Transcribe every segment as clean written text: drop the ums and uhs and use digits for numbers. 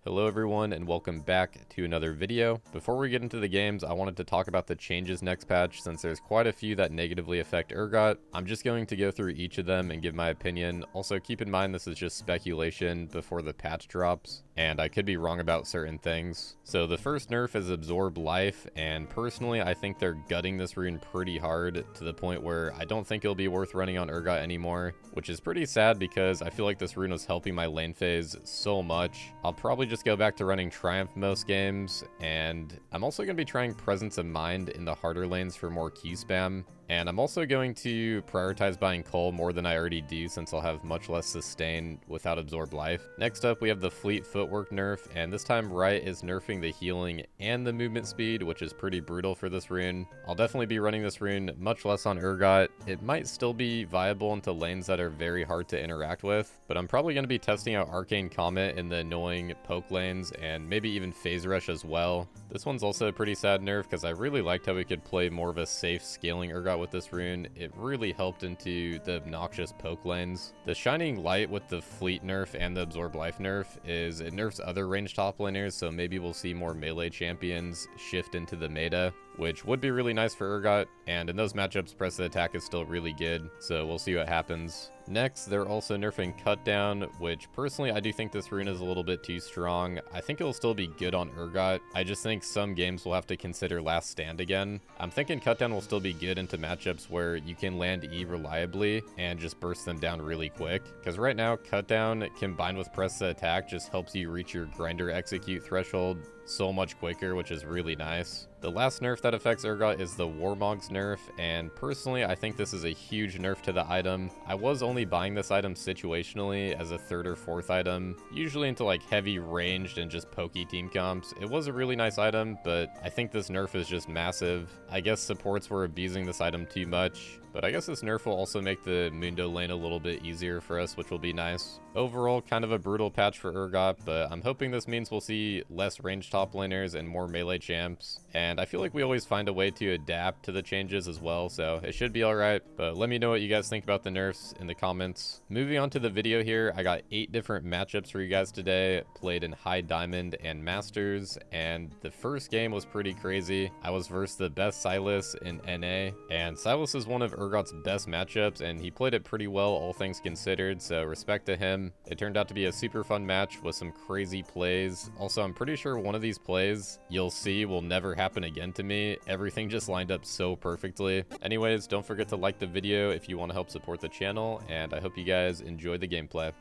Hello everyone and welcome back to another video. Before we get into the games, I wanted to talk about the changes next patch since there's quite a few that negatively affect Urgot. I'm just going to go through each of them and give my opinion. Also keep in mind this is just speculation before the patch drops, and I could be wrong about certain things. So the first nerf is Absorb Life, and personally I think they're gutting this rune pretty hard to the point where I don't think it'll be worth running on Urgot anymore, which is pretty sad because I feel like this rune was helping my lane phase so much. I'll probably just go back to running Triumph most games, and I'm also going to be trying Presence of Mind in the harder lanes for more Q spam. And I'm also going to prioritize buying Kayle more than I already do since I'll have much less sustain without Absorb Life. Next up, we have the Fleet Footwork nerf, and this time Riot is nerfing the healing and the movement speed, which is pretty brutal for this rune. I'll definitely be running this rune much less on Urgot. It might still be viable into lanes that are very hard to interact with, but I'm probably going to be testing out Arcane Comet in the annoying poke lanes and maybe even Phase Rush as well. This one's also a pretty sad nerf because I really liked how we could play more of a safe scaling Urgot with this rune. It really helped into the obnoxious poke lanes. The Shining Light with the Fleet nerf and the Absorb Life nerf is it nerfs other ranged top laners, so maybe we'll see more melee champions shift into the meta, which would be really nice for Urgot, and in those matchups press the attack is still really good, so we'll see what happens. Next, they're also nerfing Cut Down, which personally I do think this rune is a little bit too strong. I think it'll still be good on Urgot. I just think some games will have to consider Last Stand again. I'm thinking Cut Down will still be good into matchups where you can land E reliably and just burst them down really quick. Because right now, Cut Down combined with Press the Attack just helps you reach your Grinder Execute threshold so much quicker, which is really nice. The last nerf that affects Urgot is the Warmog's nerf, and personally I think this is a huge nerf to the item. I was only buying this item situationally as a third or fourth item, usually into like heavy ranged and just pokey team comps. It was a really nice item, but I think this nerf is just massive. I guess supports were abusing this item too much, but I guess this nerf will also make the Mundo lane a little bit easier for us, which will be nice. Overall, kind of a brutal patch for Urgot, but I'm hoping this means we'll see less ranged top laners and more melee champs. And I feel like we always find a way to adapt to the changes as well, so it should be alright. But let me know what you guys think about the nerfs in the comments. Moving on to the video here, I got 8 different matchups for you guys today, played in High Diamond and Masters, and the first game was pretty crazy. I was versus the best Sylas in NA, and Sylas is one of Urgot's best matchups, and he played it pretty well, all things considered, so respect to him. It turned out to be a super fun match with some crazy plays. Also, I'm pretty sure one of these plays you'll see will never happen again to me. Everything just lined up so perfectly. Anyways, don't forget to like the video if you want to help support the channel, and I hope you guys enjoy the gameplay.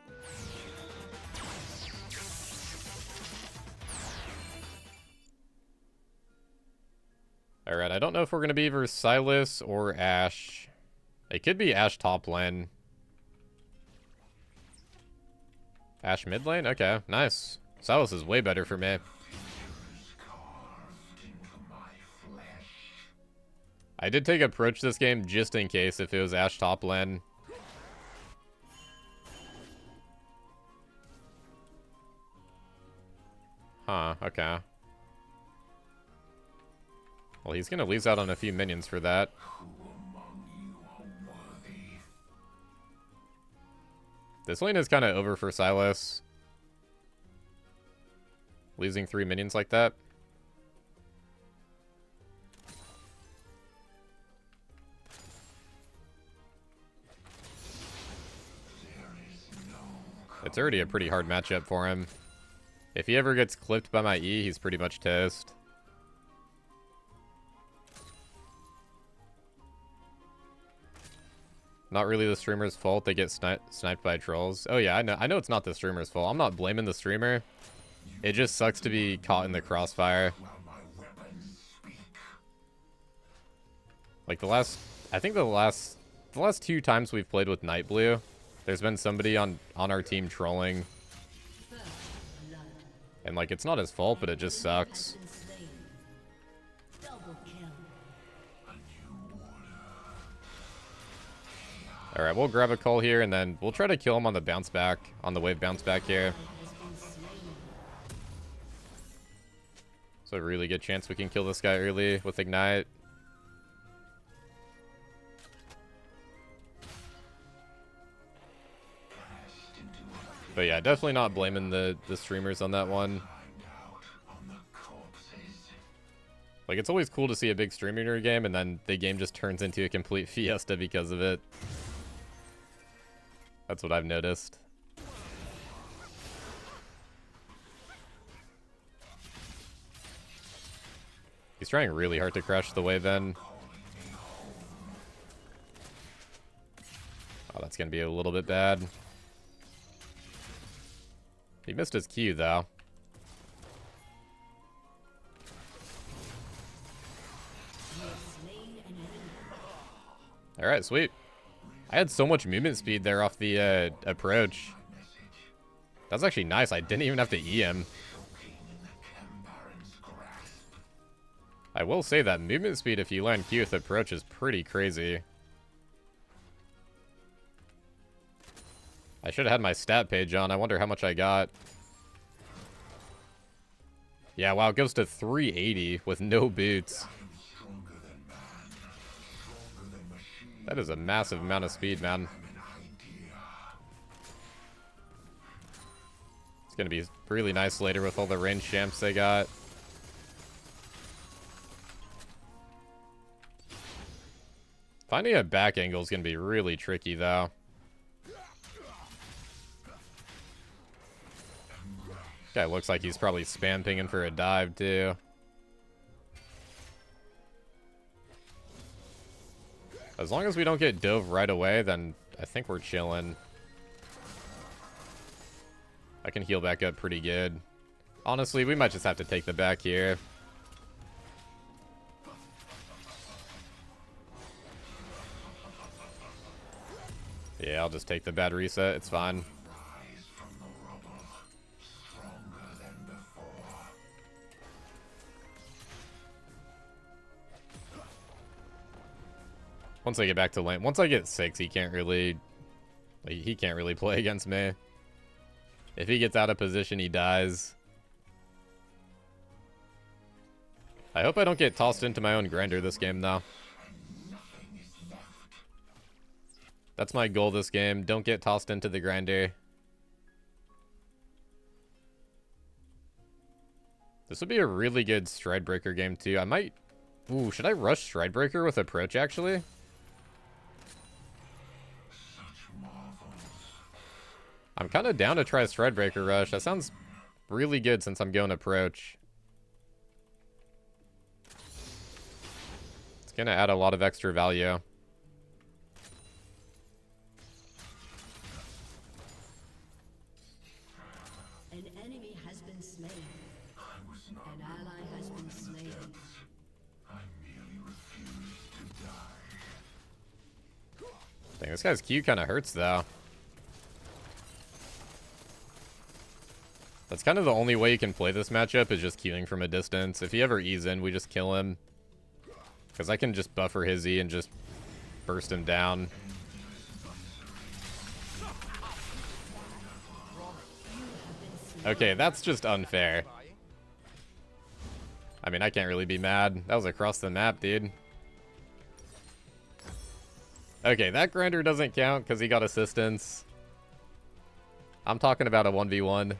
Alright, I don't know if we're going to be versus Sylas or Ashe. It could be Ashe top lane. Ashe mid lane? Okay, nice. Sylas is way better for me. I did take approach this game just in case if it was Ashe top lane. Huh, okay. Well, he's gonna lose out on a few minions for that. This lane is kind of over for Sylas. Losing 3 minions like that. It's already a pretty hard matchup for him. If he ever gets clipped by my E, he's pretty much toast. Not really the streamer's fault they get sniped by trolls. Oh yeah, I know it's not the streamer's fault. I'm not blaming the streamer. It just sucks to be caught in the crossfire. Like I think the last 2 times we've played with Night Blue, there's been somebody on our team trolling. And like, it's not his fault, but it just sucks. Alright, we'll grab a call here, and then we'll try to kill him on the bounce back, on the wave bounce back here. So a really good chance we can kill this guy early with Ignite. But yeah, definitely not blaming the streamers on that one. Like, it's always cool to see a big streamer in your game, and then the game just turns into a complete fiesta because of it. That's what I've noticed. He's trying really hard to crash the wave in. Oh, that's going to be a little bit bad. He missed his Q, though. Alright, sweet. I had so much movement speed there off the approach. That's actually nice. I didn't even have to E him. I will say that movement speed, if you land Q with approach, is pretty crazy. I should have had my stat page on. I wonder how much I got. Yeah, wow, it goes to 380 with no boots. That is a massive amount of speed, man. It's going to be really nice later with all the range champs they got. Finding a back angle is going to be really tricky, though. Guy looks like he's probably spam pinging for a dive, too. As long as we don't get dove right away, then I think we're chilling. I can heal back up pretty good. Honestly, we might just have to take the back here. Yeah, I'll just take the bad reset. It's fine. Once I get back to lane, once I get 6, he can't really play against me. If he gets out of position, he dies. I hope I don't get tossed into my own grinder this game, though. That's my goal this game. Don't get tossed into the grinder. This would be a really good Stride Breaker game, too. I might... Ooh, should I rush Stride Breaker with approach, actually? I'm kind of down to try a Stride Breaker rush. That sounds really good since I'm going approach. It's going to add a lot of extra value. An enemy has been slain. An ally has been slain. I merely refuse to die. Dang, this guy's Q kind of hurts, though. That's kind of the only way you can play this matchup is just queuing from a distance. If he ever E's in, we just kill him. Because I can just buffer his E and just burst him down. Okay, that's just unfair. I mean, I can't really be mad. That was across the map, dude. Okay, that grinder doesn't count because he got assistance. I'm talking about a 1v1.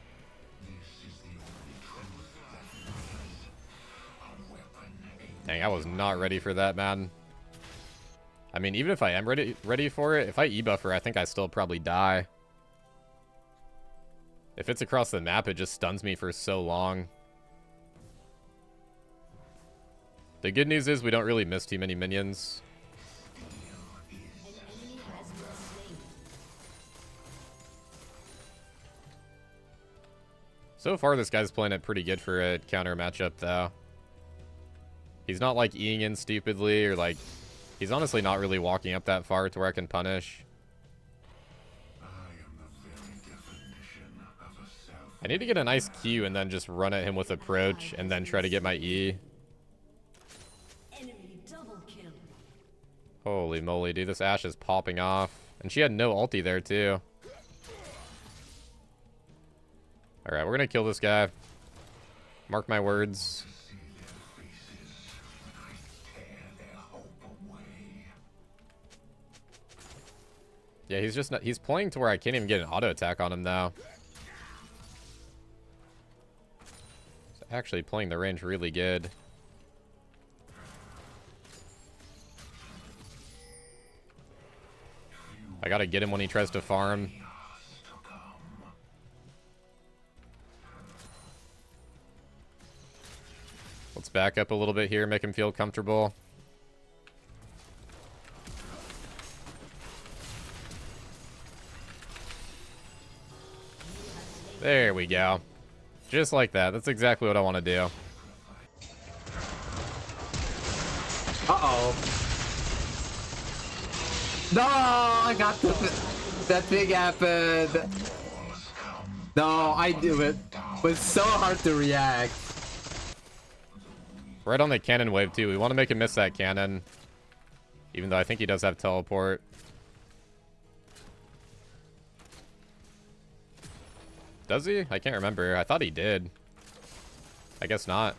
Dang, I was not ready for that, man. I mean, even if I am ready for it, if I E-buffer, I think I still probably die. If it's across the map, it just stuns me for so long. The good news is we don't really miss too many minions. So far, this guy's playing it pretty good for a counter matchup, though. He's not, like, E-ing in stupidly, or, like... He's honestly not really walking up that far to where I can punish. I need to get a nice Q and then just run at him with approach, and then try to get my E. Enemy double kill. Holy moly, dude, this Ashe is popping off. And she had no ulti there, too. Alright, we're gonna kill this guy. Mark my words. Yeah, he's just not, he's playing to where I can't even get an auto attack on him now. actually playing the range really good. I gotta get him when he tries to farm. Let's back up a little bit here, make him feel comfortable. There we go. Just like that. That's exactly what I want to do. Uh-oh. No, I got that thing happened. No, I do it. It was so hard to react. Right on the cannon wave, too. We want to make him miss that cannon. Even though I think he does have teleport. Does he? I can't remember. I thought he did. I guess not.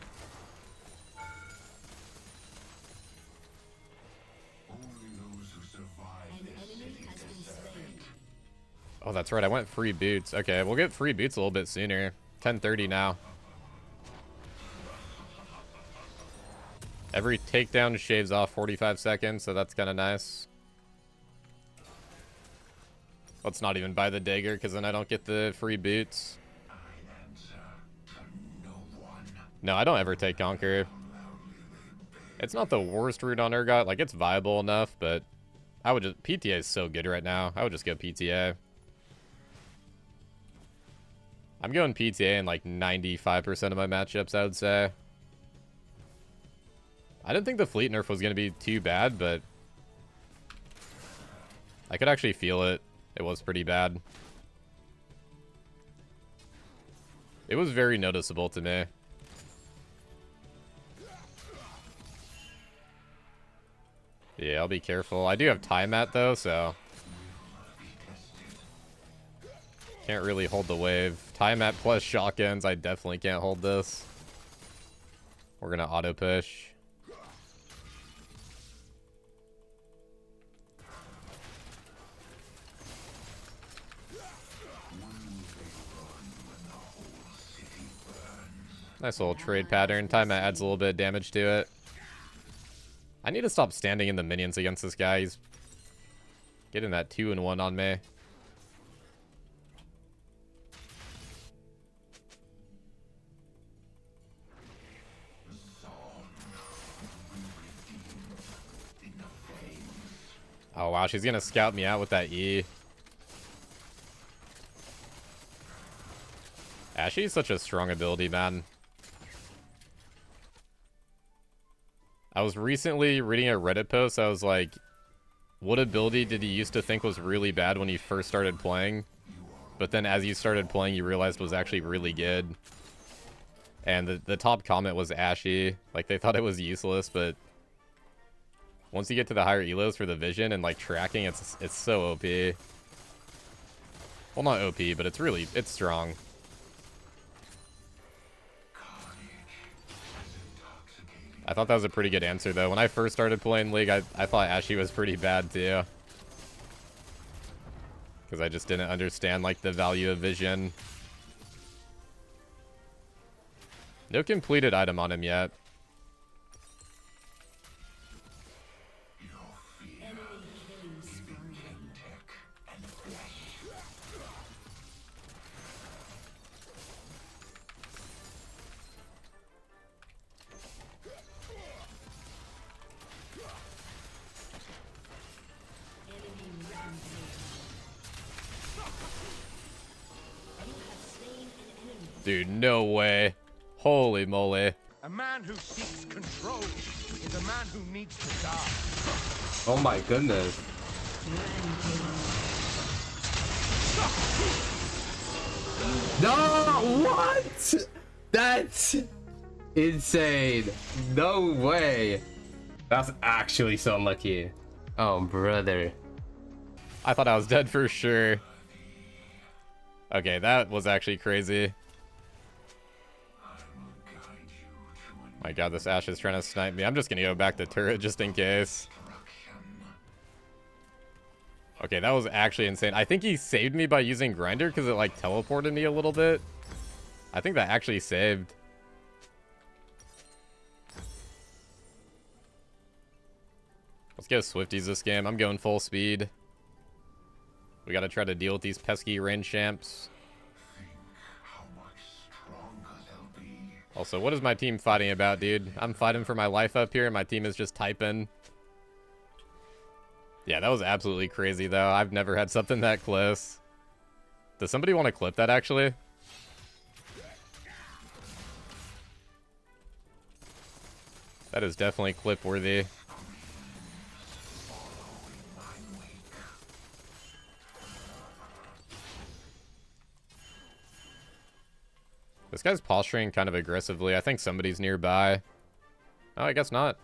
Oh, that's right. I went free boots. Okay, we'll get free boots a little bit sooner. 10:30 now. Every takedown shaves off 45 seconds, so that's kind of nice. Let's not even buy the dagger, because then I don't get the free boots. No, I don't ever take Conquer. It's not the worst route on Urgot. Like, it's viable enough, but I would just... PTA is so good right now. I would just go PTA. I'm going PTA in, like, 95% of my matchups, I would say. I didn't think the fleet nerf was going to be too bad, but... I could actually feel it. It was pretty bad. It was very noticeable to me. Yeah, I'll be careful. I do have time at though, so can't really hold the wave. Time at plus shotguns, I definitely can't hold this. We're gonna auto push. Nice little trade pattern. Time adds a little bit of damage to it. I need to stop standing in the minions against this guy. He's getting that 2-in-1 on me. Oh wow, she's gonna scout me out with that E. Ashe's such a strong ability, man. I was recently reading a Reddit post. I was like, what ability did you used to think was really bad when you first started playing? But then as you started playing, you realized was actually really good. And the top comment was Ashe. Like, they thought it was useless, but once you get to the higher elos for the vision and, like, tracking, it's so OP. Well, not OP, but it's strong. I thought that was a pretty good answer, though. When I first started playing League, I thought Ashe was pretty bad, too. Because I just didn't understand, like, the value of vision. No completed item on him yet. Dude, no way. Holy moly. A man who seeks control is a man who needs to die. Oh my goodness. No, what? That's insane. No way. That's actually so lucky. Oh, brother. I thought I was dead for sure. Okay, that was actually crazy. My god, this Ashe is trying to snipe me. I'm just gonna go back to turret just in case. Okay, that was actually insane. I think he saved me by using Grinder because it, like, teleported me a little bit. I think that actually saved. Let's go Swifties this game. I'm going full speed. We gotta try to deal with these pesky range champs. How much stronger they'll be. Also, what is my team fighting about, dude? I'm fighting for my life up here, and my team is just typing. Yeah, that was absolutely crazy, though. I've never had something that close. Does somebody want to clip that, actually? That is definitely clip-worthy. This guy's posturing kind of aggressively. I think somebody's nearby. Oh, I guess not.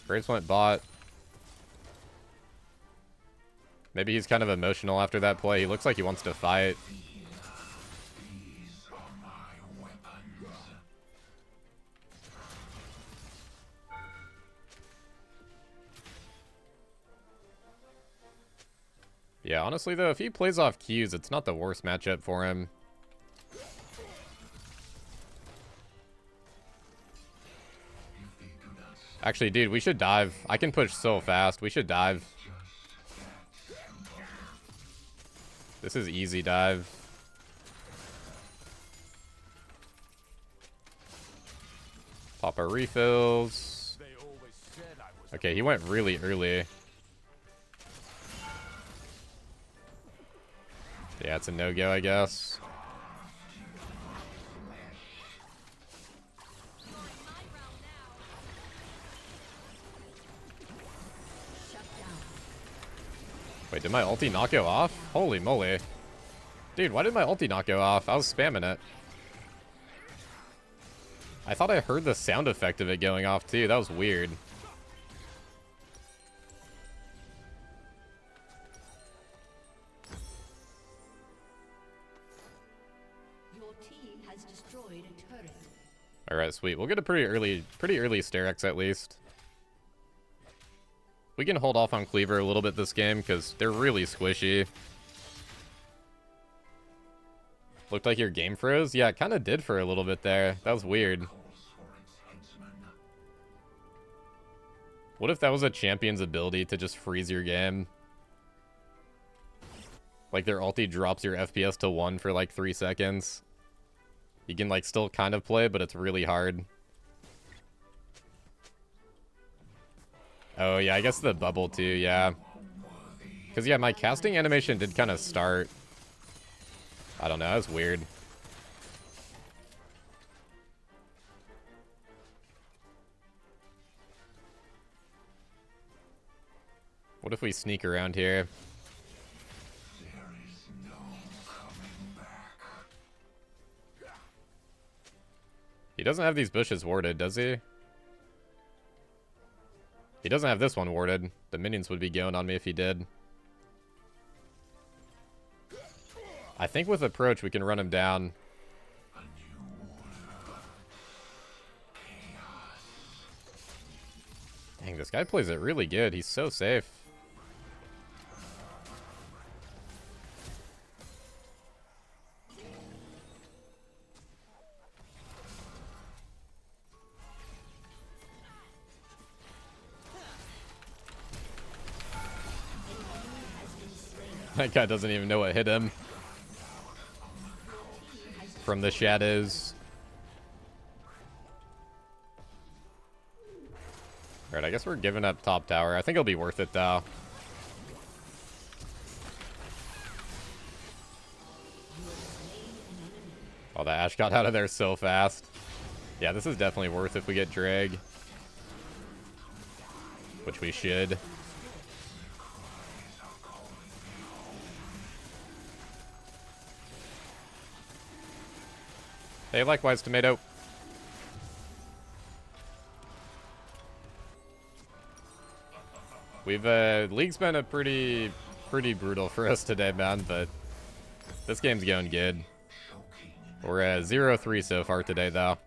Braves went bot. Maybe he's kind of emotional after that play. He looks like he wants to fight. These are my weapons. Yeah, honestly, though, if he plays off Qs, it's not the worst matchup for him. Actually, dude, we should dive. I can push so fast. We should dive. This is easy dive. Pop our refills. Okay, he went really early. Yeah, it's a no-go, I guess. Wait, did my ulti not go off? Holy moly. Dude, why did my ulti not go off? I was spamming it. I thought I heard the sound effect of it going off too. That was weird. Your team has destroyed a turret. Alright, sweet. We'll get a pretty early Sterex at least. We can hold off on Cleaver a little bit this game because they're really squishy. Looked like your game froze? Yeah, it kind of did for a little bit there. That was weird. What if that was a champion's ability to just freeze your game? Like their ulti drops your FPS to 1 for like 3 seconds. You can like still kind of play, but it's really hard. Oh, yeah, I guess the bubble, too, yeah. Because, yeah, my casting animation did kind of start. I don't know, that was weird. What if we sneak around here? There is no coming back. He doesn't have these bushes warded, does he? He doesn't have this one warded. The minions would be going on me if he did. I think with approach we can run him down. Dang, this guy plays it really good. He's so safe. That guy doesn't even know what hit him. From the shadows. Alright, I guess we're giving up top tower. I think it'll be worth it, though. Oh, the Ashe got out of there so fast. Yeah, this is definitely worth if we get drag. Which we should. Hey, likewise, tomato. We've, League's been a pretty brutal for us today, man, but this game's going good. We're at 0-3 so far today, though.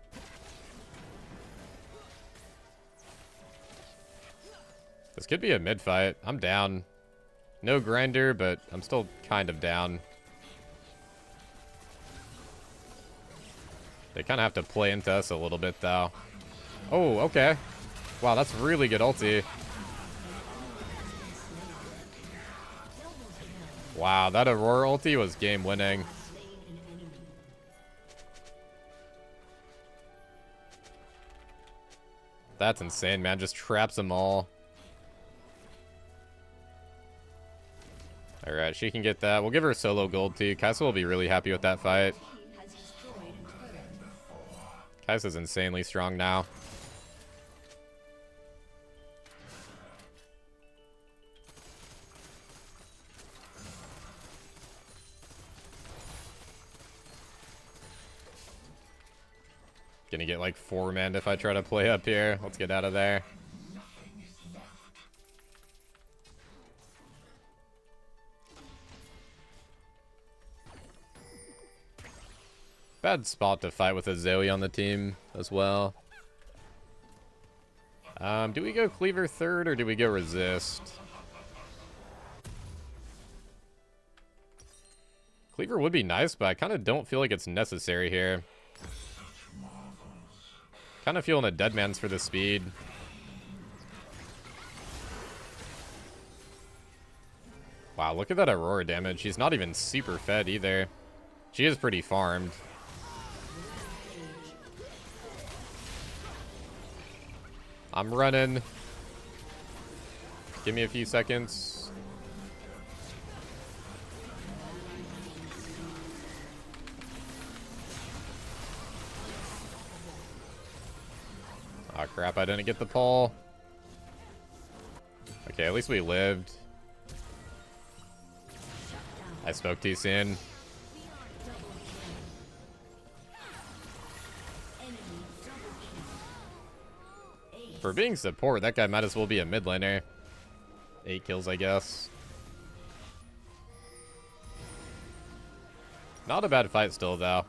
This could be a mid-fight. I'm down. No grinder, but I'm still kind of down. They kind of have to play into us a little bit, though. Oh, okay. Wow, that's really good ulti. Wow, that Aurora ulti was game winning. That's insane, man. Just traps them all. Alright, she can get that. We'll give her solo gold too. Kaisa will be really happy with that fight. Kaisa's insanely strong now. Gonna get like 4 men if I try to play up here. Let's get out of there. Bad spot to fight with a Zoe on the team as well. Do we go Cleaver third or do we go Resist? Cleaver would be nice, but I kind of don't feel like it's necessary here. Kind of feeling a Deadman's for the speed. Wow, look at that Aurora damage. She's not even super fed either. She is pretty farmed. I'm running. Give me a few seconds. Oh crap, I didn't get the pull. Okay, at least we lived. I spoke too soon. For being support, that guy might as well be a mid laner. 8 kills, I guess. Not a bad fight still, though.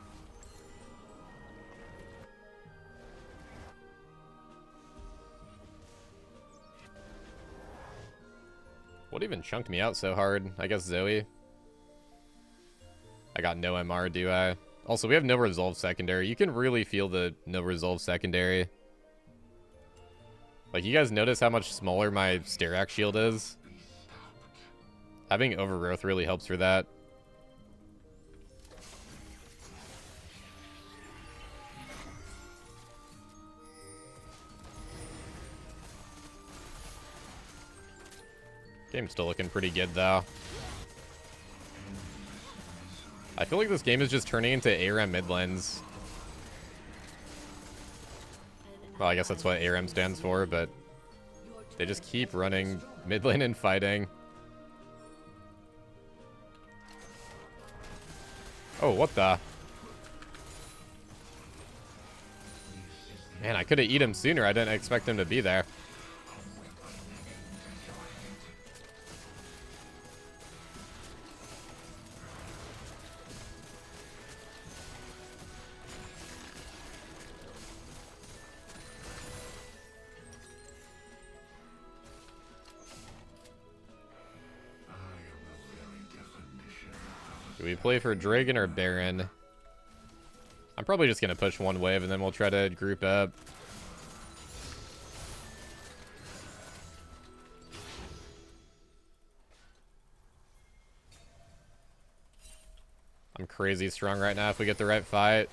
What even chunked me out so hard? I guess Zoe. I got no MR, do I? Also, we have no resolve secondary. You can really feel the no resolve secondary. Like, you guys notice how much smaller my Styrax shield is? Having Overgrowth really helps for that. Game's still looking pretty good, though. I feel like this game is just turning into ARAM mid lanes. Well, I guess that's what ARAM stands for, but they just keep running mid lane and fighting. Oh, what the? Man, I could have eaten him sooner. I didn't expect him to be there. Do we play for Dragon or Baron? I'm probably just going to push one wave and then we'll try to group up. I'm crazy strong right now if we get the right fight.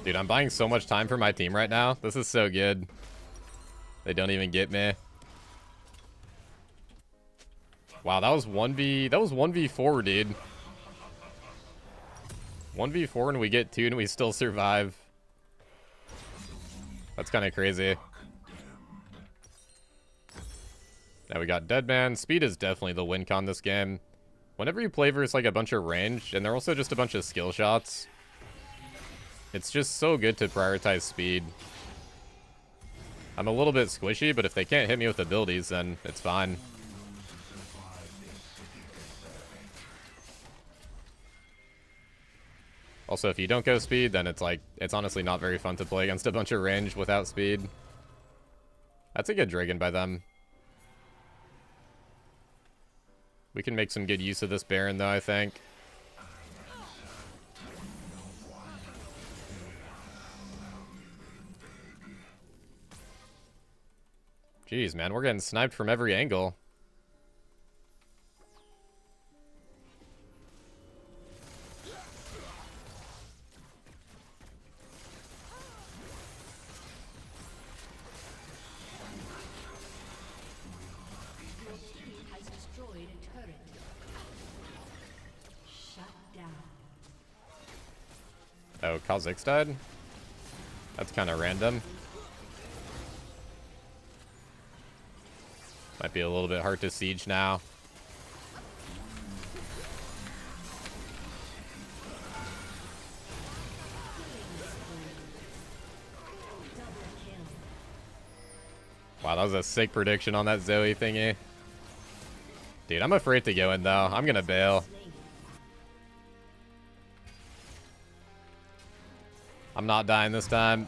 Dude, I'm buying so much time for my team right now. This is so good. They don't even get me. Wow, that was 1v4, dude. 1v4 and we get 2 and we still survive. That's kind of crazy. Now we got Deadman. Speed is definitely the win con this game. Whenever you play versus like a bunch of range, and they're also just a bunch of skill shots, it's just so good to prioritize speed. I'm a little bit squishy, but if they can't hit me with abilities, then it's fine. Also, if you don't go speed, then it's like, it's honestly not very fun to play against a bunch of range without speed. That's a good dragon by them. We can make some good use of this Baron, though, I think. Jeez, man, we're getting sniped from every angle. Oh, Kha'Zix died? That's kind of random. Might be a little bit hard to siege now. Wow, that was a sick prediction on that Zoe thingy. Dude, I'm afraid to go in, though. I'm gonna bail. I'm not dying this time.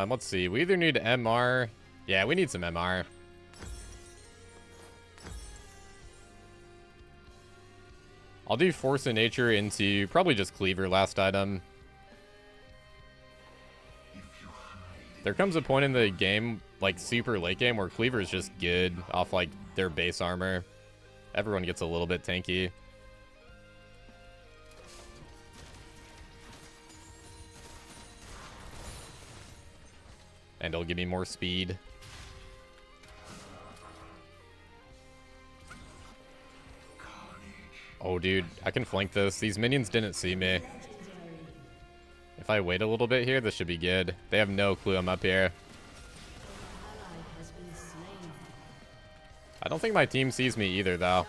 Let's see. We either need MR. Yeah, we need some MR. I'll do Force of Nature into probably just Cleaver last item. There comes a point in the game, like super late game, where Cleaver is just good off like their base armor. Everyone gets a little bit tanky. And it'll give me more speed. Oh, dude, I can flank this. These minions didn't see me. If I wait a little bit here, this should be good. They have no clue I'm up here. I don't think my team sees me either, though.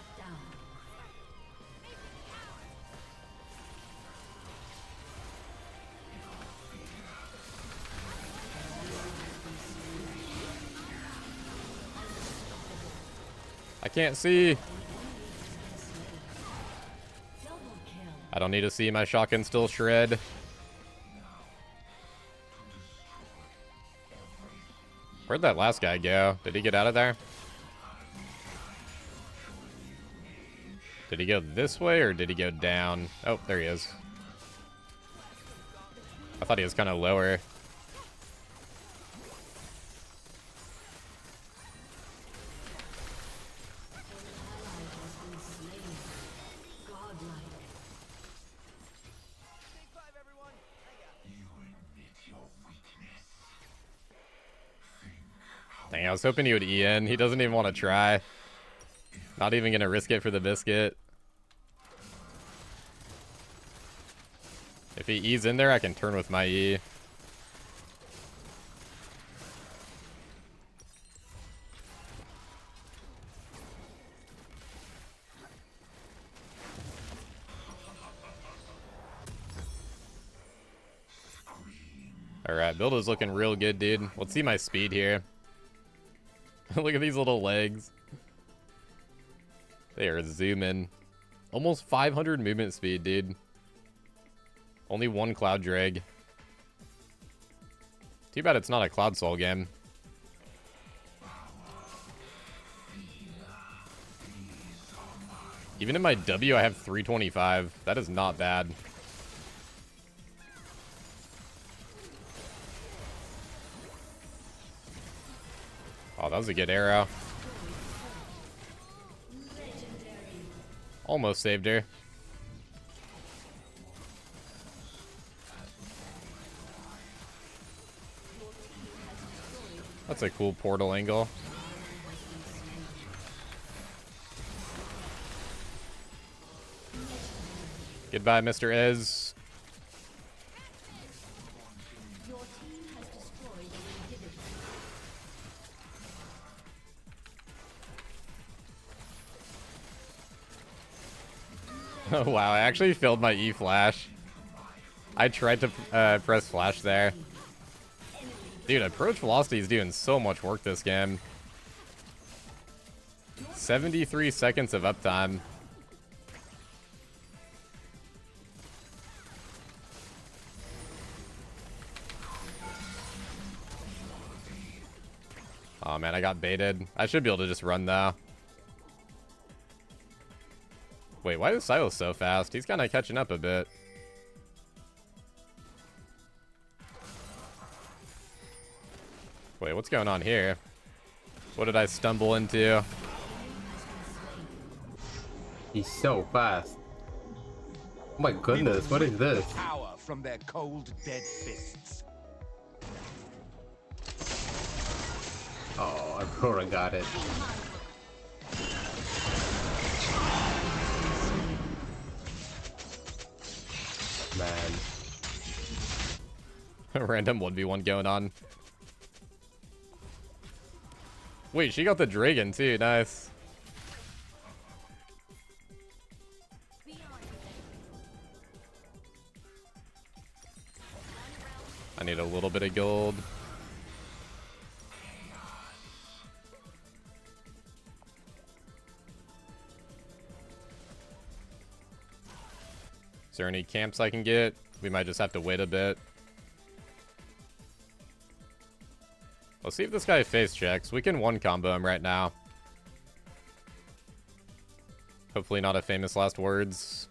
I can't see. I don't need to see. My shotgun still shred. Where'd that last guy go? Did he get out of there? Did he go this way or did he go down? Oh, there he is. I thought he was kind of lower. Dang, I was hoping he would E in. He doesn't even want to try. Not even going to risk it for the biscuit. If he E's in there, I can turn with my E. Alright, build is looking real good, dude. Let's see my speed here. Look at these little legs. They are zooming. Almost 500 movement speed, dude. Only one Cloud Drag. Too bad it's not a Cloud Soul game. Even in my W, I have 325. That is not bad. Oh, that was a good arrow. Almost saved her. That's a cool portal angle. Goodbye, Mr. Ez. Oh, wow, I actually failed my E flash. I tried to press flash there. Dude, approach velocity is doing so much work this game. 73 seconds of uptime. Oh man, I got baited. I should be able to just run though. Wait, why is Sylas so fast? He's kind of catching up a bit. Wait, what's going on here? What did I stumble into? He's so fast. Oh my goodness, what is this? Power from their cold, dead fists. Oh, Aurora got it. Man. Random 1v1 going on. Wait, she got the dragon too. Nice. I need a little bit of gold. Is there any camps I can get? We might just have to wait a bit. Let's see if this guy face checks. We can one combo him right now. Hopefully not a famous last words.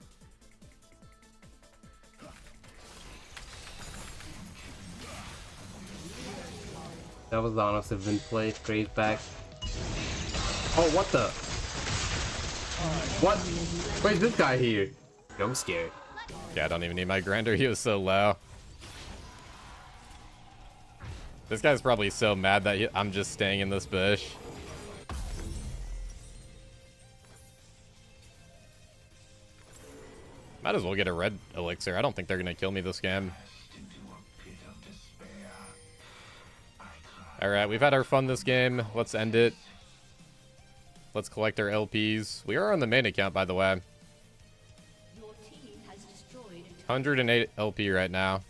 That was honestly been played straight back. Oh, what the? What? Where's this guy here? I'm scared. Yeah, I don't even need my grinder. He was so low. This guy's probably so mad that I'm just staying in this bush. Might as well get a red elixir. I don't think they're going to kill me this game. Alright, we've had our fun this game. Let's end it. Let's collect our LPs. We are on the main account, by the way. Your team has destroyed 108 LP right now.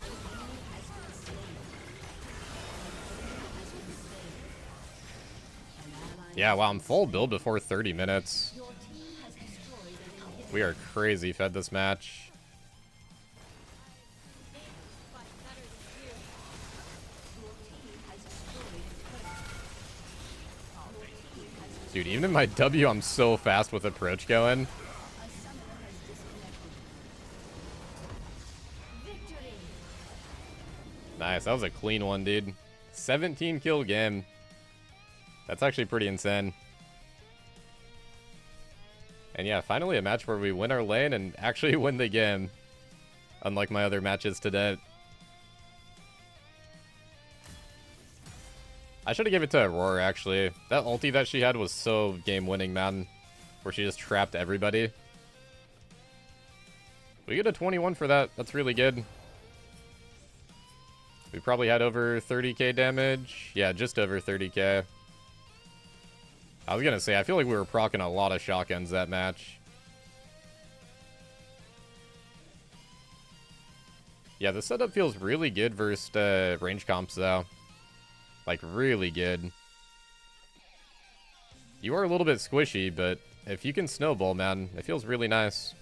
Yeah, wow, I'm full build before 30 minutes. your team has destroyed an inhibitor. We are crazy fed this match. Your team has destroyed a turret. Your team has Dude, even in my W, I'm so fast with approach going. a summoner has disconnected. Victory. Nice, that was a clean one, dude. 17 kill game. That's actually pretty insane. And yeah, finally a match where we win our lane and actually win the game. Unlike my other matches today. I should have given it to Aurora, actually. That ulti that she had was so game-winning, man. Where she just trapped everybody. We get a 21 for that. That's really good. We probably had over 30k damage. Yeah, just over 30k. I was gonna say, I feel like we were proccing a lot of shotguns that match. Yeah, the setup feels really good versus range comps, though. Like, really good. You are a little bit squishy, but if you can snowball, man, it feels really nice.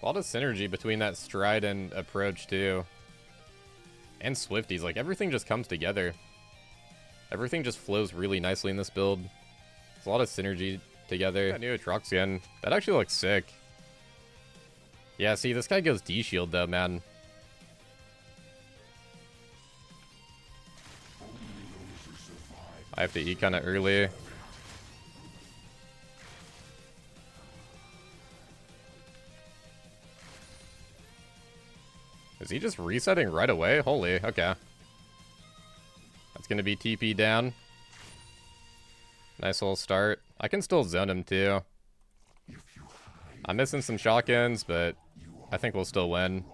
A lot of synergy between that stride and approach, too. And Swifties, like, everything just comes together. Everything just flows really nicely in this build. There's a lot of synergy together. That new Aatrox skin, that actually looks sick. Yeah, see, this guy goes D-shield, though, man. I have to eat kind of early. Is he just resetting right away? Holy, okay. That's going to be TP down. Nice little start. I can still zone him too. I'm missing some shotguns, but I think we'll still win.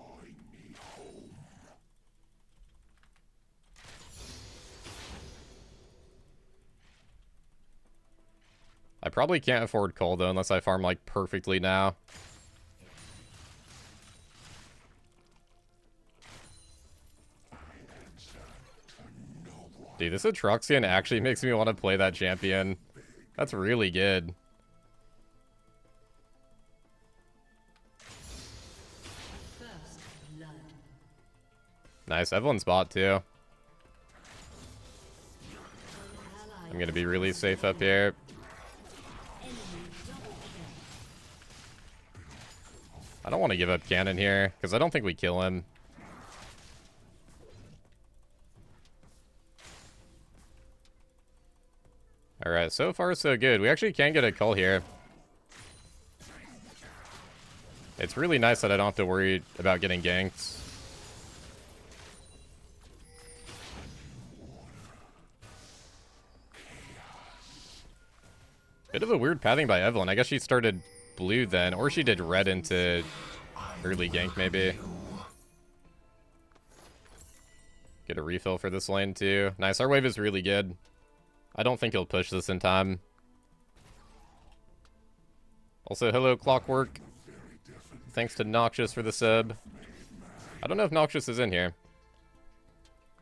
I probably can't afford coal though unless I farm like perfectly now. Dude, this Aatroxian actually makes me want to play that champion. That's really good. First blood. Nice, Evelyn's bot too. I'm gonna be really safe up here. I don't want to give up cannon here, because I don't think we kill him. Alright, so far so good. We actually can get a cull here. It's really nice that I don't have to worry about getting ganked. Bit of a weird pathing by Evelyn. I guess she started blue then, or she did red into early gank maybe. Get a refill for this lane too. Nice, our wave is really good. I don't think he'll push this in time. Also, hello Clockwork. Thanks to Noxious for the sub. I don't know if Noxious is in here.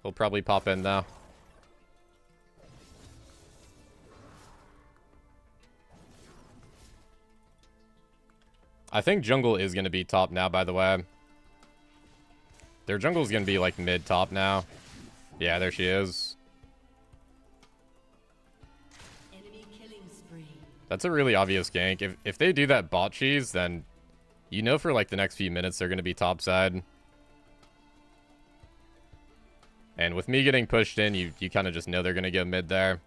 He'll probably pop in now. I think jungle is going to be top now, by the way. Their jungle is going to be like mid-top now. Yeah, there she is. Enemy killing spree. That's a really obvious gank. If they do that bot cheese, then you know for like the next few minutes they're going to be top side. And with me getting pushed in, you kind of just know they're going to go mid there.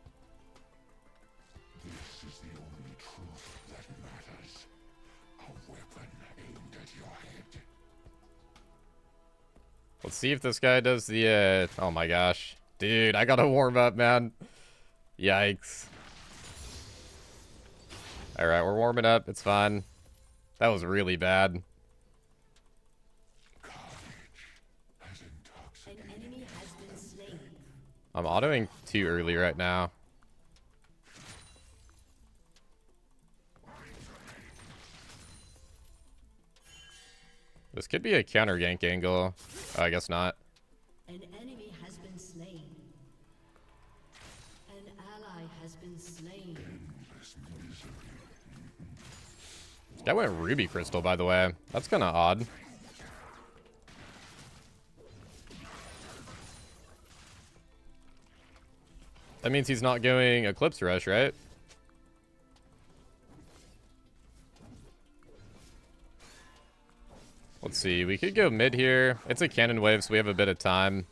This is the only truth that matters. A weapon aimed at your head. Let's see if this guy does the, oh my gosh. Dude, I gotta warm up, man. Yikes. Alright, we're warming up. It's fine. That was really bad. An enemy has been slain. I'm autoing too early right now. This could be a counter gank angle. Oh, I guess not. An enemy has been slain. An ally has been slain. That went Ruby Crystal, by the way. That's kind of odd. That means he's not going Eclipse Rush, right? Let's see. We could go mid here. It's a cannon wave, so we have a bit of time.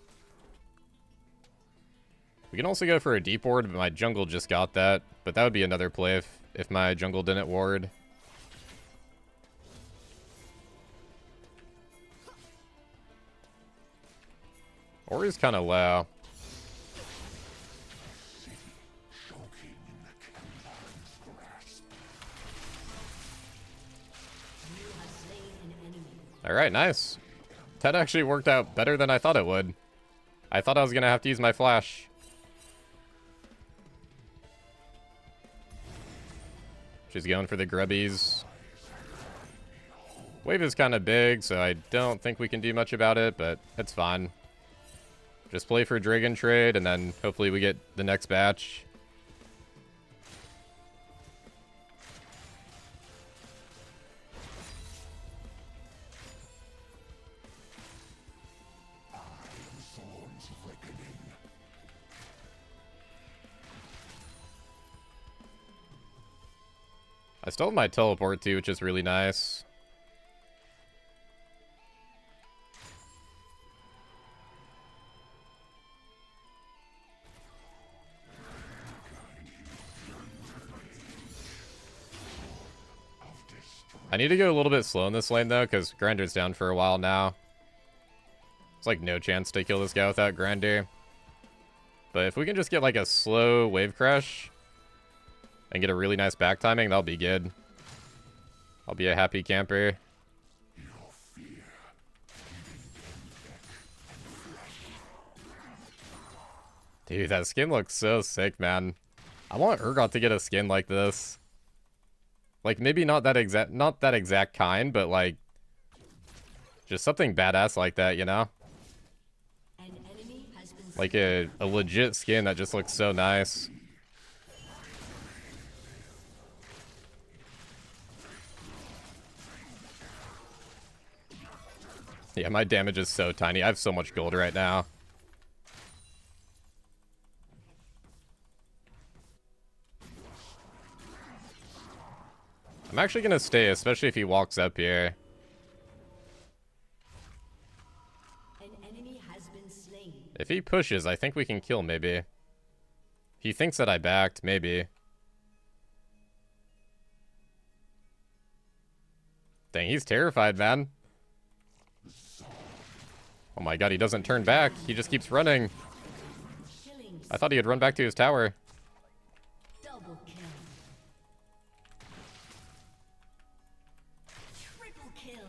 We can also go for a deep ward, but my jungle just got that. But that would be another play if my jungle didn't ward. Or is kind of low. Choking in the Gangplank's grasp. You have slain an enemy. Alright, nice. That actually worked out better than I thought it would. I thought I was going to have to use my flash. She's going for the grubbies. Wave is kind of big, so I don't think we can do much about it, but it's fine. Just play for Dragon Trade, and then hopefully we get the next batch. Thorns of reckoning. I still have my teleport too, which is really nice. I need to go a little bit slow in this lane though, because Grinder's down for a while now. It's like no chance to kill this guy without Grinder. But if we can just get like a slow wave crash and get a really nice back timing, that'll be good. I'll be a happy camper. Your fear. Dude, that skin looks so sick, man. I want Urgot to get a skin like this. Like maybe not that exact kind, but like just something badass like that, you know? An enemy has been slain. Like a legit skin that just looks so nice. Yeah, my damage is so tiny. I have so much gold right now. I'm actually gonna stay, especially if he walks up here. An enemy has been slain. If he pushes, I think we can kill, maybe. He thinks that I backed, maybe. Dang, he's terrified, man. Oh my god, he doesn't turn back. He just keeps running. Killing I thought he would run back to his tower. double kill. Triple kill.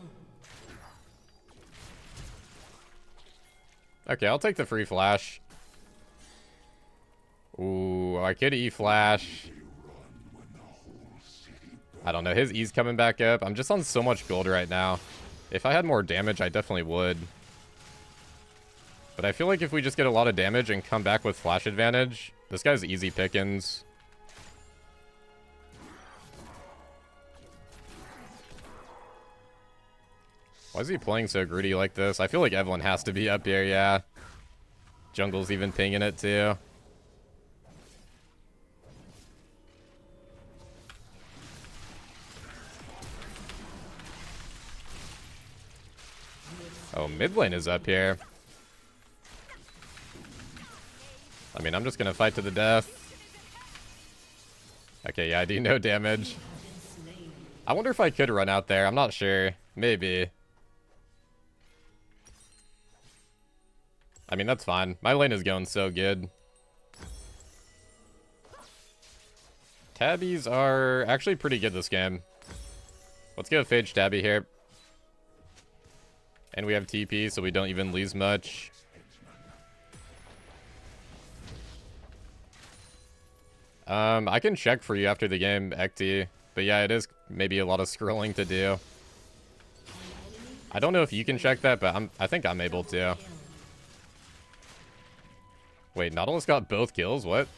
Okay, I'll take the free flash. Ooh, I could E-flash. I don't know, his E's coming back up. I'm just on so much gold right now. If I had more damage, I definitely would. But I feel like if we just get a lot of damage and come back with flash advantage, this guy's easy pickings. Why is he playing so greedy like this? I feel like Evelyn has to be up here, yeah. Jungle's even pinging it too. Oh, mid lane is up here. I mean, I'm just gonna fight to the death. Okay, yeah, I do no damage. I wonder if I could run out there. I'm not sure. Maybe. I mean, that's fine. My lane is going so good. Tabbies are actually pretty good this game. Let's go Phage Tabby here. And we have TP, so we don't even lose much. I can check for you after the game, Ekti. But yeah, it is maybe a lot of scrolling to do. I don't know if you can check that, but I think I'm able to. Wait, Nautilus got both kills? What?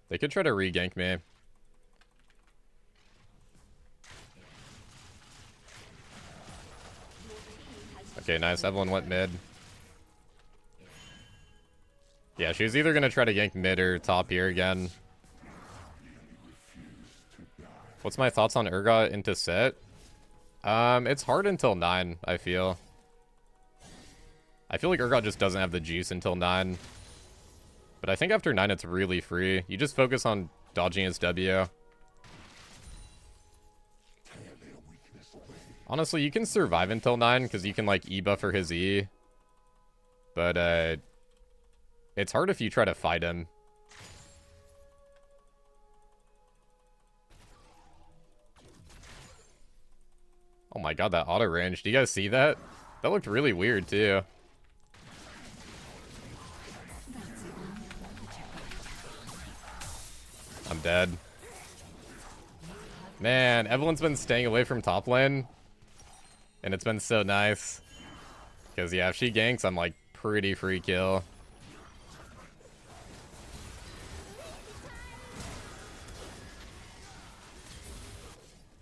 They could try to re-gank me. Okay, nice. Evelyn went mid. Yeah, she was either going to try to gank mid or top here again. What's my thoughts on Urgot into set? It's hard until 9, I feel. I feel like Urgot just doesn't have the juice until 9. But I think after 9 it's really free. You just focus on dodging his W. Honestly, you can survive until 9 because you can like E-buffer his E. But it's hard if you try to fight him. Oh my god, that auto range. Do you guys see that? That looked really weird too. I'm dead. Man, Evelyn's been staying away from top lane. And it's been so nice. Because yeah, if she ganks, I'm like pretty free kill.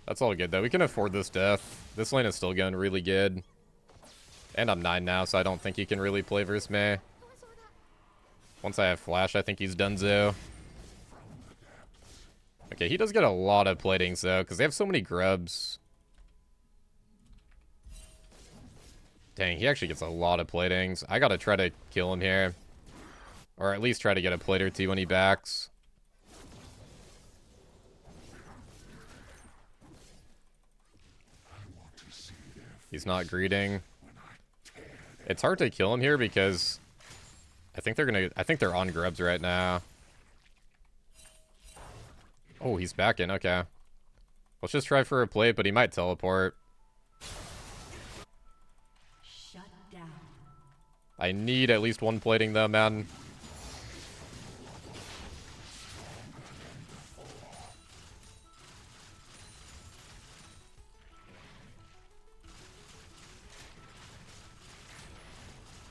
That's all good though. We can afford this death. This lane is still going really good. And I'm 9 now, so I don't think he can really play versus me. Once I have flash, I think he's donezo. Okay, he does get a lot of platings though, because they have so many grubs. Dang, he actually gets a lot of platings. I gotta try to kill him here. Or at least try to get a plate or two when he backs. He's not greeting. It's hard to kill him here because I think they're on grubs right now. Oh, he's back in. Okay. Let's just try for a plate, but he might teleport. Shut down. I need at least one plating though, man.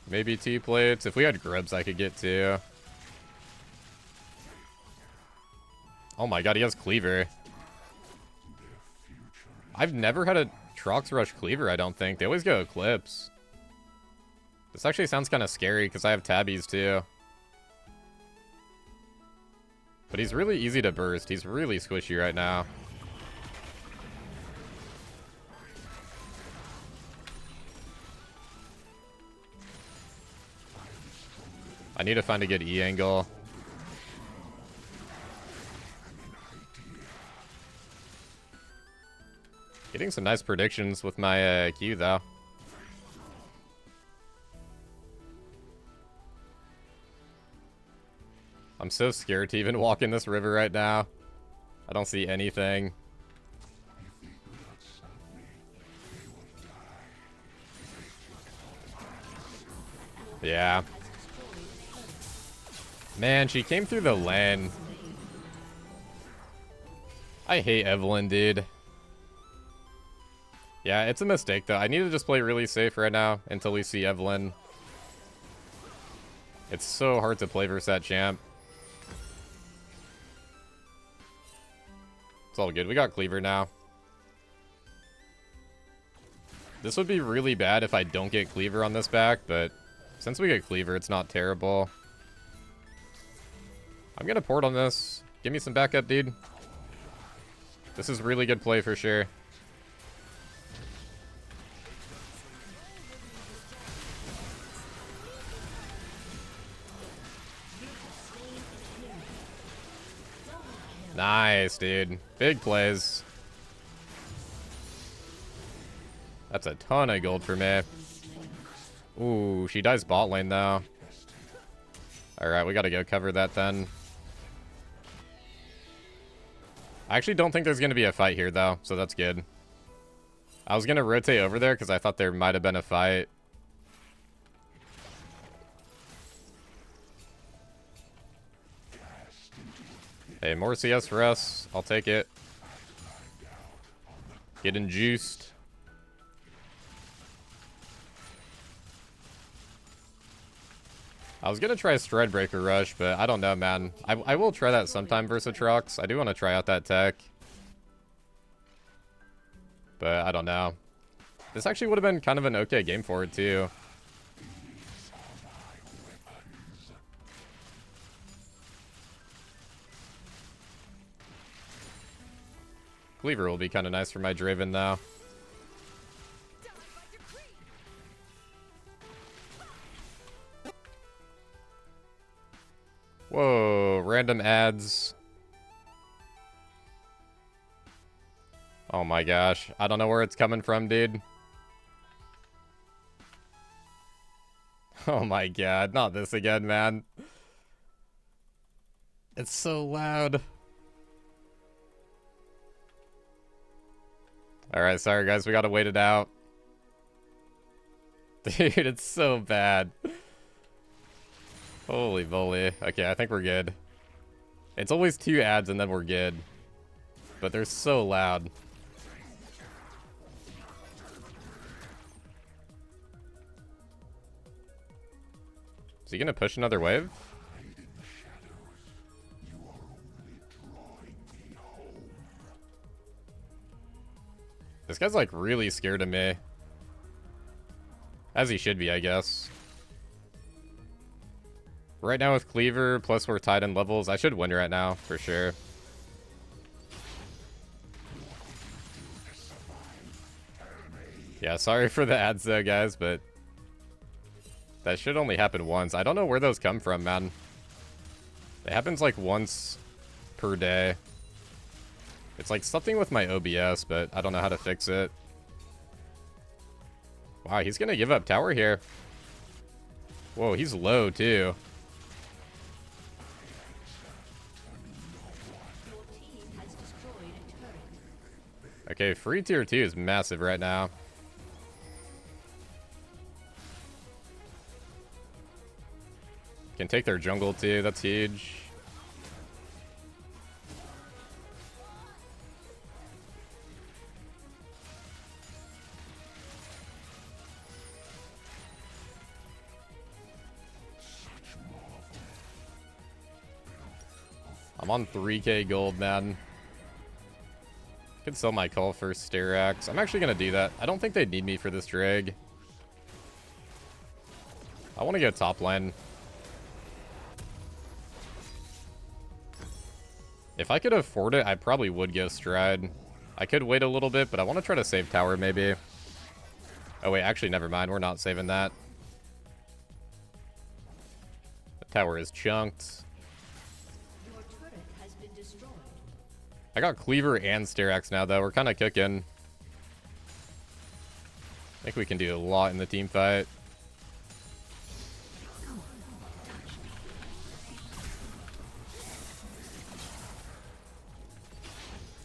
Maybe 2 plates. If we had grubs, I could get 2. Oh my god, he has cleaver. I've never had a Aatrox rush cleaver, I don't think. They always go eclipse. This actually sounds kind of scary because I have tabbies too. But he's really easy to burst. He's really squishy right now. I need to find a good E angle. Getting some nice predictions with my Q though. I'm so scared to even walk in this river right now. I don't see anything. Yeah. Man, she came through the lane. I hate Evelyn, dude. Yeah, it's a mistake, though. I need to just play really safe right now until we see Evelyn. It's so hard to play versus that champ. It's all good. We got Cleaver now. This would be really bad if I don't get Cleaver on this back, but since we get Cleaver, it's not terrible. I'm gonna port on this. Give me some backup, dude. This is really good play for sure. Nice, dude. Big plays. That's a ton of gold for me. Ooh, she dies bot lane, though. Alright, we gotta go cover that then. I actually don't think there's gonna be a fight here, though, so that's good. I was gonna rotate over there because I thought there might have been a fight. Hey, more CS for us. I'll take it. Getting juiced. I was gonna try a Stride Breaker Rush, but I don't know, man. I will try that sometime versus Aatrox. I do want to try out that tech. But I don't know. This actually would have been kind of an okay game for it, too. Cleaver will be kind of nice for my Draven, though. Whoa, random ads. Oh my gosh. I don't know where it's coming from, dude. Oh my god, not this again, man. It's so loud. Alright, sorry guys, we gotta wait it out. Dude, it's so bad. Holy moly. Okay, I think we're good. It's always 2 ads and then we're good. But they're so loud. Is he gonna push another wave? This guy's like really scared of me. As he should be, I guess. Right now with Cleaver, plus we're tied in levels, I should win right now, for sure. Yeah, sorry for the ads though, guys, but that should only happen once. I don't know where those come from, man. It happens like once per day. It's like something with my OBS, but I don't know how to fix it. Wow, he's gonna give up tower here. Whoa, he's low too. Okay, free tier 2 is massive right now. Can take their jungle too, that's huge. I'm on 3k gold, man. Could sell my Kayle for Aatrox. I'm actually gonna do that. I don't think they need me for this drag. I want to go top lane. If I could afford it, I probably would go Stride. I could wait a little bit, but I want to try to save tower maybe. Oh wait, actually never mind. We're not saving that. The tower is chunked. Your turret has been destroyed. I got Cleaver and Aatrox now though. We're kind of cooking. I think we can do a lot in the team fight.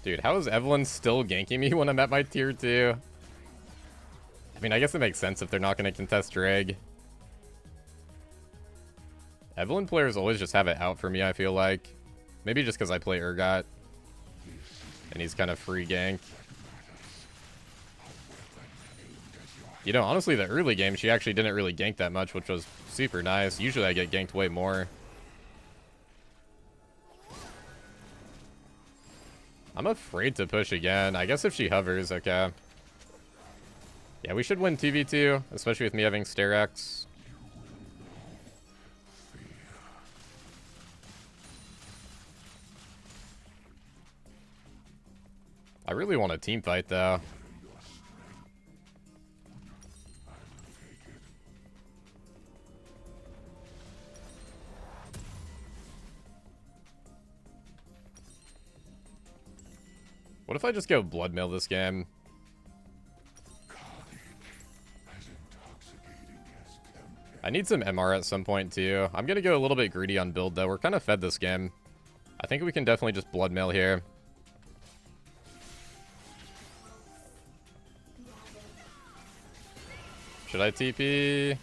Dude, how is Evelyn still ganking me when I'm at my tier 2? I mean, I guess it makes sense if they're not going to contest drag. Evelyn players always just have it out for me, I feel like. Maybe just because I play Urgot. And he's kind of free gank. You know, honestly, the early game, she actually didn't really gank that much, which was super nice. Usually I get ganked way more. I'm afraid to push again. I guess if she hovers, okay. Yeah, we should win 2v2, especially with me having Aatrox. I really want a team fight, though. What if I just go blood mail this game? I need some MR at some point too. I'm gonna go a little bit greedy on build though. We're kind of fed this game. I think we can definitely just blood mail here. Should I TP?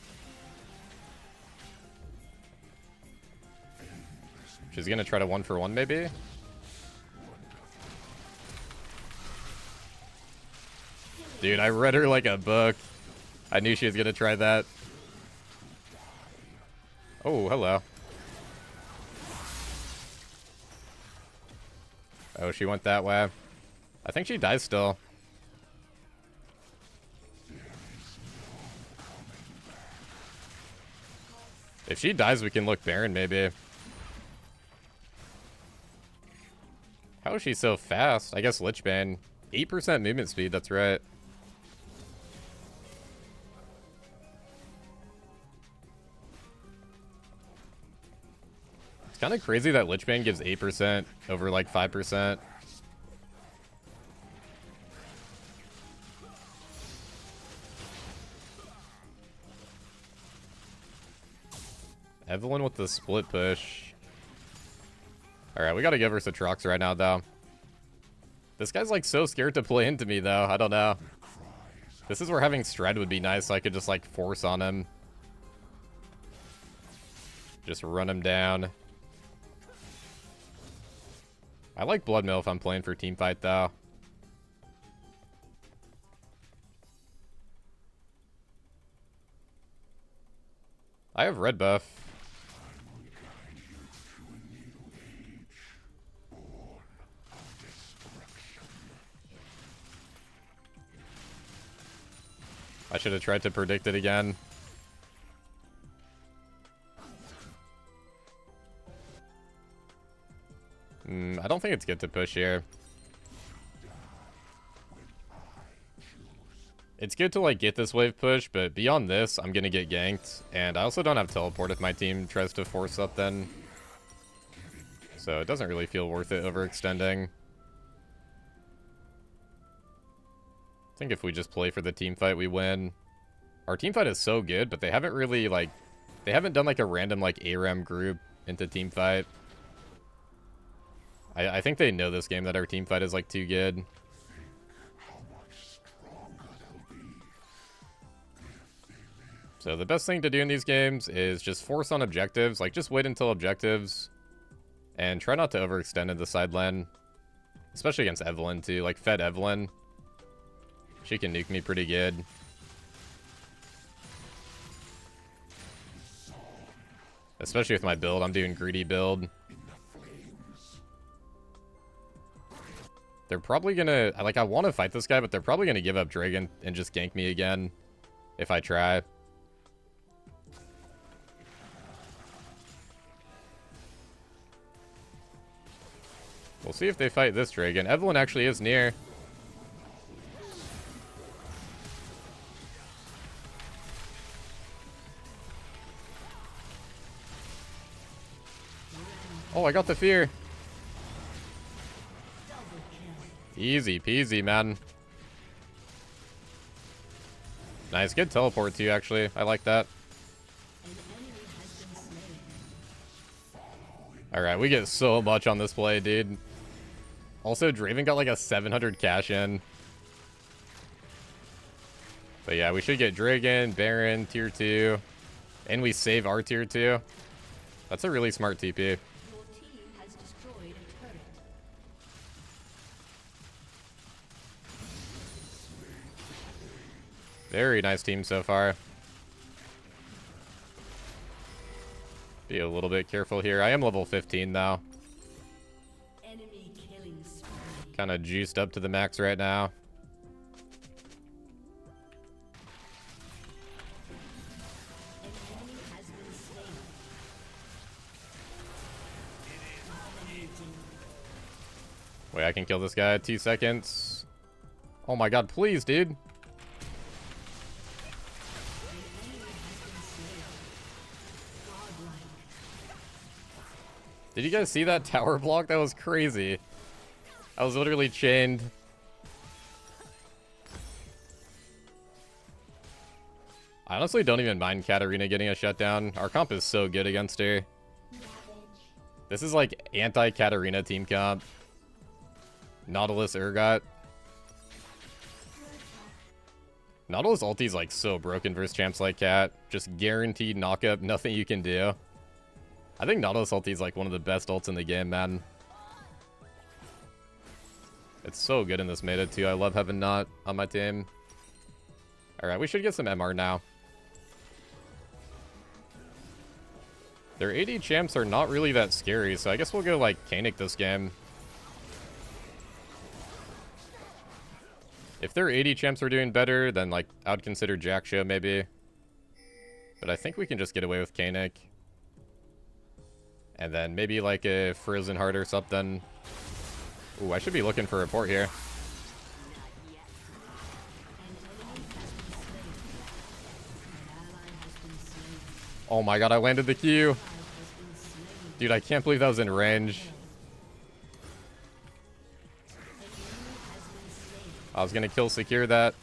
She's gonna try to 1-for-1 maybe? Dude, I read her like a book. I knew she was gonna try that. Oh, hello. Oh, she went that way. I think she dies still. If she dies, we can look Baron, maybe. How is she so fast? I guess Lichbane. 8% movement speed, that's right. It's kind of crazy that Lichbane gives 8% over like 5%. Evelyn with the split push. Alright, we gotta give her Aatrox right now, though. This guy's like so scared to play into me, though. I don't know. This is where having Stride would be nice, so I could just like force on him. Just run him down. I like Blood Mill if I'm playing for teamfight, though. I have red buff. I should have tried to predict it again. I don't think it's good to push here. It's good to like get this wave push, but beyond this, I'm gonna get ganked. And I also don't have teleport if my team tries to force up then. So it doesn't really feel worth it overextending. I think if we just play for the team fight, we win. Our team fight is so good, but they haven't really like, they haven't done like a random like ARAM group into team fight. I think they know this game that our team fight is like too good. So the best thing to do in these games is just force on objectives. Like just wait until objectives and try not to overextend in the side lane, especially against Evelyn too. Like fed Evelyn, she can nuke me pretty good. Especially with my build, I'm doing greedy build. They're probably gonna, like, I want to fight this guy, but they're probably gonna give up Dragon and just gank me again if I try. We'll see if they fight this Dragon. Evelyn actually is near. Oh, I got the fear. Easy peasy, man. Nice, good teleport too, actually. I like that. Alright, we get so much on this play, dude. Also, Draven got like a 700 cash in. But yeah, we should get Dragon, Baron, tier 2. And we save our tier 2. That's a really smart TP. Very nice team so far. Be a little bit careful here. I am level 15 now. Kind of juiced up to the max right now. Wait, I can kill this guy. 2 seconds. Oh my god, please, dude. Did you guys see that tower block? That was crazy. I was literally chained. I honestly don't even mind Katarina getting a shutdown. Our comp is so good against her. This is like anti-Katarina team comp. Nautilus Urgot. Nautilus ulti's like so broken versus champs like Cat. Just guaranteed knockup, nothing you can do. I think Nautilus ulti is like one of the best ults in the game, man. It's so good in this meta too. I love having Not on my team. Alright, we should get some MR now. Their AD champs are not really that scary, so I guess we'll go like Kanek this game. If their AD champs are doing better, then like I would consider Jack Show maybe. But I think we can just get away with Kanek. And then maybe like a Frozen Heart or something. Ooh, I should be looking for a port here. Oh my god, I landed the Q. Dude, I can't believe that was in range. I was gonna kill secure that.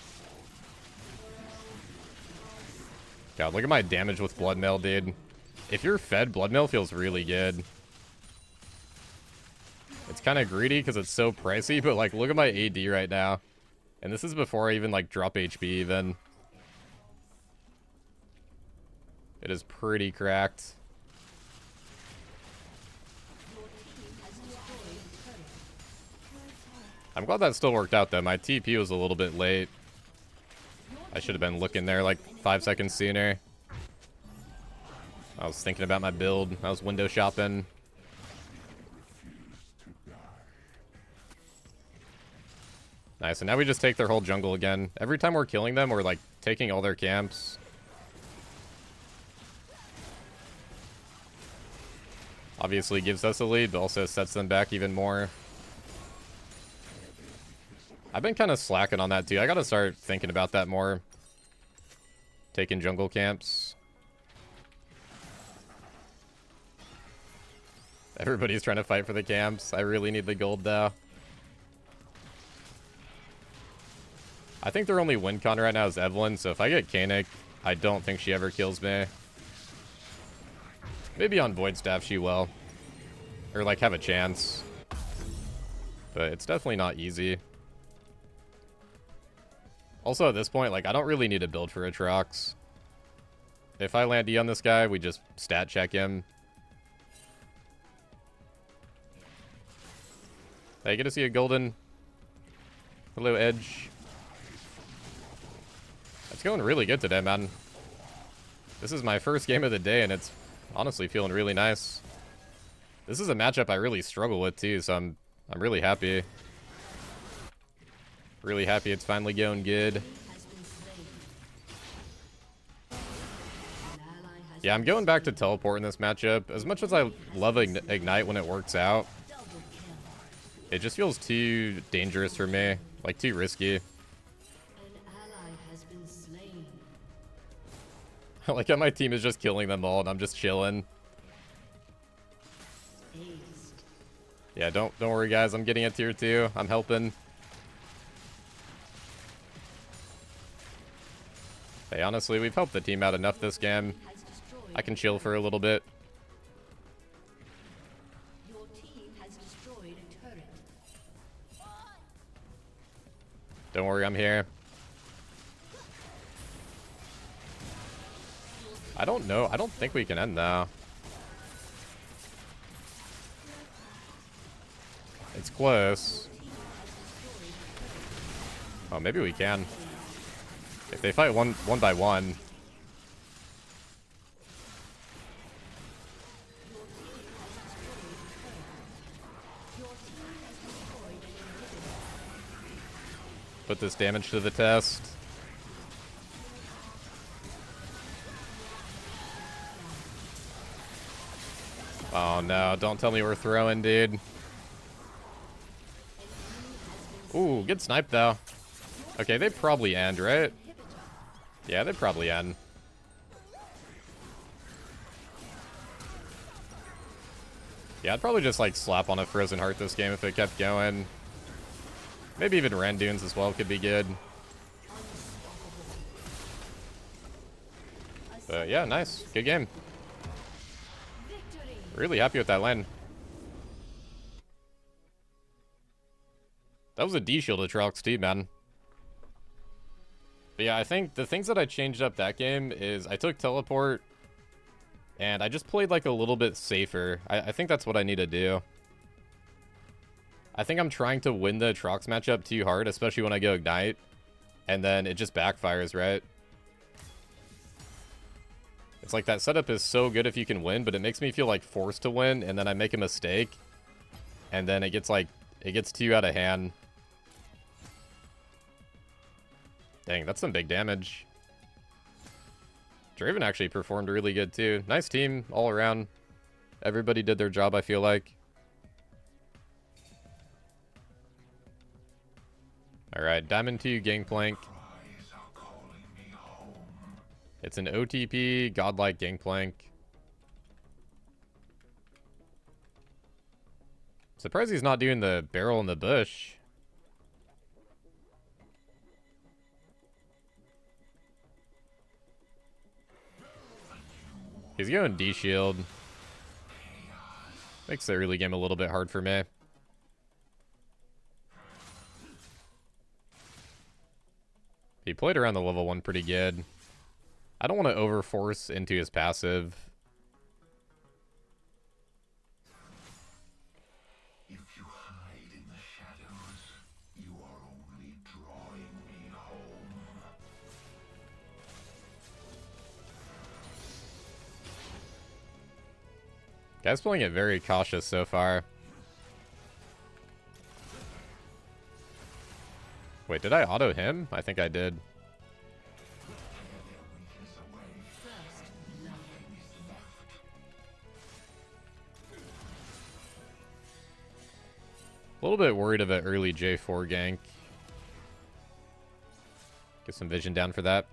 God, look at my damage with Blood Mail, dude. If you're fed, Blood Mail feels really good. It's kind of greedy because it's so pricey, but like, look at my AD right now. And this is before I even like drop HP even. It is pretty cracked. I'm glad that still worked out though. My TP was a little bit late. I should have been looking there like 5 seconds sooner. I was thinking about my build. I was window shopping. Nice, and now we just take their whole jungle again. Every time we're killing them, we're like taking all their camps. Obviously gives us a lead, but also sets them back even more. I've been kind of slacking on that too. I gotta start thinking about that more. Taking jungle camps. Everybody's trying to fight for the camps. I really need the gold though. I think their only win con right now is Evelyn, so if I get Kanek, I don't think she ever kills me. Maybe on Void Staff she will. Or like have a chance. But it's definitely not easy. Also at this point, like I don't really need to build for Aatrox. If I land E on this guy, we just stat check him. Hey, get to see a golden. Hello, Edge. It's going really good today, man. This is my first game of the day, and it's honestly feeling really nice. This is a matchup I really struggle with too, so I'm really happy. Really happy it's finally going good. Yeah, I'm going back to teleport in this matchup. As much as I love Ignite when it works out, it just feels too dangerous for me. Like, too risky. I like how my team is just killing them all and I'm just chilling. Yeah, don't worry guys, I'm getting a tier 2. I'm helping. Hey, honestly, we've helped the team out enough this game. I can chill for a little bit. Your team has destroyed a turret. Don't worry, I'm here. I don't know. I don't think we can end now. It's close. Oh, maybe we can. If they fight one by one. Put this damage to the test. Oh no, don't tell me we're throwing, dude. Ooh, good snipe though. Okay, they probably end, right? Yeah, they probably end. Yeah, I'd probably just like slap on a Frozen Heart this game if it kept going. Maybe even Randunes as well could be good. But yeah, nice. Good game. Really happy with that lane. That was a D shield Aatrox too, man. But yeah, I think the things that I changed up that game is I took teleport and I just played like a little bit safer. I think that's what I need to do. I think I'm trying to win the Aatrox matchup too hard, especially when I go Ignite. And then it just backfires, right? It's like that setup is so good if you can win, but it makes me feel like forced to win, and then I make a mistake. And then it gets too out of hand. Dang, that's some big damage. Draven actually performed really good too. Nice team all around. Everybody did their job, I feel like. Alright, Diamond 2 Gangplank. It's an OTP, godlike Gangplank. Surprised he's not doing the barrel in the bush. He's going D-shield. Makes the early game a little bit hard for me. He played around the level 1 pretty good. I don't want to overforce into his passive. If you hide in the shadows, you are only drawing me home. Guy's playing it very cautious so far. Wait, did I auto him? I think I did. A little bit worried of an early J4 gank. Get some vision down for that.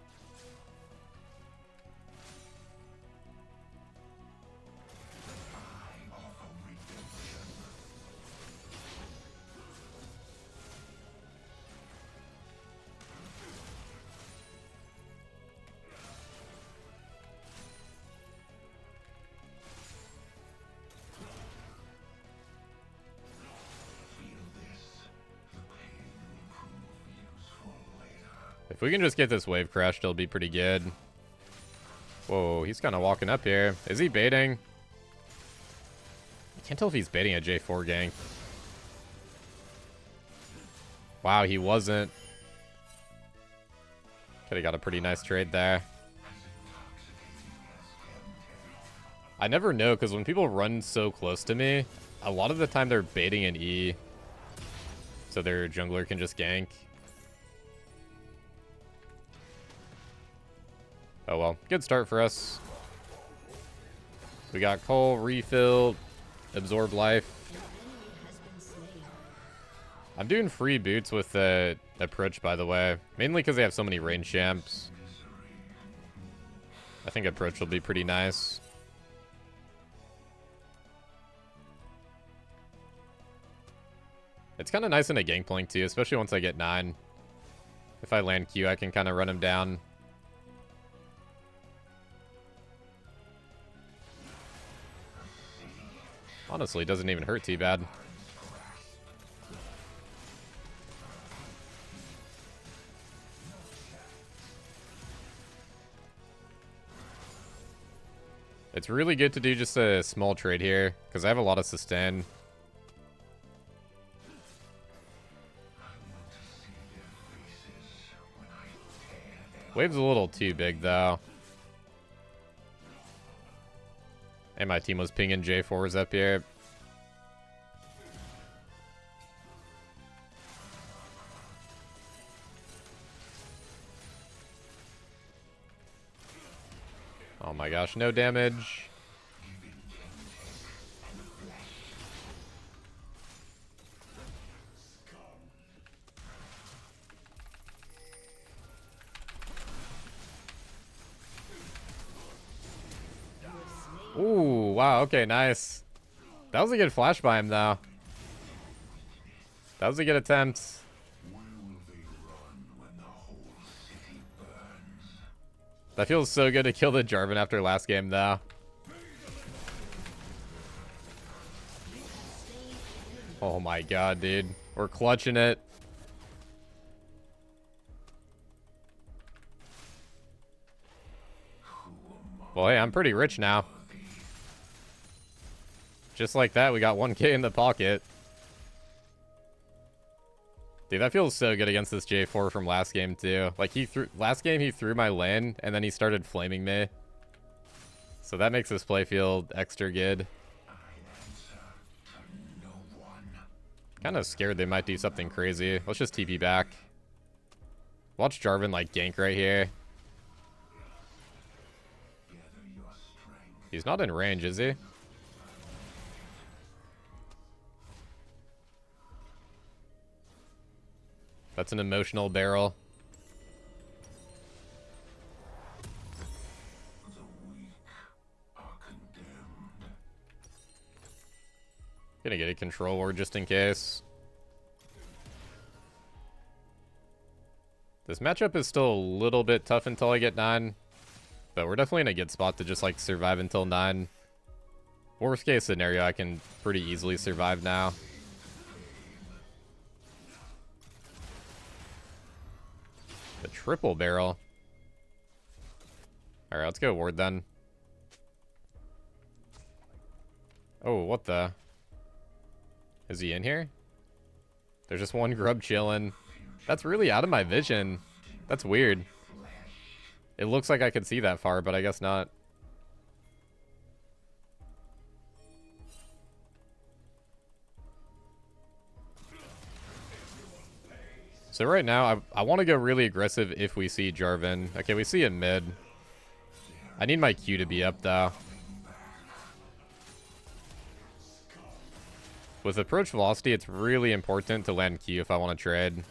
If we can just get this wave crashed, it'll be pretty good. Whoa, he's kind of walking up here. Is he baiting? I can't tell if he's baiting a J4 gank. Wow, he wasn't. Could have got a pretty nice trade there. I never know, because when people run so close to me, a lot of the time they're baiting an E. So their jungler can just gank. Oh well, good start for us. We got Cole, refill, absorb life. I'm doing free boots with the approach, by the way. Mainly because they have so many range champs. I think approach will be pretty nice. It's kind of nice in a Gangplank too, especially once I get 9. If I land Q, I can kind of run him down. Honestly, it doesn't even hurt too bad. It's really good to do just a small trade here, because I have a lot of sustain. Wave's a little too big, though. And my team was pinging J4s up here. Oh my gosh, no damage. Ooh, wow, okay, nice. That was a good flash by him, though. That was a good attempt. That feels so good to kill the Jarvan after last game, though. Oh my god, dude. We're clutching it. Well, hey, I'm pretty rich now. Just like that, we got 1K in the pocket. Dude, that feels so good against this J4 from last game, too. Like, last game, he threw my lane, and then he started flaming me. So that makes this play feel extra good. Kind of scared they might do something crazy. Let's just TP back. Watch Jarvan, like, gank right here. He's not in range, is he? That's an emotional barrel. Gonna get a control ward just in case. This matchup is still a little bit tough until I get 9. But we're definitely in a good spot to just like survive until 9. Worst case scenario, I can pretty easily survive now. The triple barrel. Alright, let's go ward then. Oh, what the? Is he in here? There's just one grub chilling. That's really out of my vision. That's weird. It looks like I could see that far, but I guess not. So right now, I want to go really aggressive if we see Jarvan. Okay, we see him mid. I need my Q to be up, though. With approach velocity, it's really important to land Q if I want to trade.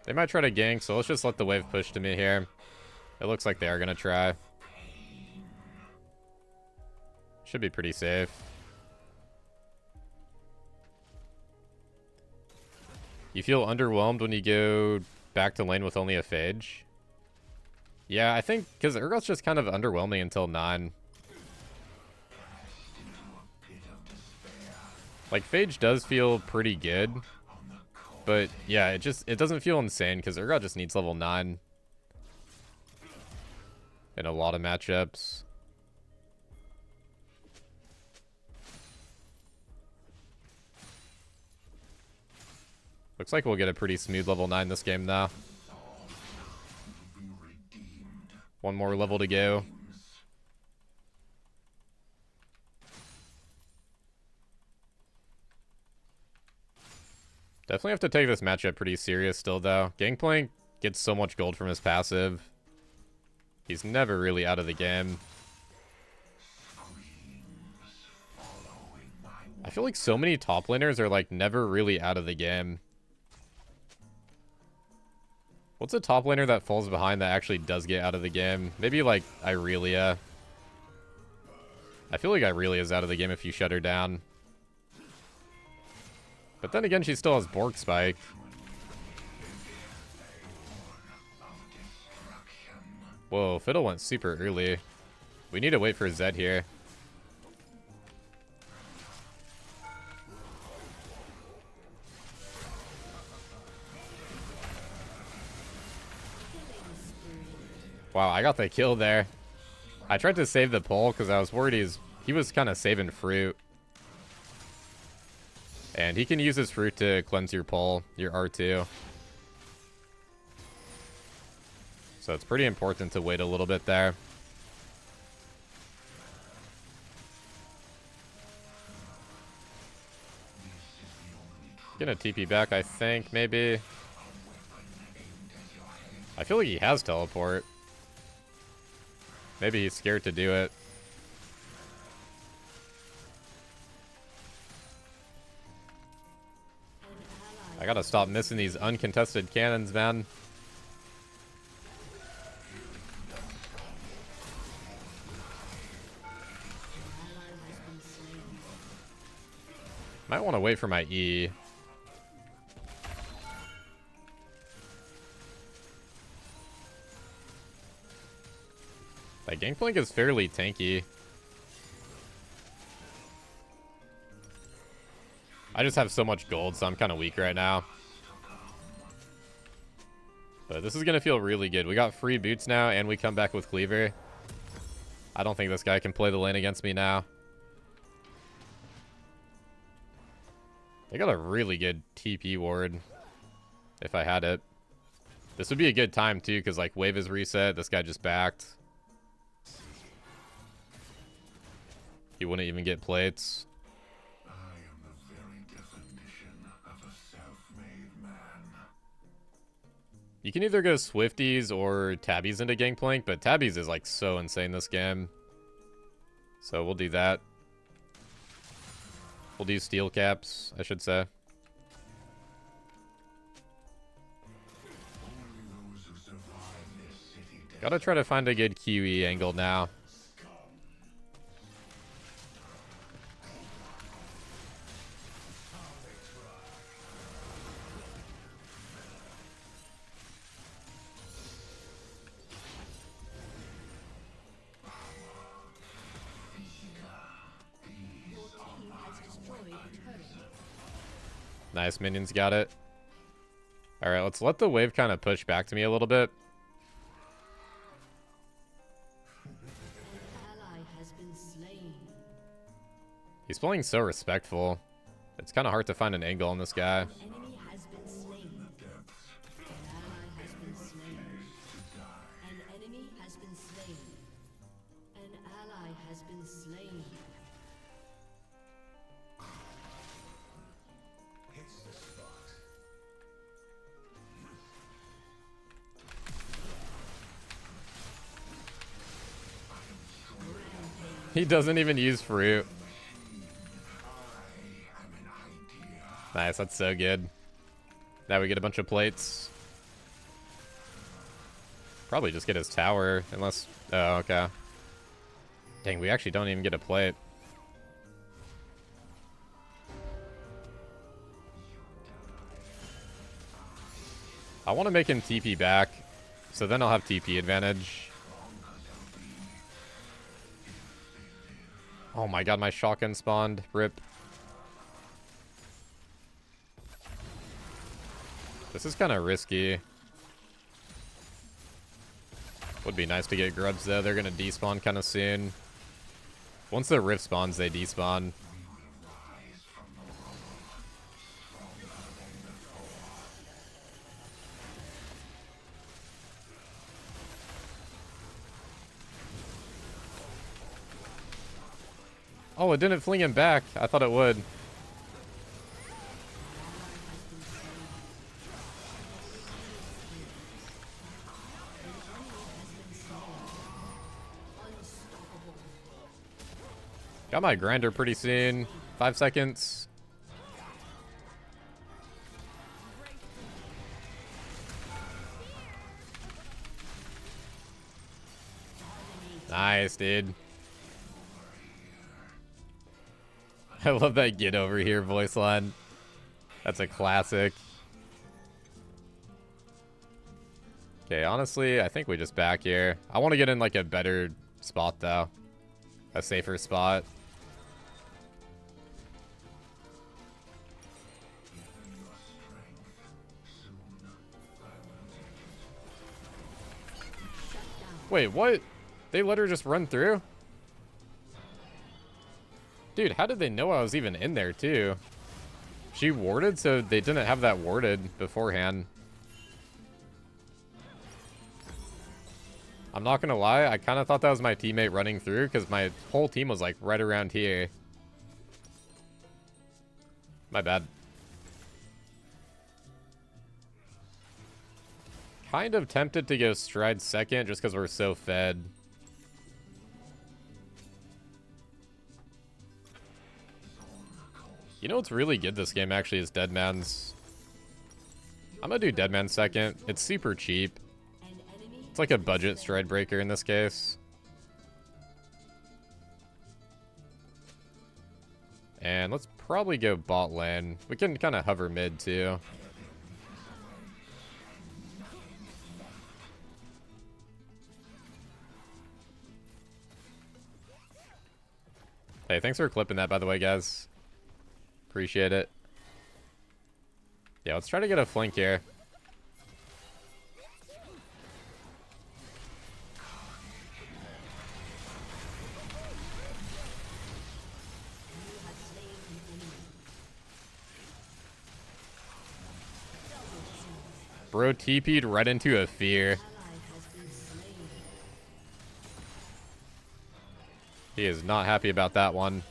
They might try to gank, so let's just let the wave push to me here. It looks like they are going to try. Should be pretty safe. You feel underwhelmed when you go back to lane with only a Phage? Yeah, I think because Urgot's just kind of underwhelming until 9. Like, Phage does feel pretty good. But yeah, it doesn't feel insane because Urgot just needs level 9 in a lot of matchups. Looks like we'll get a pretty smooth level 9 this game though. One more level to go. Definitely have to take this matchup pretty serious still, though. Gangplank gets so much gold from his passive. He's never really out of the game. I feel like so many top laners are like never really out of the game. What's a top laner that falls behind that actually does get out of the game? Maybe like Irelia. I feel like Irelia's out of the game if you shut her down. But then again, she still has Bork Spike. Whoa, Fiddle went super early. We need to wait for Zed here. Wow, I got the kill there. I tried to save the pull because I was worried he was kind of saving fruit. And he can use his fruit to cleanse your pull, your R2. So it's pretty important to wait a little bit there. Gonna TP back, I think, maybe. I feel like he has teleport. Maybe he's scared to do it. I gotta stop missing these uncontested cannons, man. Might want to wait for my E. Like, Gangplank is fairly tanky. I just have so much gold, so I'm kind of weak right now. But this is going to feel really good. We got free boots now, and we come back with Cleaver. I don't think this guy can play the lane against me now. They got a really good TP ward. If I had it. This would be a good time, too, because, like, wave is reset. This guy just backed. He wouldn't even get plates. I am the very definition of a self-made man. You can either go Swifties or Tabbies into Gangplank, but Tabbies is like so insane this game. So we'll do that. We'll do Steel Caps, I should say. Gotta try to find a good QE angle now. Nice, minions got it. Alright, let's let the wave kind of push back to me a little bit. He's playing so respectful. It's kind of hard to find an angle on this guy. He doesn't even use fruit. Nice, that's so good. Now we get a bunch of plates. Probably just get his tower, unless... Oh, okay. Dang, we actually don't even get a plate. I want to make him TP back, so then I'll have TP advantage. Oh my god, my shotgun spawned. Rip. This is kind of risky. Would be nice to get grubs though. They're gonna despawn kind of soon. Once the rift spawns, they despawn. Oh, it didn't fling him back. I thought it would. Got my grinder pretty soon. 5 seconds. Nice, dude. I love that "get over here" voice line. That's a classic. Okay, honestly, I think we just back here. I want to get in like a better spot though. A safer spot. Wait, what? They let her just run through? Dude, how did they know I was even in there too? She warded, so they didn't have that warded beforehand. I'm not gonna lie, I kind of thought that was my teammate running through because my whole team was like right around here. My bad. Kind of tempted to go stride second just because we're so fed. You know what's really good this game actually is Deadman's. I'm gonna do Deadman second. It's super cheap. It's like a budget stride breaker in this case. And let's probably go bot lane. We can kind of hover mid too. Hey, thanks for clipping that, by the way, guys. Appreciate it. Yeah, let's try to get a flank here. Bro TP'd right into a fear. He is not happy about that one.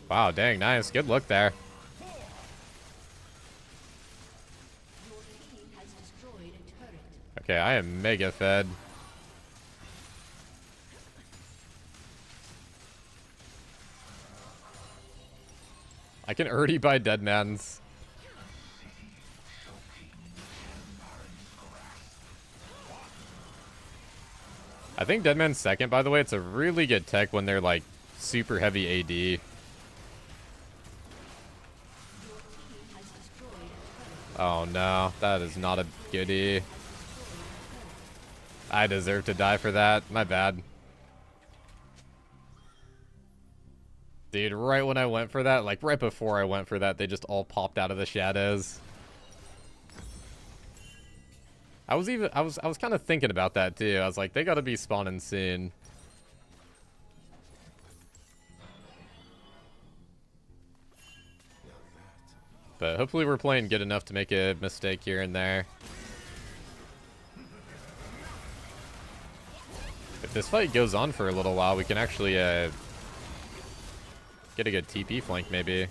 Wow, dang, nice. Good look there. Okay, I am mega fed. I can already buy Deadman's. I think Deadman's second, by the way. It's a really good tech when they're like super heavy AD. Oh no, that is not a goodie. I deserve to die for that. My bad. Dude, right when I went for that, like right before I went for that, they just all popped out of the shadows. I was kind of thinking about that too. I was like, they gotta be spawning soon. But hopefully we're playing good enough to make a mistake here and there. If this fight goes on for a little while, we can actually get a good TP flank maybe.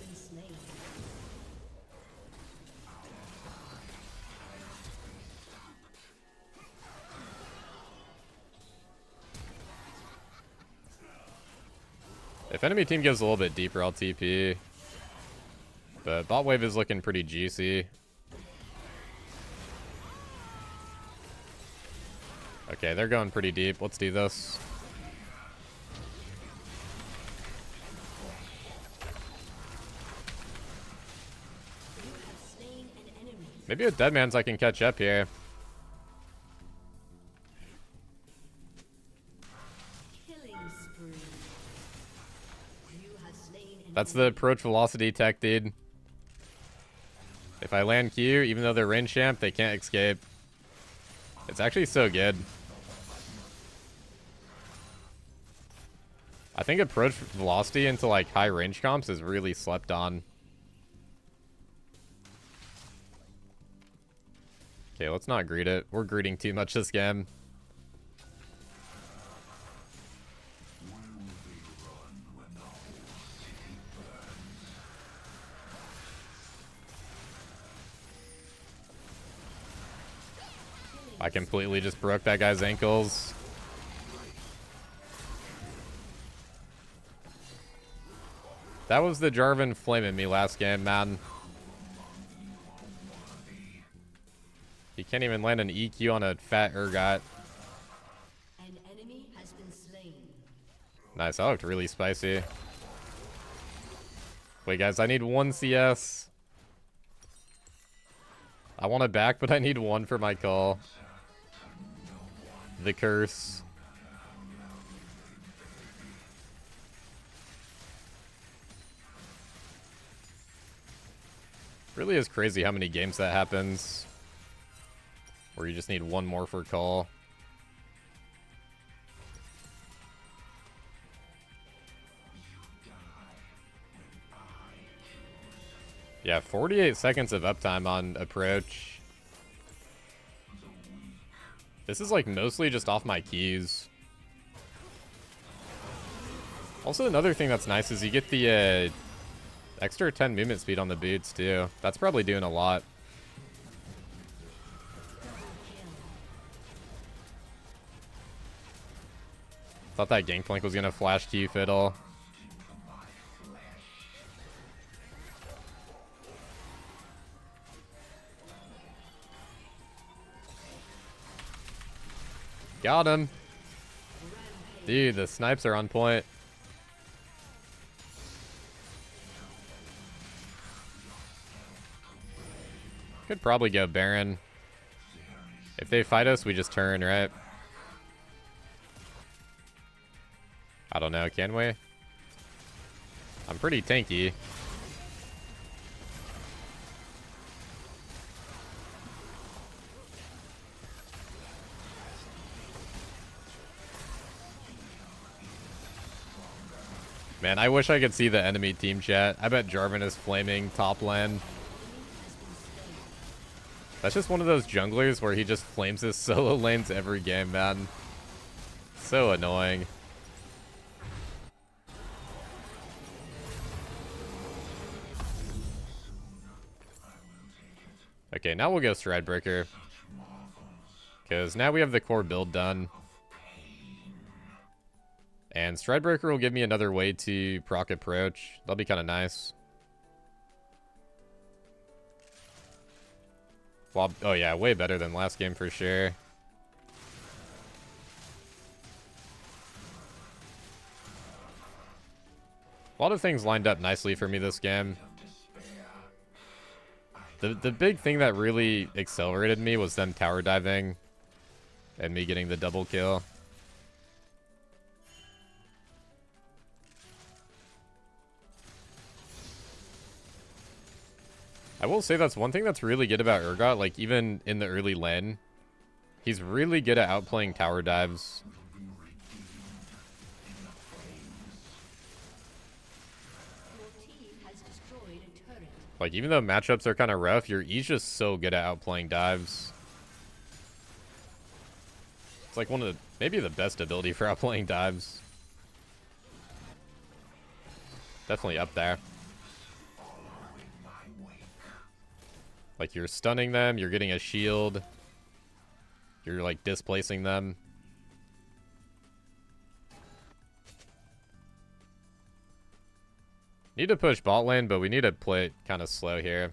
If enemy team goes a little bit deeper, I'll TP. But bot wave is looking pretty juicy. Okay, they're going pretty deep. Let's do this. Maybe with Deadman's I can catch up here. That's the approach velocity tech, dude. If I land Q, even though they're range champ, they can't escape. It's actually so good. I think approach velocity into like high range comps is really slept on. Okay, let's not greet it. We're greeting too much this game. I completely just broke that guy's ankles. That was the Jarvan flaming me last game, man. He can't even land an EQ on a fat Urgot. An enemy has been slain. Nice, that looked really spicy. Wait, guys, I need 1 CS. I want it back, but I need 1 for my call. The curse. Really is crazy how many games that happens. Where you just need 1 more for call. Yeah, 48 seconds of uptime on approach. This is like mostly just off my keys. Also, another thing that's nice is you get the extra 10 movement speed on the boots too. That's probably doing a lot. Thought that Gangplank was gonna flash Q fiddle. Got him. Dude, the snipes are on point. Could probably go Baron. If they fight us, we just turn, right? I don't know, can we? I'm pretty tanky. Man, I wish I could see the enemy team chat. I bet Jarvan is flaming top lane. That's just one of those junglers where he just flames his solo lanes every game, man. So annoying. Okay, now we'll go Stridebreaker. Because now we have the core build done. And Stridebreaker will give me another way to proc approach. That'll be kind of nice. Well, oh yeah, way better than last game for sure. A lot of things lined up nicely for me this game. The big thing that really accelerated me was them tower diving and me getting the double kill. I will say that's one thing that's really good about Urgot, like even in the early lane. He's really good at outplaying tower dives. Like even though matchups are kind of rough, he's just so good at outplaying dives. It's like one of the, maybe the best ability for outplaying dives. Definitely up there. Like you're stunning them, you're getting a shield. You're like displacing them. Need to push bot lane, but we need to play it kind of slow here.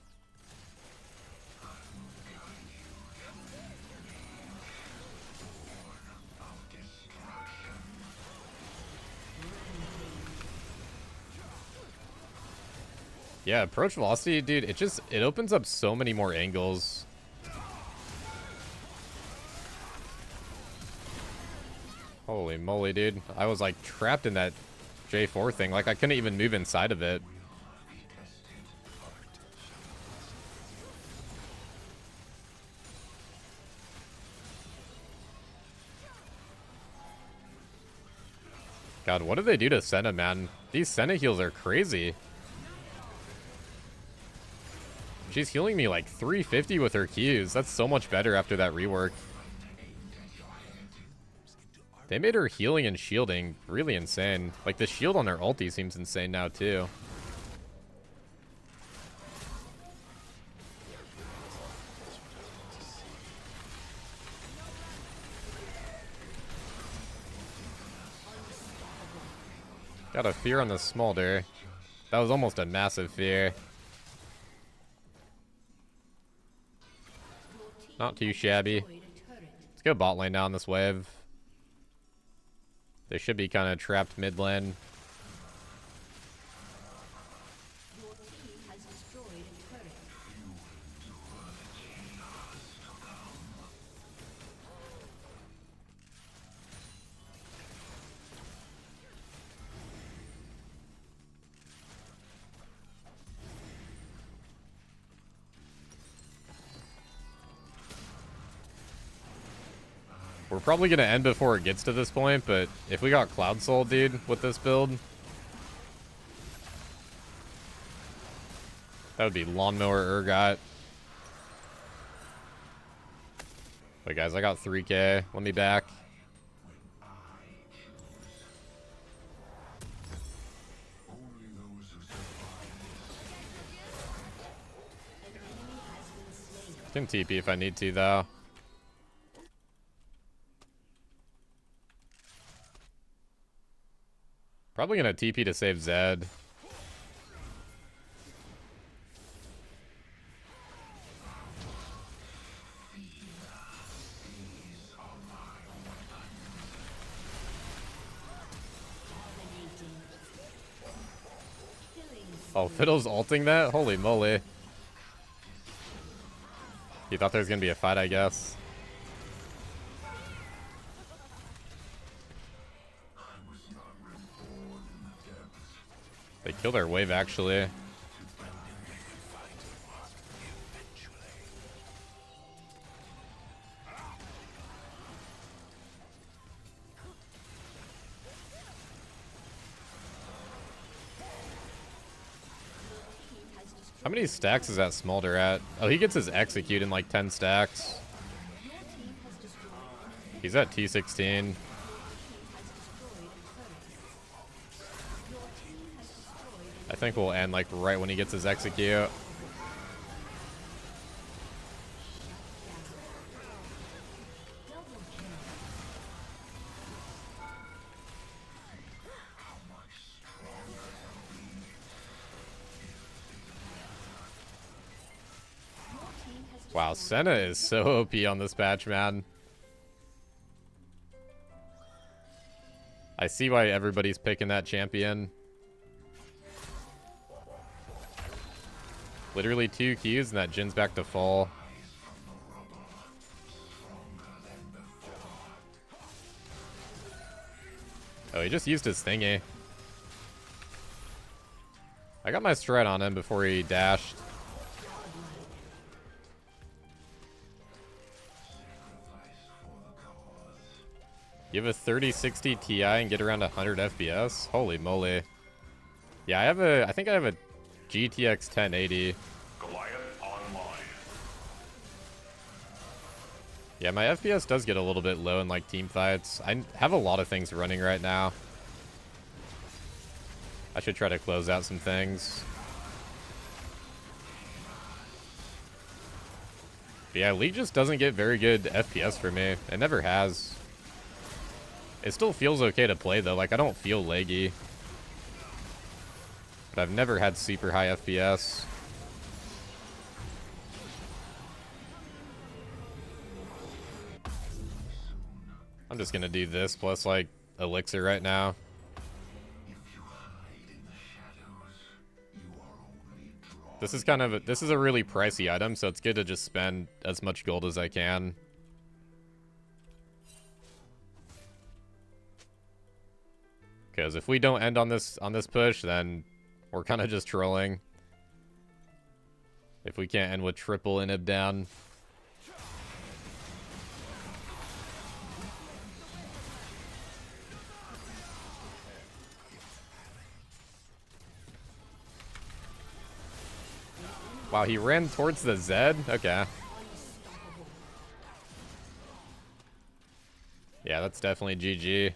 Yeah, approach velocity, dude, it opens up so many more angles. Holy moly, dude. I was like trapped in that J4 thing. Like I couldn't even move inside of it. God, what do they do to Senna, man? These Senna heals are crazy. She's healing me like 350 with her Qs. That's so much better after that rework. They made her healing and shielding really insane. Like the shield on her ulti seems insane now too. Got a fear on the Smolder. That was almost a massive fear. Not too shabby. Let's go bot lane now on this wave. They should be kind of trapped mid lane. We're probably going to end before it gets to this point, but if we got Cloud Soul, dude, with this build, that would be Lawnmower Urgot. Wait, guys, I got 3K. Let me back. I can TP if I need to, though. Probably gonna TP to save Zed. Oh, Fiddle's ulting that? Holy moly. You thought there was gonna be a fight, I guess. They killed our wave, actually. How many stacks is that Smolder at? Oh, he gets his execute in like 10 stacks. He's at T16. I think we'll end like right when he gets his execute. Wow, Senna is so OP on this patch, man. I see why everybody's picking that champion. Literally 2 Qs and that Jin's back to full. Oh, he just used his thingy. I got my strat on him before he dashed. You have a 3060 Ti and get around 100 FPS? Holy moly. Yeah, I think I have a GTX 1080. Goliath online. Yeah, my FPS does get a little bit low in like team fights. I have a lot of things running right now. I should try to close out some things. But yeah, League just doesn't get very good FPS for me. It never has. It still feels okay to play though. Like, I don't feel laggy. But I've never had super high FPS. I'm just gonna do this plus like elixir right now. This is kind of this is a really pricey item, so it's good to just spend as much gold as I can. Because if we don't end on this push, then we're kind of just trolling. If we can't end with triple inhib down. Wow, he ran towards the Zed? Okay. Yeah, that's definitely GG.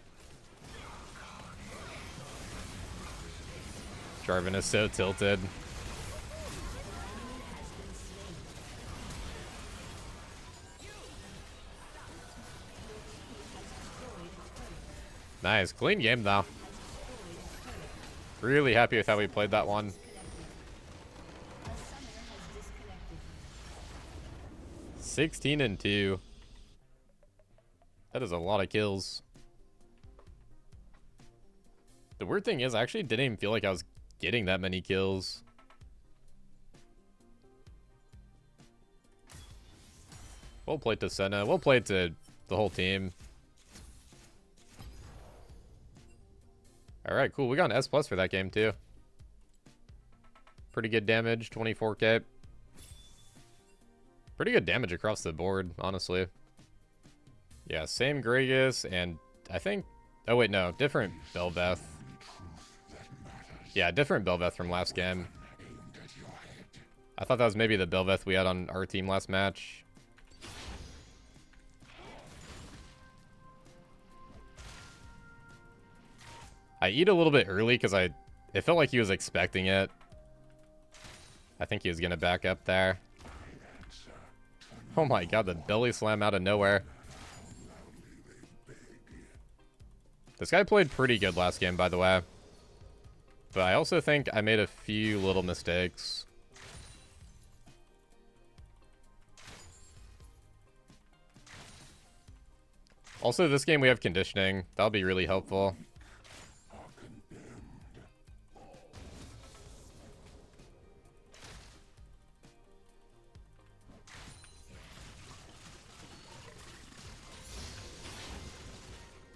Jarvan is so tilted. Nice. Clean game, though. Really happy with how we played that one. A summoner has disconnected. 16-2. That is a lot of kills. The weird thing is, I actually didn't even feel like I was getting that many kills. We'll play to Senna. We'll play to the whole team. Alright, cool. We got an S+ for that game, too. Pretty good damage, 24k. Pretty good damage across the board, honestly. Yeah, same Gragas, and I think... Oh, wait, no. Different Bel'Veth. Yeah, different Bel'Veth from last game. I thought that was maybe the Bel'Veth we had on our team last match. I eat a little bit early because it felt like he was expecting it. I think he was going to back up there. Oh my god, the belly slam out of nowhere. This guy played pretty good last game, by the way. But I also think I made a few little mistakes. Also, this game we have conditioning. That'll be really helpful.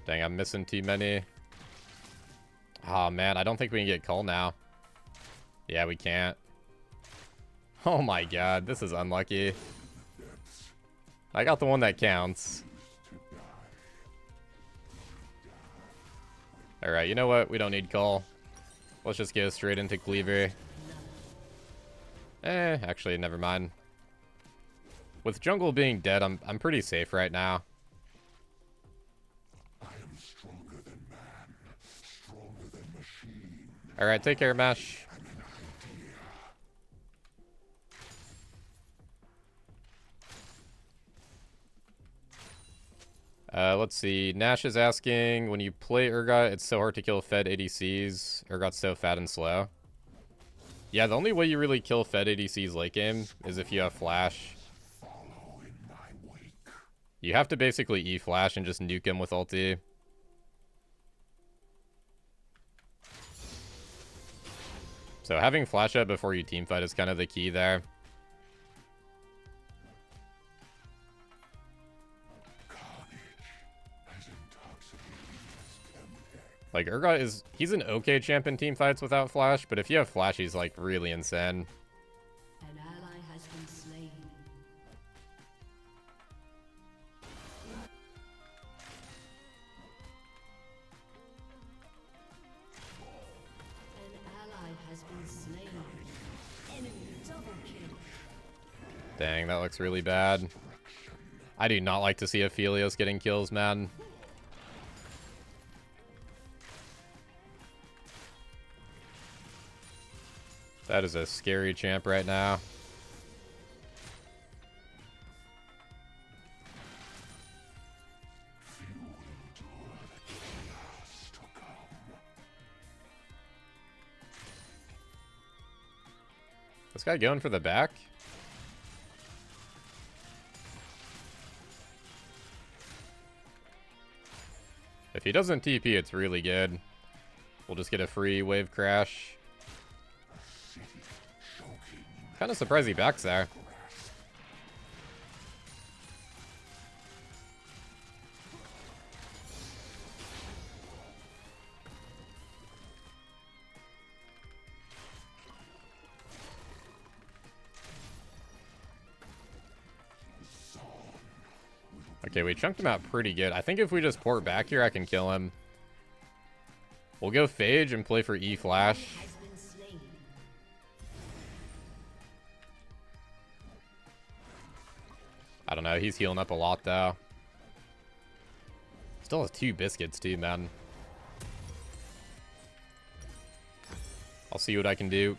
Dang, I'm missing too many. Oh man, I don't think we can get Kayle now. Yeah, we can't. Oh my god, this is unlucky. I got the one that counts. Alright, you know what? We don't need Kayle. Let's just go straight into Cleaver. Actually, never mind. With jungle being dead, I'm pretty safe right now. Alright, take care, Mesh. Let's see. Nash is asking, when you play Urgot, it's so hard to kill fed ADCs. Urgot's so fat and slow. Yeah, the only way you really kill fed ADCs late game is if you have flash. You have to basically E-flash and just nuke him with ulti. So having flash up before you teamfight is kind of the key there. Like, Urgot he's an okay champ in teamfights without flash, but if you have flash, he's like really insane. An ally has been slain. An ally has been slain. Enemy double kill. Dang, that looks really bad. I do not like to see Aphelios getting kills, man. That is a scary champ right now. This guy going for the back? If he doesn't TP, it's really good. We'll just get a free wave crash. Kind of surprised he backs there. Okay, we chunked him out pretty good. I think if we just port back here, I can kill him. We'll go Phage and play for E-Flash. Has been slain. I don't know. He's healing up a lot, though. Still has 2 biscuits, too, man. I'll see what I can do.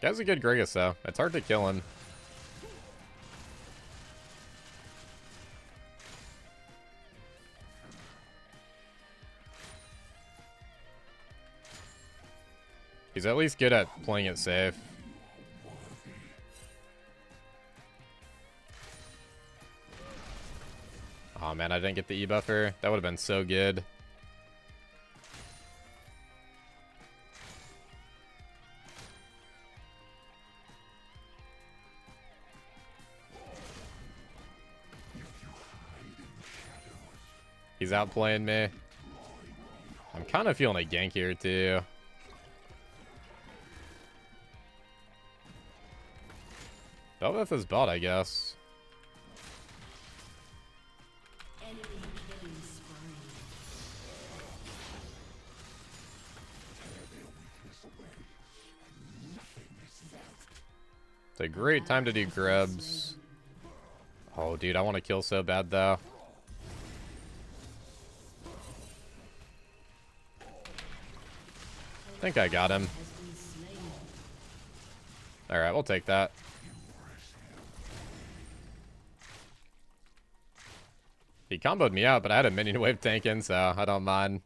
Guy's a good Gragas, though. It's hard to kill him. He's at least good at playing it safe. Oh man, I didn't get the E-buffer. That would have been so good. He's outplaying me. I'm kind of feeling a gank here too. Belveth is bot, I guess. It's a great time to do grubs. Oh, dude, I want to kill so bad, though. I think I got him. Alright, we'll take that. He comboed me out, but I had a minion wave tanking, so I don't mind.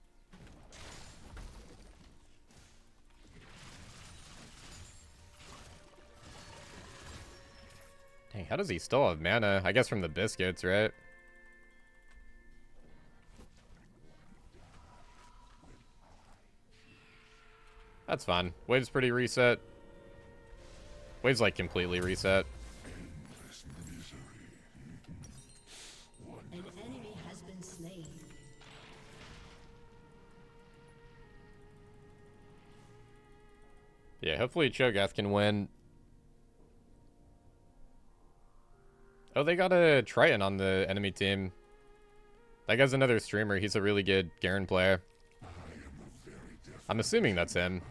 Dang, how does he still have mana? I guess from the biscuits, right? That's fine. Wave's pretty reset. Wave's like completely reset. An enemy has been slain. Yeah, hopefully Cho'Gath can win. Oh, they got a Triton on the enemy team. That guy's another streamer. He's a really good Garen player. I'm assuming that's him.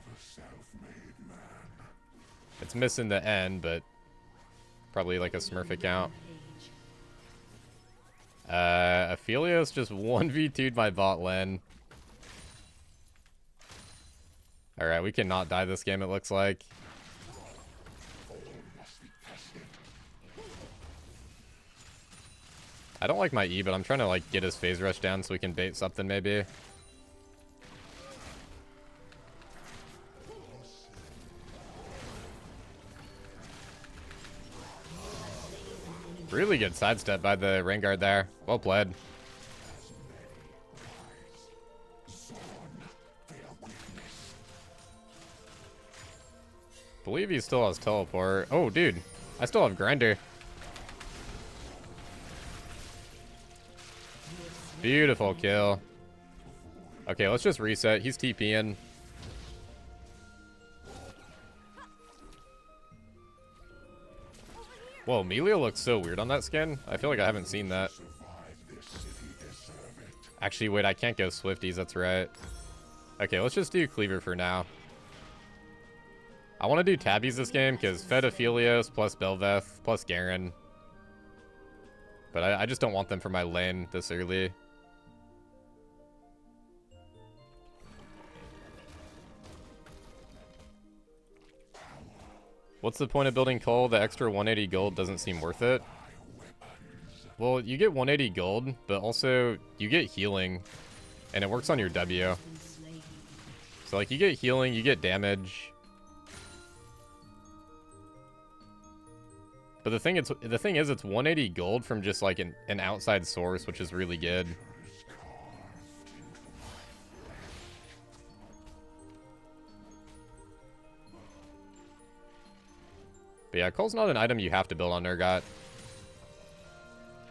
It's missing the N, but probably like a Smurf account. Aphelios just 1v2'd my bot lane. Alright, we cannot die this game, it looks like. I don't like my E, but I'm trying to like get his phase rush down so we can bait something maybe. Really good sidestep by the rain guard there. Well played. Believe he still has teleport. Oh, dude. I still have grinder. Beautiful kill. Okay, let's just reset. He's TPing. Whoa, Melio looks so weird on that skin. I feel like I haven't seen that. Actually, wait, I can't go Swifties. That's right. Okay, let's just do Cleaver for now. I want to do Tabbies this game because Fed Aphelios plus Belveth plus Garen. But I just don't want them for my lane this early. What's the point of building Cole? The extra 180 gold doesn't seem worth it. Well, you get 180 gold, but also you get healing, and it works on your W. So like you get healing, you get damage. But the thing is it's 180 gold from just like an outside source, which is really good. But yeah, Cole's not an item you have to build on Urgot.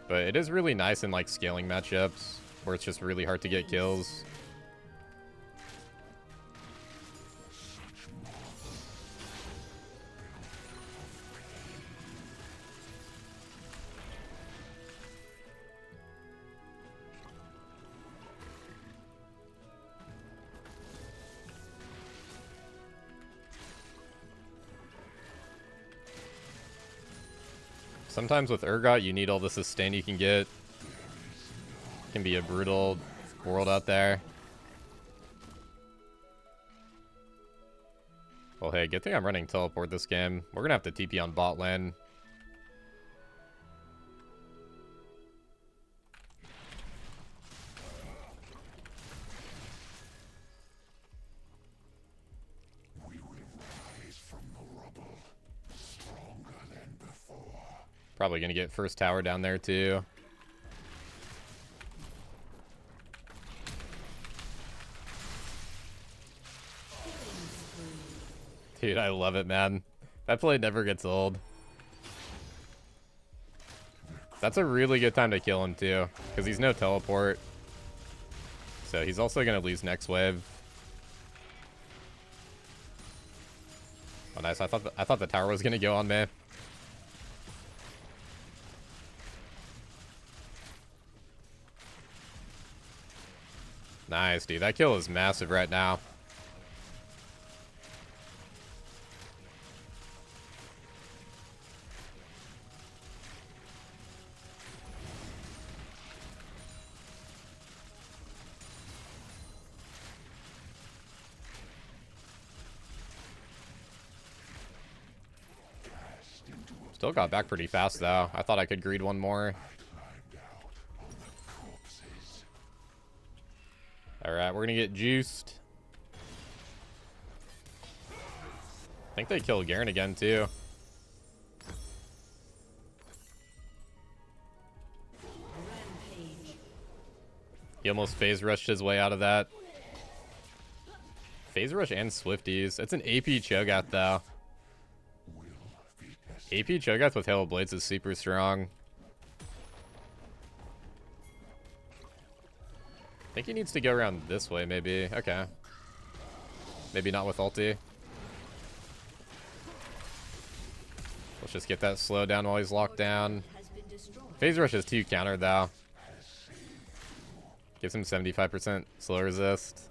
But it is really nice in like scaling matchups where it's just really hard to get kills. Sometimes with Urgot, you need all the sustain you can get. It can be a brutal world out there. Well, hey, good thing I'm running teleport this game. We're gonna have to TP on bot lane. Probably gonna get first tower down there too. Dude, I love it, man. That play never gets old. That's a really good time to kill him too, because he's no teleport. So he's also gonna lose next wave. Oh, nice. I thought the tower was gonna go on me. Nice, dude. That kill is massive right now. Still got back pretty fast, though. I thought I could greed one more. Alright, we're gonna get juiced. I think they kill Garen again, too. He almost phase rushed his way out of that. Phase rush and Swifties. It's an AP Cho'Gath, though. AP Cho'Gath with Hail of Blades is super strong. I think he needs to go around this way, maybe. Okay. Maybe not with ulti. Let's just get that slow down while he's locked down. Phase Rush is 2 counter, though. Gives him 75% slow resist.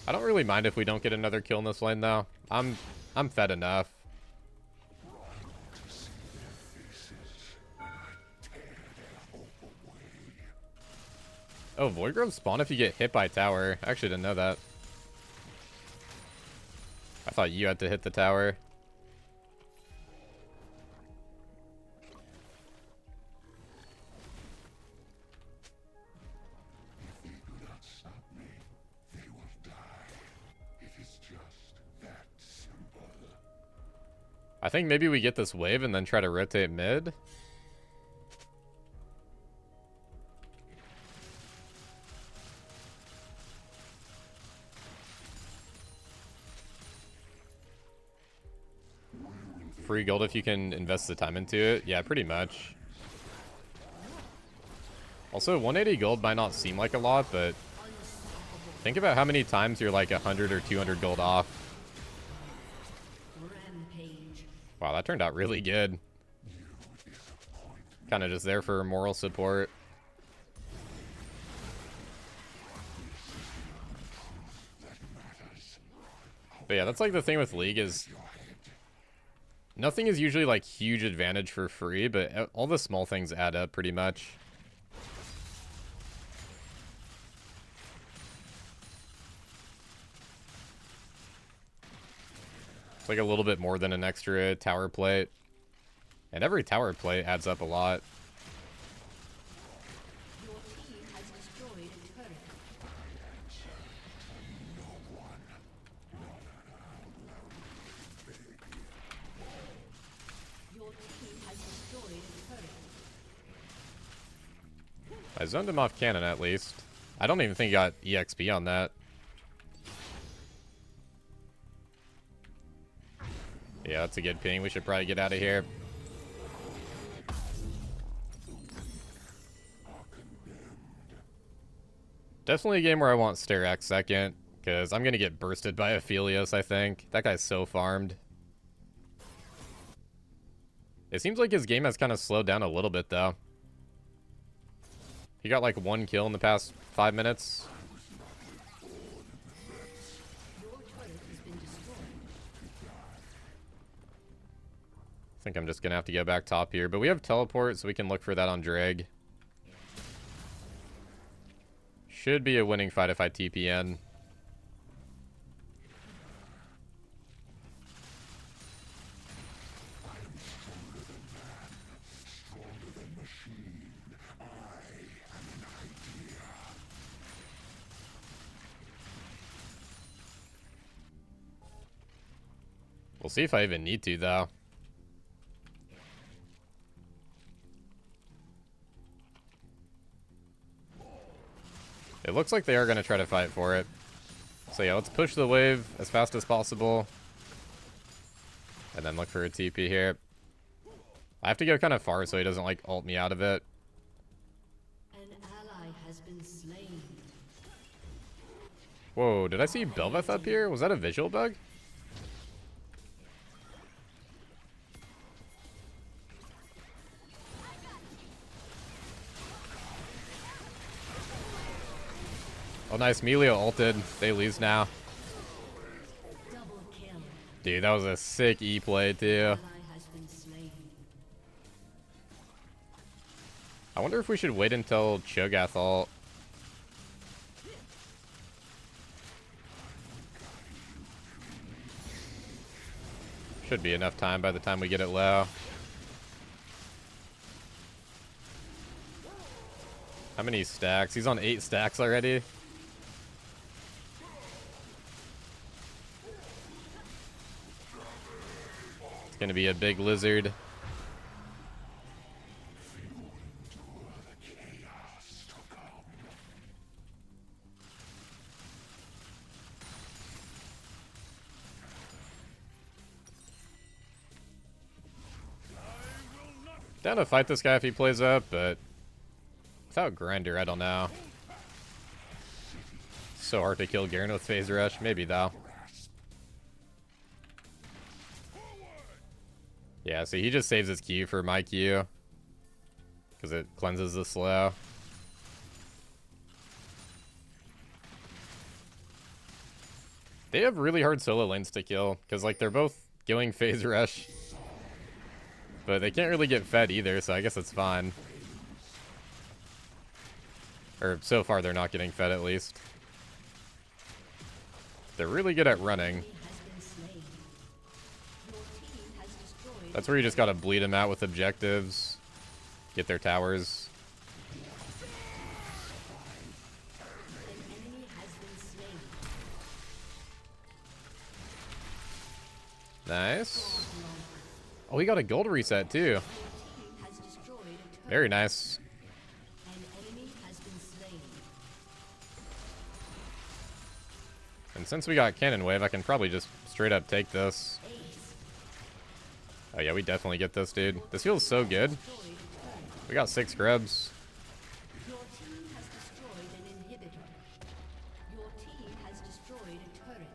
I don't really mind if we don't get another kill in this lane, though. I'm fed enough. Oh, Void Grubs spawn if you get hit by tower. I actually didn't know that. I thought you had to hit the tower. I think maybe we get this wave and then try to rotate mid. Free gold if you can invest the time into it. Yeah, pretty much. Also, 180 gold might not seem like a lot, but think about how many times you're like 100 or 200 gold off. Wow, that turned out really good. Kind of just there for moral support. But yeah, that's like the thing with League is nothing is usually like huge advantage for free, but all the small things add up pretty much. It's like a little bit more than an extra tower plate. And every tower plate adds up a lot. Your team has destroyed a turret. Your team has destroyed a turret. I zoned him off cannon at least. I don't even think he got EXP on that. Yeah, that's a good ping. We should probably get out of here. Definitely a game where I want Sterak's second, because I'm going to get bursted by Aphelios, I think. That guy's so farmed. It seems like his game has kind of slowed down a little bit, though. He got like 1 kill in the past 5 minutes. I think I'm just going to have to go back top here. But we have teleport, so we can look for that on Drag. Should be a winning fight if I TP in. We'll see if I even need to, though. It looks like they are going to try to fight for it. So yeah, let's push the wave as fast as possible. And then look for a TP here. I have to go kind of far so he doesn't, like, ult me out of it. An ally has been slain. Whoa, did I see Belveth up here? Was that a visual bug? Oh, nice. Melio ulted. They lose now. Double kill. Dude, that was a sick E play, too. Ally has been slain. I wonder if we should wait until Cho'Gath ult. Should be enough time by the time we get it low. How many stacks? He's on 8 stacks already. It's gonna be a big lizard. Down to fight this guy if he plays up, but without Grinder, I don't know. So hard to kill Garen with Phase Rush. Maybe, though. Yeah, see, he just saves his Q for my Q. Because it cleanses the slow. They have really hard solo lanes to kill. Because, like, they're both going Phase Rush. But they can't really get fed either, so I guess it's fine. Or so far they're not getting fed, at least. They're really good at running. That's where you just gotta bleed them out with objectives. Get their towers. Nice. Oh, we got a gold reset, too. Very nice. And since we got Cannon Wave, I can probably just straight up take this. Oh yeah, we definitely get this, dude. This feels so good. We got 6 grubs. Your team has destroyed an inhibitor. Your team has destroyed a turret.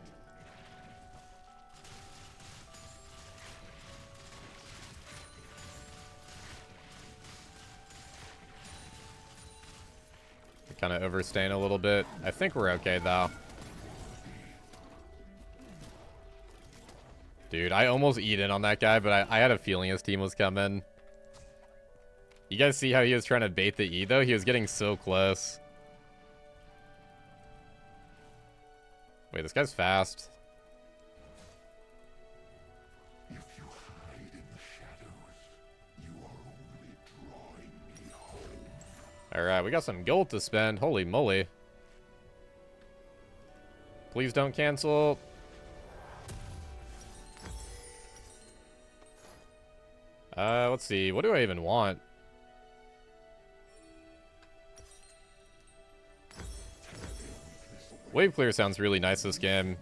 Kind of overstaying a little bit. I think we're okay, though. Dude, I almost eat in on that guy, but I had a feeling his team was coming. You guys see how he was trying to bait the E, though? He was getting so close. Wait, this guy's fast. If you hide in the shadows, you are only drawing me home. Alright, we got some gold to spend. Holy moly. Please don't cancel. Let's see. What do I even want? Wave clear sounds really nice this game.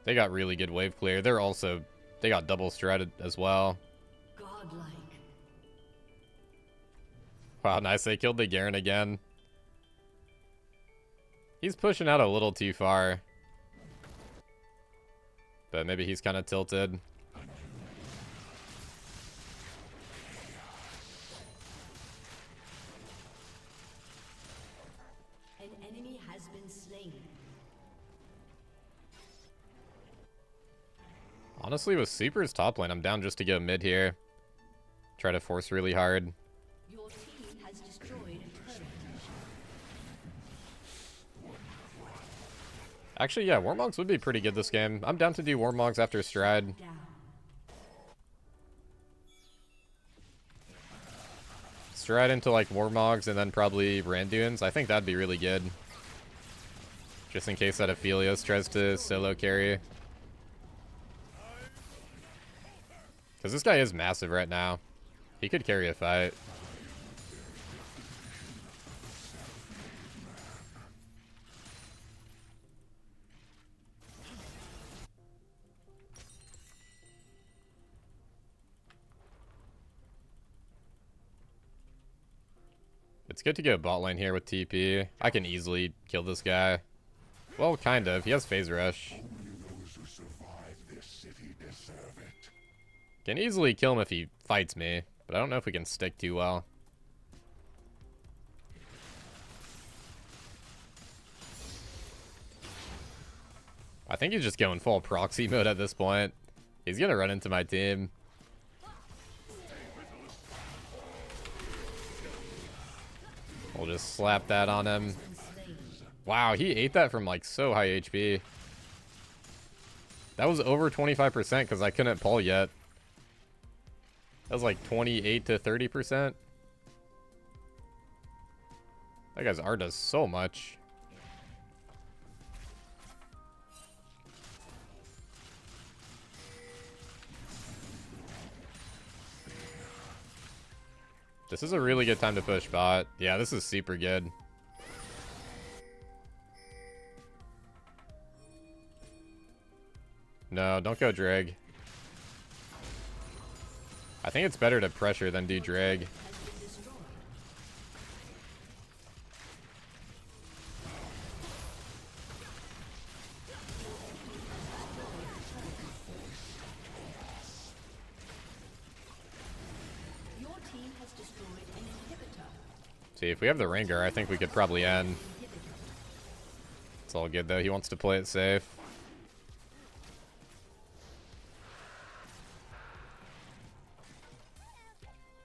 They got really good wave clear. They got double stratted as well. Godlike. Wow, nice. They killed the Garen again. He's pushing out a little too far. But maybe he's kind of tilted. An enemy has been slain. Honestly, with Super's top lane, I'm down just to go mid here. Try to force really hard. Your team has destroyed a turret. Actually, yeah, Warmogs would be pretty good this game. I'm down to do Warmogs after Stride. Down. Stride into like Warmogs and then probably Randuins. I think that'd be really good. Just in case that Aphelios tries to solo carry. Because this guy is massive right now. He could carry a fight. It's good to go bot lane here with TP. I can easily kill this guy. Well, kind of. He has phase rush. Those who survive this city deserve it. Can easily kill him if he fights me, but I don't know if we can stick too well. I think he's just going full proxy mode at this point. He's gonna run into my team. We'll just slap that on him. Wow, he ate that from like so high HP. That was over 25% because I couldn't pull yet. That was like 28 to 30%. That guy's R does so much. This is a really good time to push bot. Yeah, this is super good. No, don't go drag. I think it's better to pressure than do drag. See, if we have the Rengar, I think we could probably end. It's all good, though. He wants to play it safe.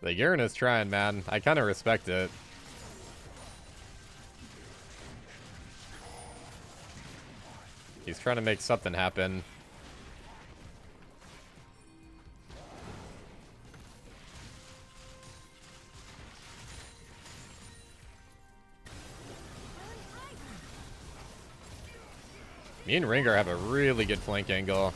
The Garen is trying, man. I kind of respect it. He's trying to make something happen. Me and Rengar have a really good flank angle.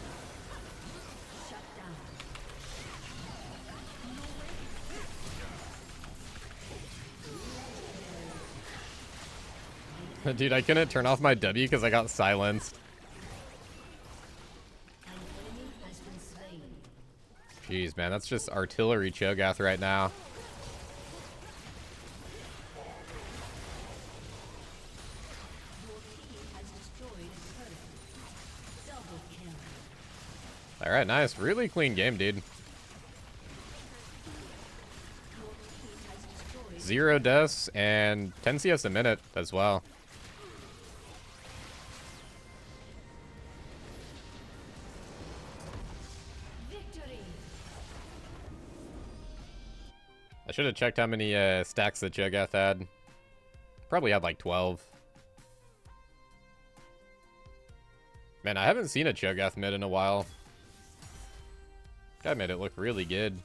Dude, I couldn't turn off my W because I got silenced. Jeez, man, that's just artillery Cho'Gath right now. Alright, nice. Really clean game, dude. 0 deaths and 10 CS a minute as well. I should have checked how many stacks that Cho'Gath had. Probably had like 12. Man, I haven't seen a Cho'Gath mid in a while. Guy made it look really good.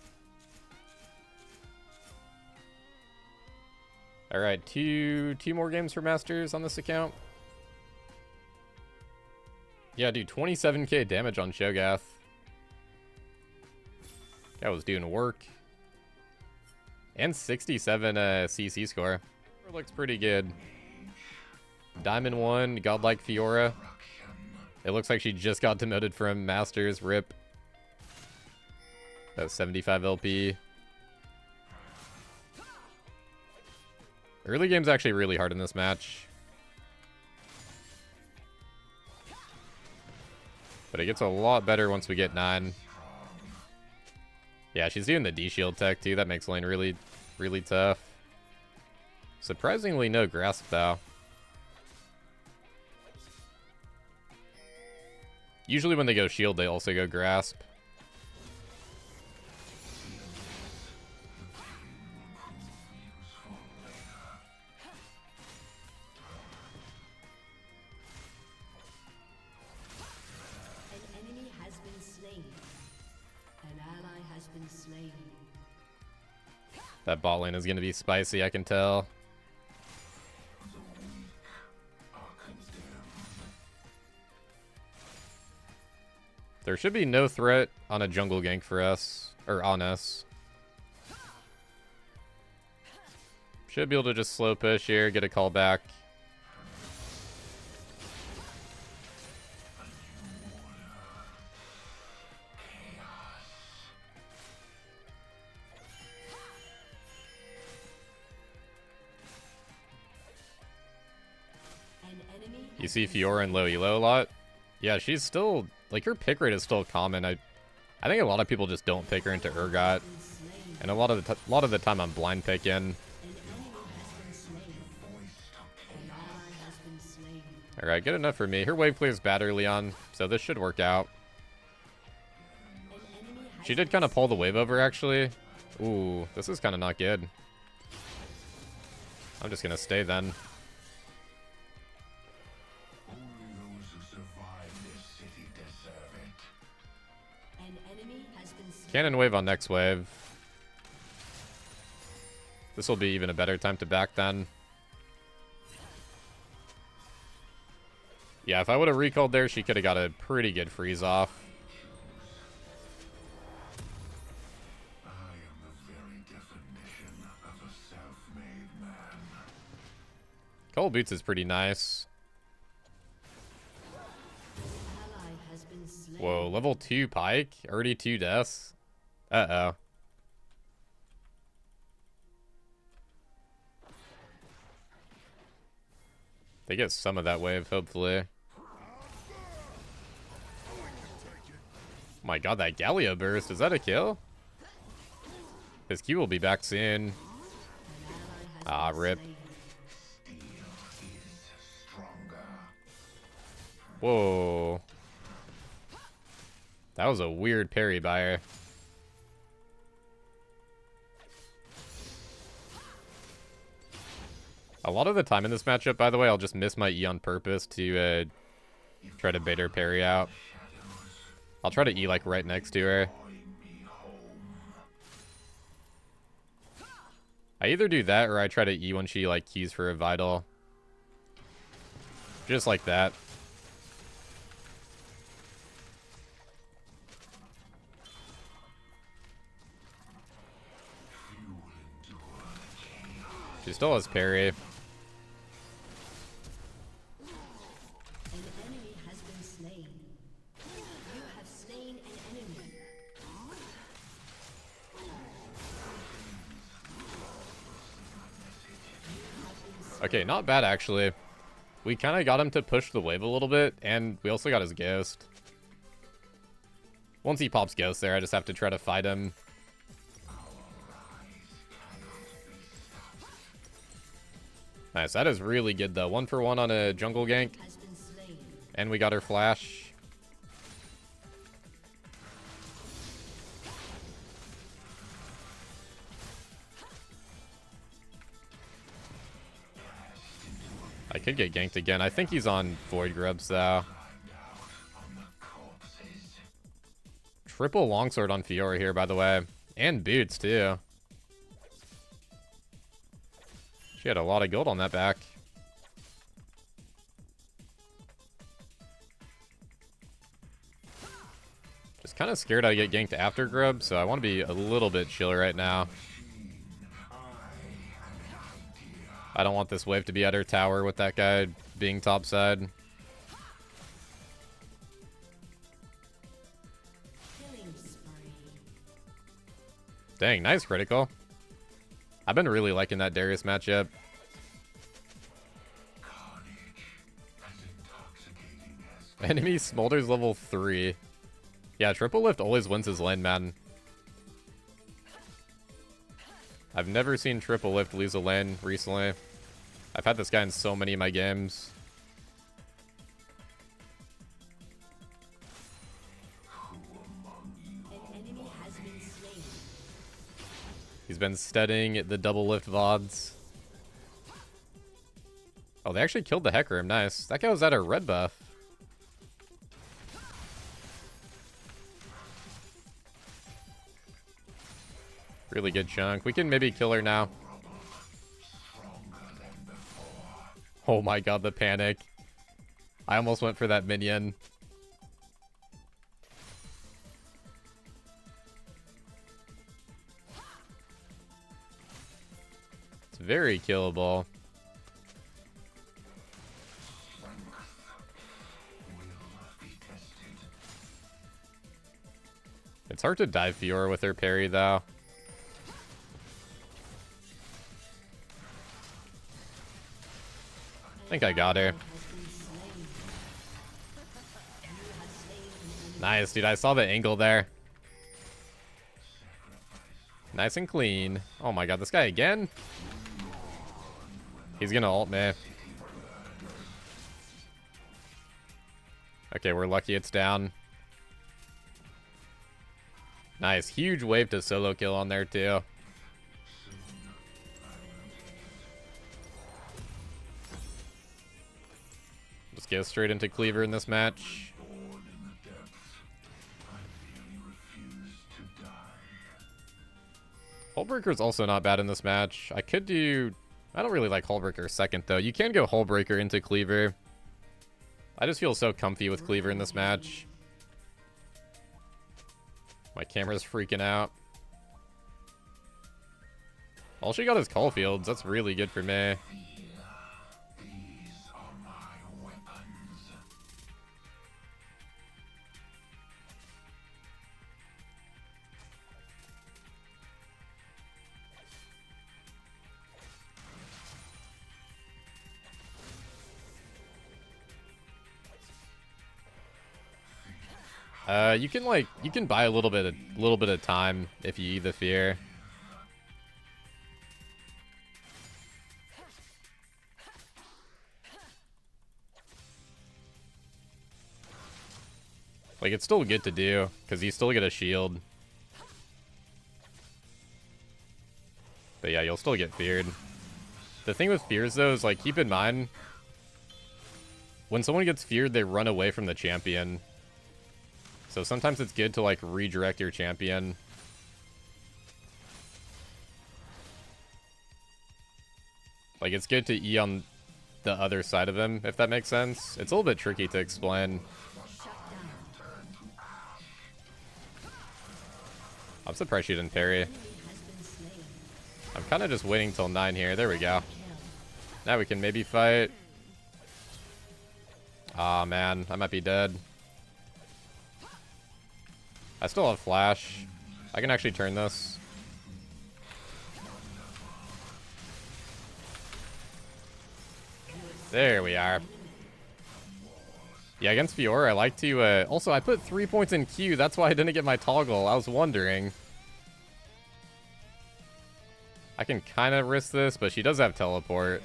Alright, two more games for Masters on this account. Yeah, dude, 27k damage on Cho'Gath. Guy was doing work. And 67 CC score. Looks pretty good. Diamond 1, Godlike Fiora. It looks like she just got demoted from Masters. RIP. That's 75 LP. Early game's actually really hard in this match. But it gets a lot better once we get 9. Yeah, she's doing the D-shield tech too. That makes lane really, really tough. Surprisingly no grasp though. Usually when they go shield, they also go grasp. That bot lane is going to be spicy, I can tell. There should be no threat on a jungle gank for us. Or on us. Should be able to just slow push here, get a call back. You see Fiora and low elo a lot. Yeah, she's still, like, her pick rate is still common. I think a lot of people just don't pick her into Urgot. And a lot of the time I'm blind picking. Alright, good enough for me. Her wave clear is bad early on, so this should work out. She did kind of pull the wave over, actually. Ooh, this is kind of not good. I'm just going to stay then. Cannon wave on next wave. This will be even a better time to back then. Yeah, if I would have recalled there, she could have got a pretty good freeze off. I am the very definition of a self-made man. Cole Boots is pretty nice. Whoa, level 2 Pike? Already 2 deaths? Uh-oh. They get some of that wave, hopefully. My god, that Galio burst. Is that a kill? His Q will be back soon. Ah, rip. Whoa. That was a weird parry by her. A lot of the time in this matchup, by the way, I'll just miss my E on purpose to try to bait her parry out. I'll try to E like right next to her. I either do that or I try to E when she like keys for a vital. Just like that. She still has parry. Okay, not bad actually. We kind of got him to push the wave a little bit, and we also got his ghost. Once he pops ghost there, I just have to try to fight him. Nice, that is really good though. 1 for 1 on a jungle gank. And we got her flash. I could get ganked again. I think he's on Void Grubs though. Triple longsword on Fiora here, by the way. And boots too. She had a lot of gold on that back. Just kind of scared I get ganked after Grub, so I want to be a little bit chill right now. I don't want this wave to be at her tower with that guy being topside. Dang, nice critical. I've been really liking that Darius matchup. Enemy Smolder's level 3. Yeah, triple lift always wins his lane, man. I've never seen triple lift lose a lane recently. I've had this guy in so many of my games. He's been studying the double lift VODs. Oh, they actually killed the Hecarim. Nice. That guy was at a red buff. Really good chunk. We can maybe kill her now. Oh my god, the panic. I almost went for that minion. very killable. It's hard to dive Fiora with her parry, though. I think I got her. Nice, dude. I saw the angle there. Nice and clean. Oh my god, this guy again? He's gonna ult me. Okay, we're lucky it's down. Nice. Huge wave to solo kill on there, too. Just go straight into Cleaver in this match. Hullbreaker's also not bad in this match. I could do... I don't really like Hullbreaker second, though. You can go Hullbreaker into Cleaver. I just feel so comfy with Cleaver in this match. My camera's freaking out. All she got is Caulfields. That's really good for me. These are my weapons. You can buy a little bit of time if you eat the fear. Like, it's still good to do, because you still get a shield. But yeah, you'll still get feared. The thing with fears, though, is, like, keep in mind, when someone gets feared, they run away from the champion. So sometimes it's good to, like, redirect your champion. Like, it's good to E on the other side of him, if that makes sense. It's a little bit tricky to explain. I'm surprised she didn't parry. I'm kind of just waiting till 9 here. There we go. Now we can maybe fight. Aw, man. I might be dead. I still have flash. I can actually turn this. There we are. Yeah, against Fiora, I like to... Also, I put 3 points in Q. That's why I didn't get my toggle. I was wondering. I can kind of risk this, but she does have teleport.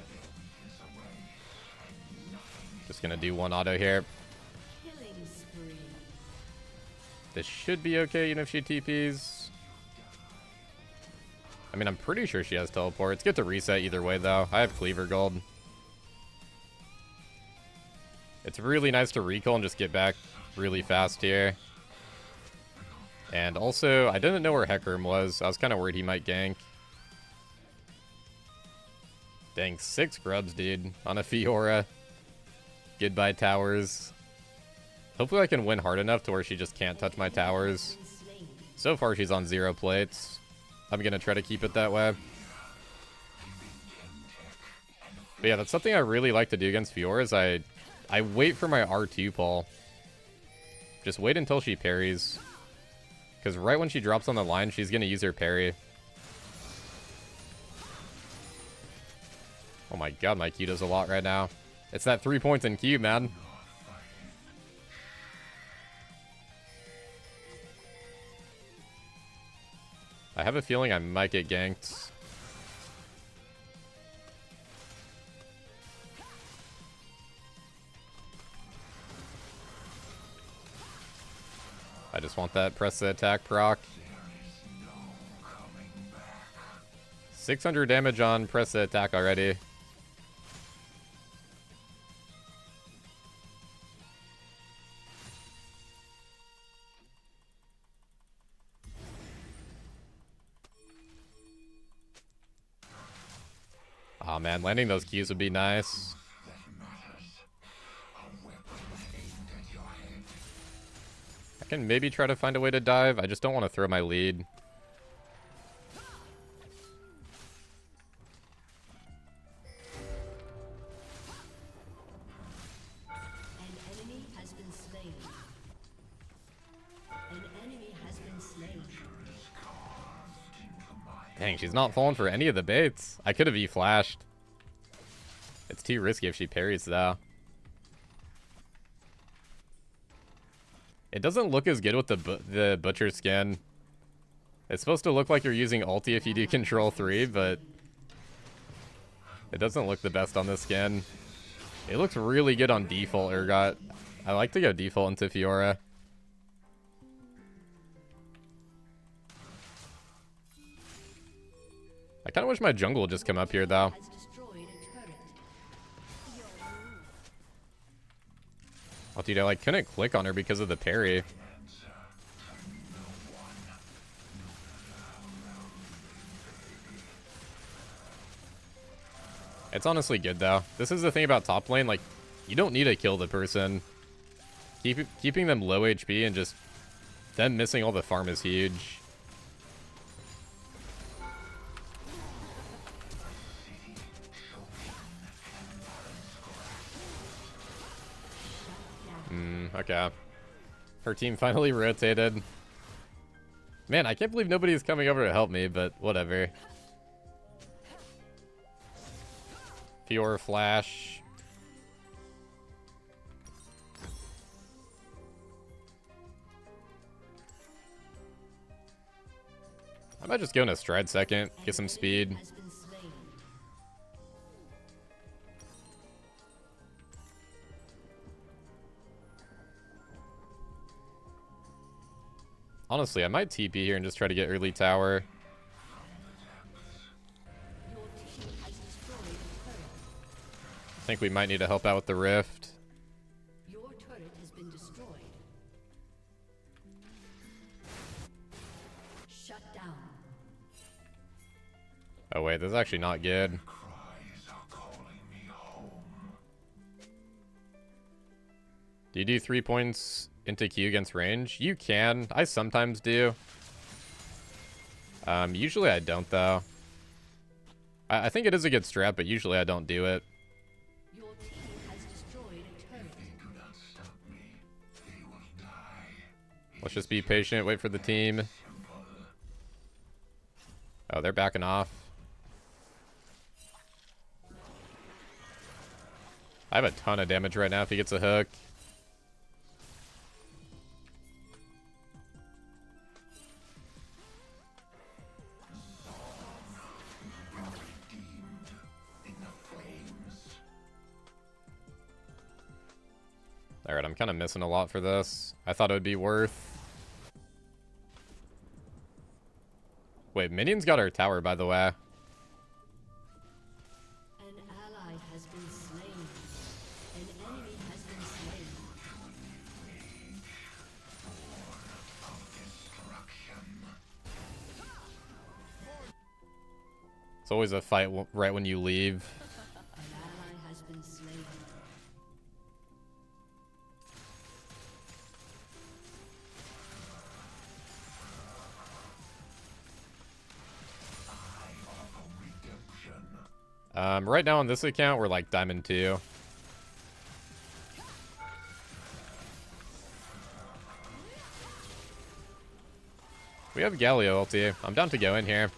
Just gonna do one auto here. This should be okay, even if she TPs. I mean, I'm pretty sure she has teleport. It's good to reset either way, though. I have Cleaver Gold. It's really nice to recall and just get back really fast here. And also, I didn't know where Hecarim was. I was kind of worried he might gank. Dang, 6 grubs, dude, on a Fiora. Goodbye, towers. Hopefully I can win hard enough to where she just can't touch my towers. So far, she's on 0 plates. I'm going to try to keep it that way. But yeah, that's something I really like to do against Fiora is I wait for my R2 pull. Just wait until she parries. Because right when she drops on the line, she's going to use her parry. Oh my god, my Q does a lot right now. It's that 3 points in Q, man. I have a feeling I might get ganked. I just want that press the attack proc. 600 damage on press the attack already. Aw, man, landing those Qs would be nice. I can maybe try to find a way to dive. I just don't want to throw my lead. Dang, she's not falling for any of the baits. I could have E-flashed. It's too risky if she parries, though. It doesn't look as good with the Butcher skin. It's supposed to look like you're using ulti if you do Control 3, but it doesn't look the best on this skin. It looks really good on default, Urgot. I like to go default into Fiora. I kind of wish my jungle would just come up here, though. Has destroyed a turret. Oh, dude, I like couldn't click on her because of the parry. It's honestly good, though. This is the thing about top lane, like, you don't need to kill the person. Keeping them low HP and just them missing all the farm is huge. Okay. Her team finally rotated. Man, I can't believe nobody's coming over to help me, but whatever. Fiora flash. I might just go in a stride second, get some speed. Has been slain. Honestly, I might TP here and just try to get early tower. Your team has destroyed a turret. I think we might need to help out with the rift. Your turret has been destroyed. Shut down. Oh wait, this is actually not good. Cries are calling me home. Do you do 3 points into Q against range? You can. I sometimes do. Usually I don't, though. I think it is a good strat, but usually I don't do it. Your team has destroyed a turret. Do not stop me. They will die. Let's just be patient, wait for the team. Oh, they're backing off. I have a ton of damage right now if he gets a hook. Alright, I'm kind of missing a lot for this. I thought it would be worth. Wait, Minion's got our tower, by the way. An ally has been slain. An enemy has been slain. It's always a fight right when you leave. An ally has been slain. Right now on this account, we're like Diamond 2. We have Galio ulti. I'm down to go in here.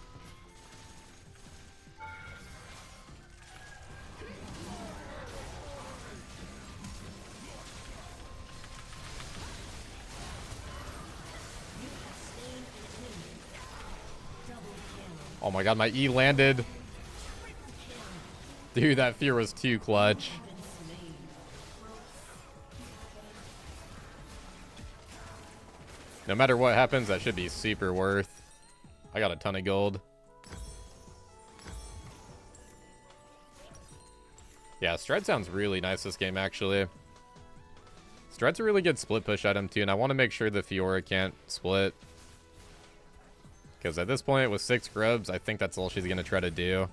Oh my god, my E landed. Dude, that fear was too clutch. No matter what happens, that should be super worth. I got a ton of gold. Yeah, Stride sounds really nice this game, actually. Stride's a really good split push item, too, and I want to make sure the Fiora can't split. Because at this point, with 6 grubs, I think that's all she's going to try to do.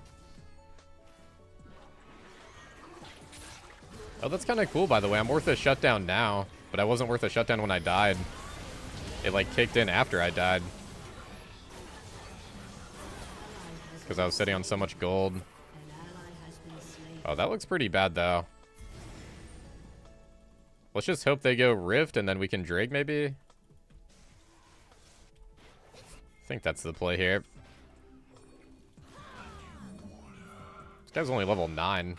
Oh, that's kind of cool, by the way. I'm worth a shutdown now, but I wasn't worth a shutdown when I died. It, like, kicked in after I died. Because I was sitting on so much gold. An ally has been slain. Oh, that looks pretty bad, though. Let's just hope they go Rift, and then we can Drake, maybe? I think that's the play here. guy's only level 9.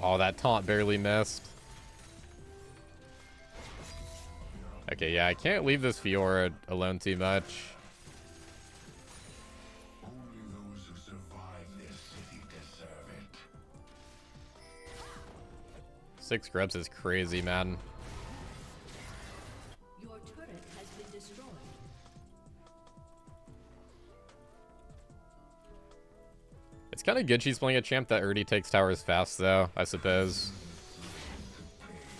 Oh, that taunt barely missed. Okay, yeah, I can't leave this Fiora alone too much. Only those who survive this city deserve it. 6 grubs is crazy, man. Your turret has been destroyed. It's kind of good she's playing a champ that already takes towers fast, though, I suppose.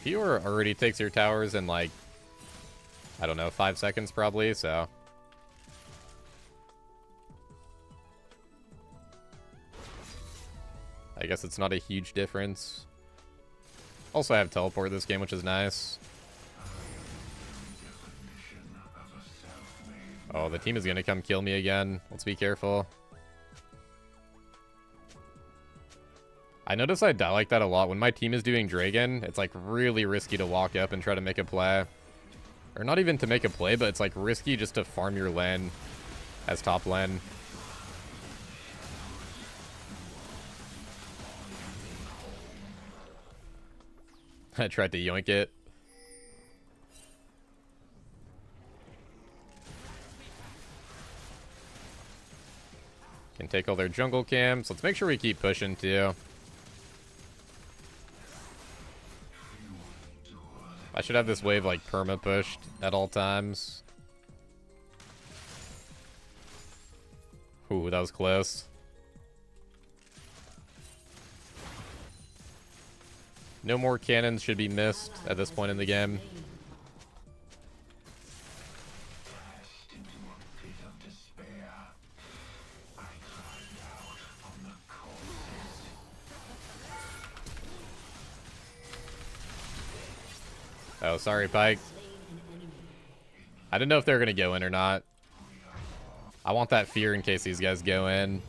Fiora already takes your towers in, like, I don't know, 5 seconds probably, so. I guess it's not a huge difference. Also, I have teleport this game, which is nice. Oh, the team is gonna come kill me again. Let's be careful. I notice I die like that a lot. When my team is doing Dragon, it's like really risky to walk up and try to make a play. Or not even to make a play, but it's like risky just to farm your lane as top lane. I tried to yoink it. Can take all their jungle camps. Let's make sure we keep pushing too. I should have this wave like perma pushed at all times. Ooh, that was close. No more cannons should be missed at this point in the game. Oh, sorry, Pike. I didn't know if they were going to go in or not. I want that fear in case these guys go in.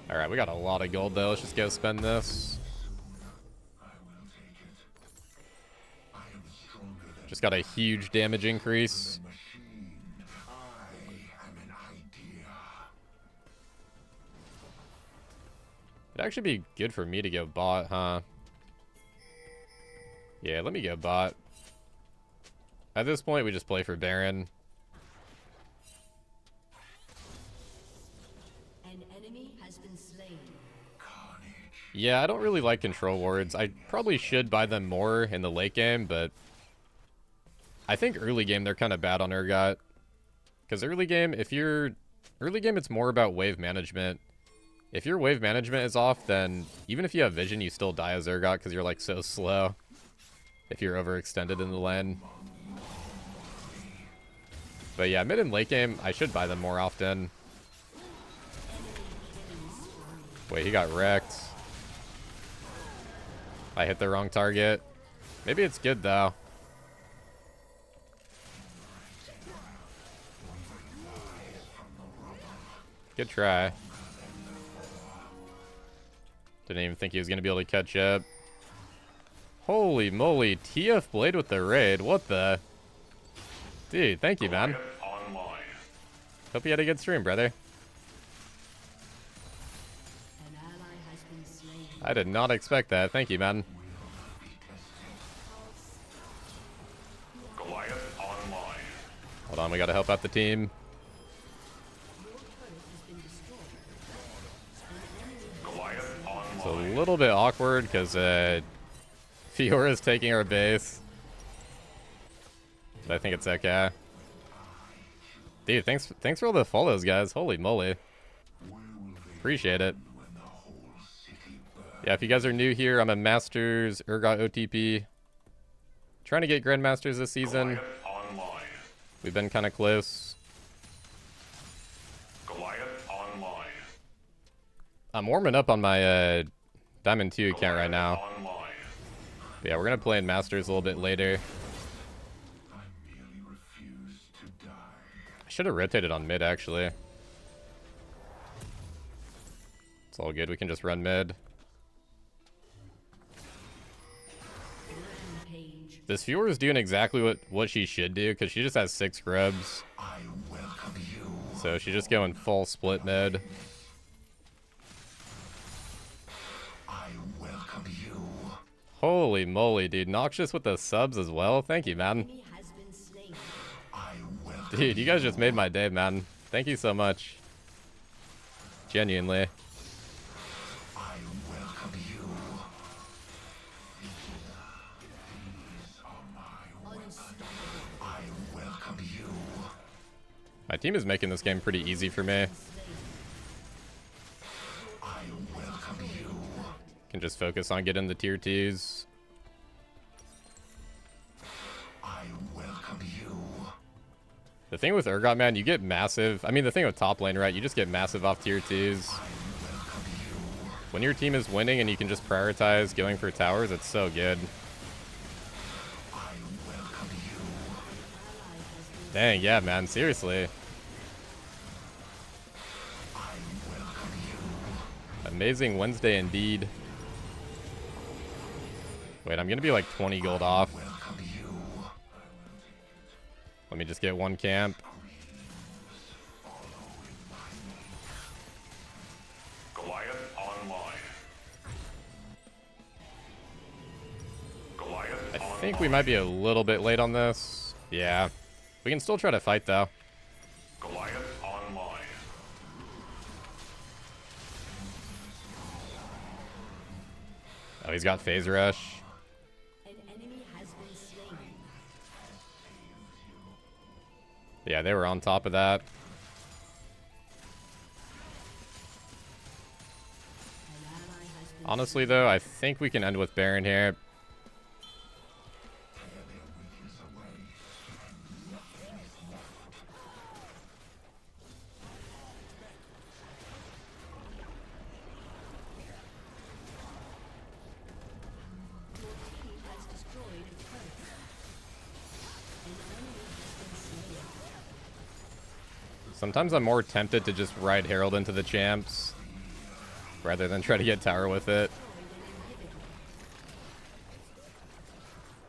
Alright, we got a lot of gold, though. Let's just go spend this. Just got a huge damage increase. It'd actually be good for me to go bot, huh? Yeah, let me go bot. At this point, we just play for Baron. An enemy has been slain. Yeah, I don't really like control wards. I probably should buy them more in the late game, but I think early game they're kind of bad on Urgot. Because early game, it's more about wave management. If your wave management is off, then even if you have vision, you still die as Urgot because you're like so slow. If you're overextended in the lane. But yeah, mid and late game, I should buy them more often. Wait, he got wrecked. I hit the wrong target. Maybe it's good though. Good try. Didn't even think he was going to be able to catch up. Holy moly, TF Blade with the raid. What the? Dude, thank you, man. Hope you had a good stream, brother. An ally has been slain. I did not expect that. Thank you, man. Hold on, we gotta help out the team. It's a little bit awkward because Fiora is taking our base. But I think it's okay. Dude, thanks for all the follows, guys. Holy moly. Appreciate it. Yeah, if you guys are new here, I'm a Masters Urgot OTP. Trying to get Grandmasters this season. We've been kind of close. I'm warming up on my Diamond 2 account right now. But yeah, we're going to play in Masters a little bit later. I should have rotated on mid, actually. It's all good. We can just run mid. This Fiora is doing exactly what she should do, because she just has 6 grubs. I welcome you. So she's just going full split mode. I welcome you. Holy moly, dude. Noxious with the subs as well. Thank you, man. Enemy has been slain. I welcome Dude, you guys just made my day, man. Thank you so much. Genuinely. I welcome you. I welcome you. My team is making this game pretty easy for me. I welcome you. Can just focus on getting the tier 2s. I welcome you. The thing with Urgot, man, you get massive. I mean, the thing with top lane, right? You just get massive off tier 2s. When your team is winning and you can just prioritize going for towers, it's so good. Dang, yeah, man, seriously. Amazing Wednesday indeed. Wait, I'm gonna be like 20 gold off. Let me just get one camp. Goliath online. Goliath I think we might be a little bit late on this. Yeah. We can still try to fight, though. Goliath online. Oh, he's got phase rush. An enemy has been slain. Yeah, they were on top of that. An ally has been Honestly, though, I think we can end with Baron here. has destroyed a turret. An enemy has been slain. Sometimes I'm more tempted to just ride Herald into the champs rather than try to get tower with it.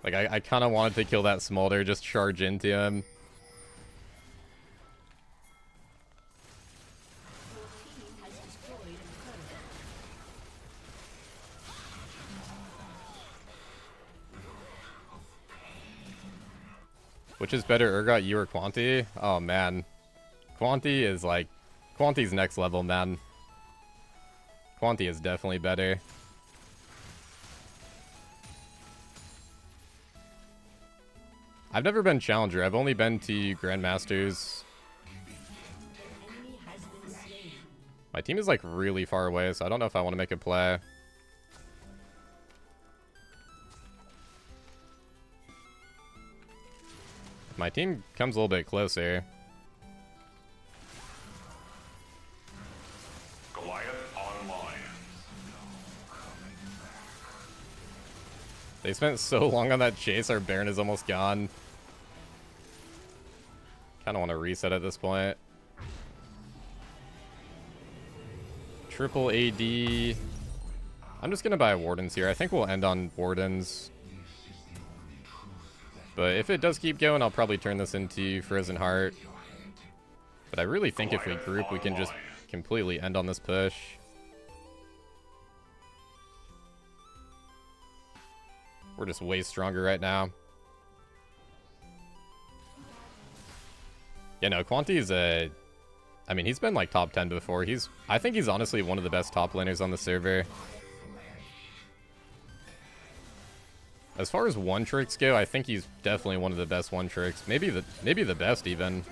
Like, I kind of wanted to kill that Smolder, just charge into him. Your team has destroyed a turret. Which is better, Urgot, you or Quanti? Oh, man. Quanti is like... Quanti's next level, man. Quanti is definitely better. I've never been Challenger. I've only been to Grandmasters. An enemy has been slain. My team is like really far away, so I don't know if I want to make a play. If my team comes a little bit closer. Goliath online. They spent so long on that chase, our Baron is almost gone. Kind of want to reset at this point. Triple AD. I'm just going to buy Wardens here. I think we'll end on Wardens. But if it does keep going, I'll probably turn this into Frozen Heart. But I really think if we group, we can just completely end on this push. We're just way stronger right now. Yeah, no, Quanti's a... I mean, he's been like top 10 before. I think he's honestly one of the best top laners on the server. As far as one tricks go, I think he's definitely one of the best one tricks. Maybe the best even.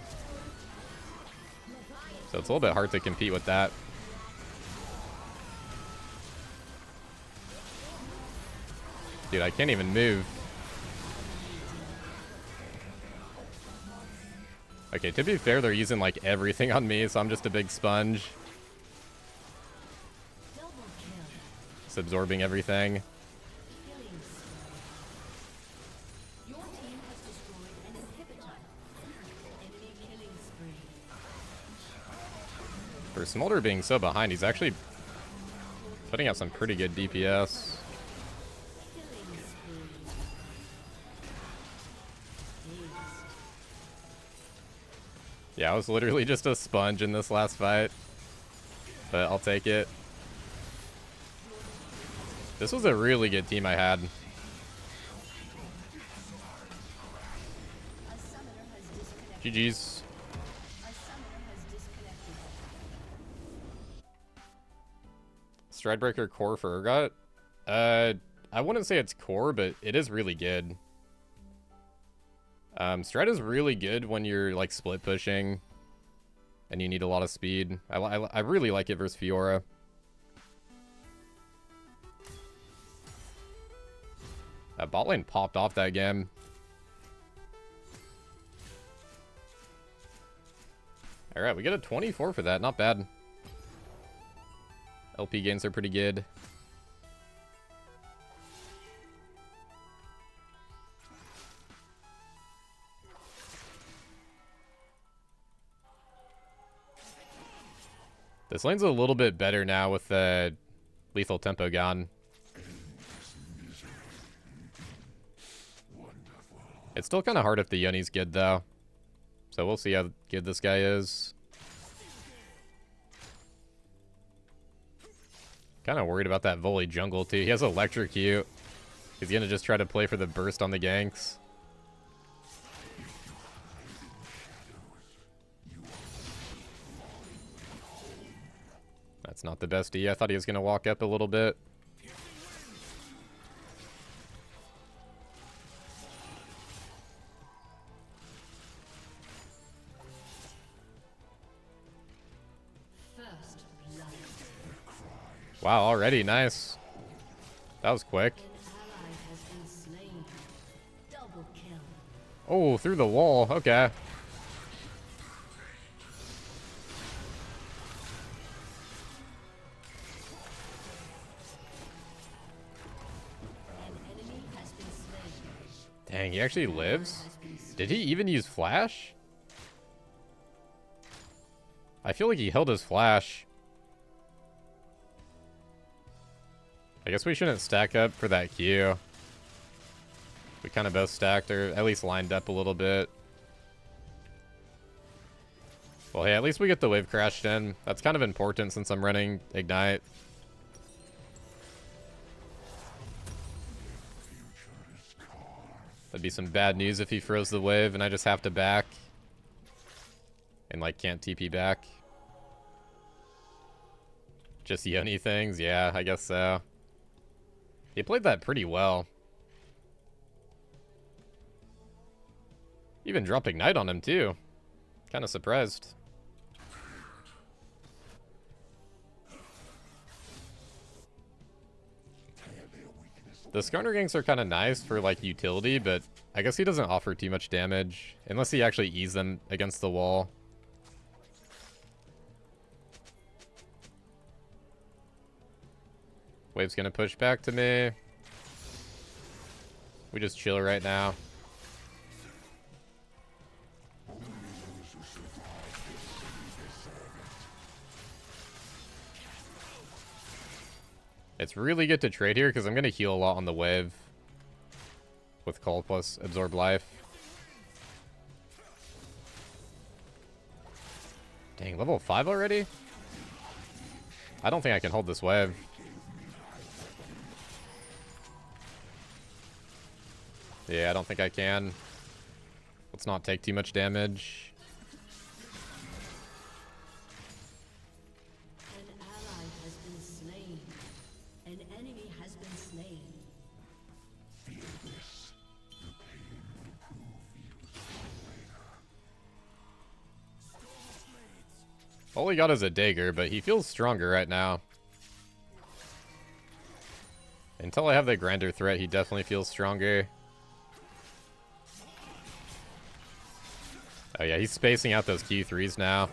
So it's a little bit hard to compete with that. Dude, I can't even move. Okay, to be fair, they're using like everything on me, so I'm just a big sponge. Double kill. Just absorbing everything. Killing spree. Your team has destroyed an inhibitor. Enemy killing spree. For Smolder being so behind, he's actually putting out some pretty good DPS. Killing spree. Yeah, I was literally just a sponge in this last fight. But I'll take it. This was a really good team I had. GG's. Stridebreaker core for Urgot? I wouldn't say it's core, but it is really good. Stride is really good when you're like split pushing and you need a lot of speed. I really like it versus Fiora. Bot lane popped off that game. Alright, we get a 24 for that. Not bad. LP gains are pretty good. This lane's a little bit better now with the lethal tempo gone. It's still kind of hard if the Yone's good, though. So we'll see how good this guy is. Kind of worried about that volley jungle, too. He has electrocute. He's going to just try to play for the burst on the ganks. That's not the best E. I thought he was going to walk up a little bit. Wow, already nice. That was quick. Oh, through the wall. Okay. Dang, he actually lives? Did he even use flash? I feel like he held his flash. I guess we shouldn't stack up for that Q. We kind of both stacked, or at least lined up a little bit. Well, hey, at least we get the wave crashed in. That's kind of important since I'm running Ignite. That'd be some bad news if he froze the wave and I just have to back. And, like, can't TP back. Just Yone things? Yeah, I guess so. He played that pretty well. Even drop Ignite on him, too. Kind of surprised. The Skarner ganks are kind of nice for, like, utility, but I guess he doesn't offer too much damage. Unless he actually eases them against the wall. Wave's gonna push back to me. We just chill right now. It's really good to trade here because I'm gonna heal a lot on the wave with Call plus Absorb Life. Dang, level 5 already? I don't think I can hold this wave. Yeah, I don't think I can. Let's not take too much damage. An ally has been slain. An enemy has been slain. Feel this. The pain will prove useful later. All he got is a dagger, but he feels stronger right now. Until I have the grinder threat, he definitely feels stronger. Oh yeah, he's spacing out those Q3s now.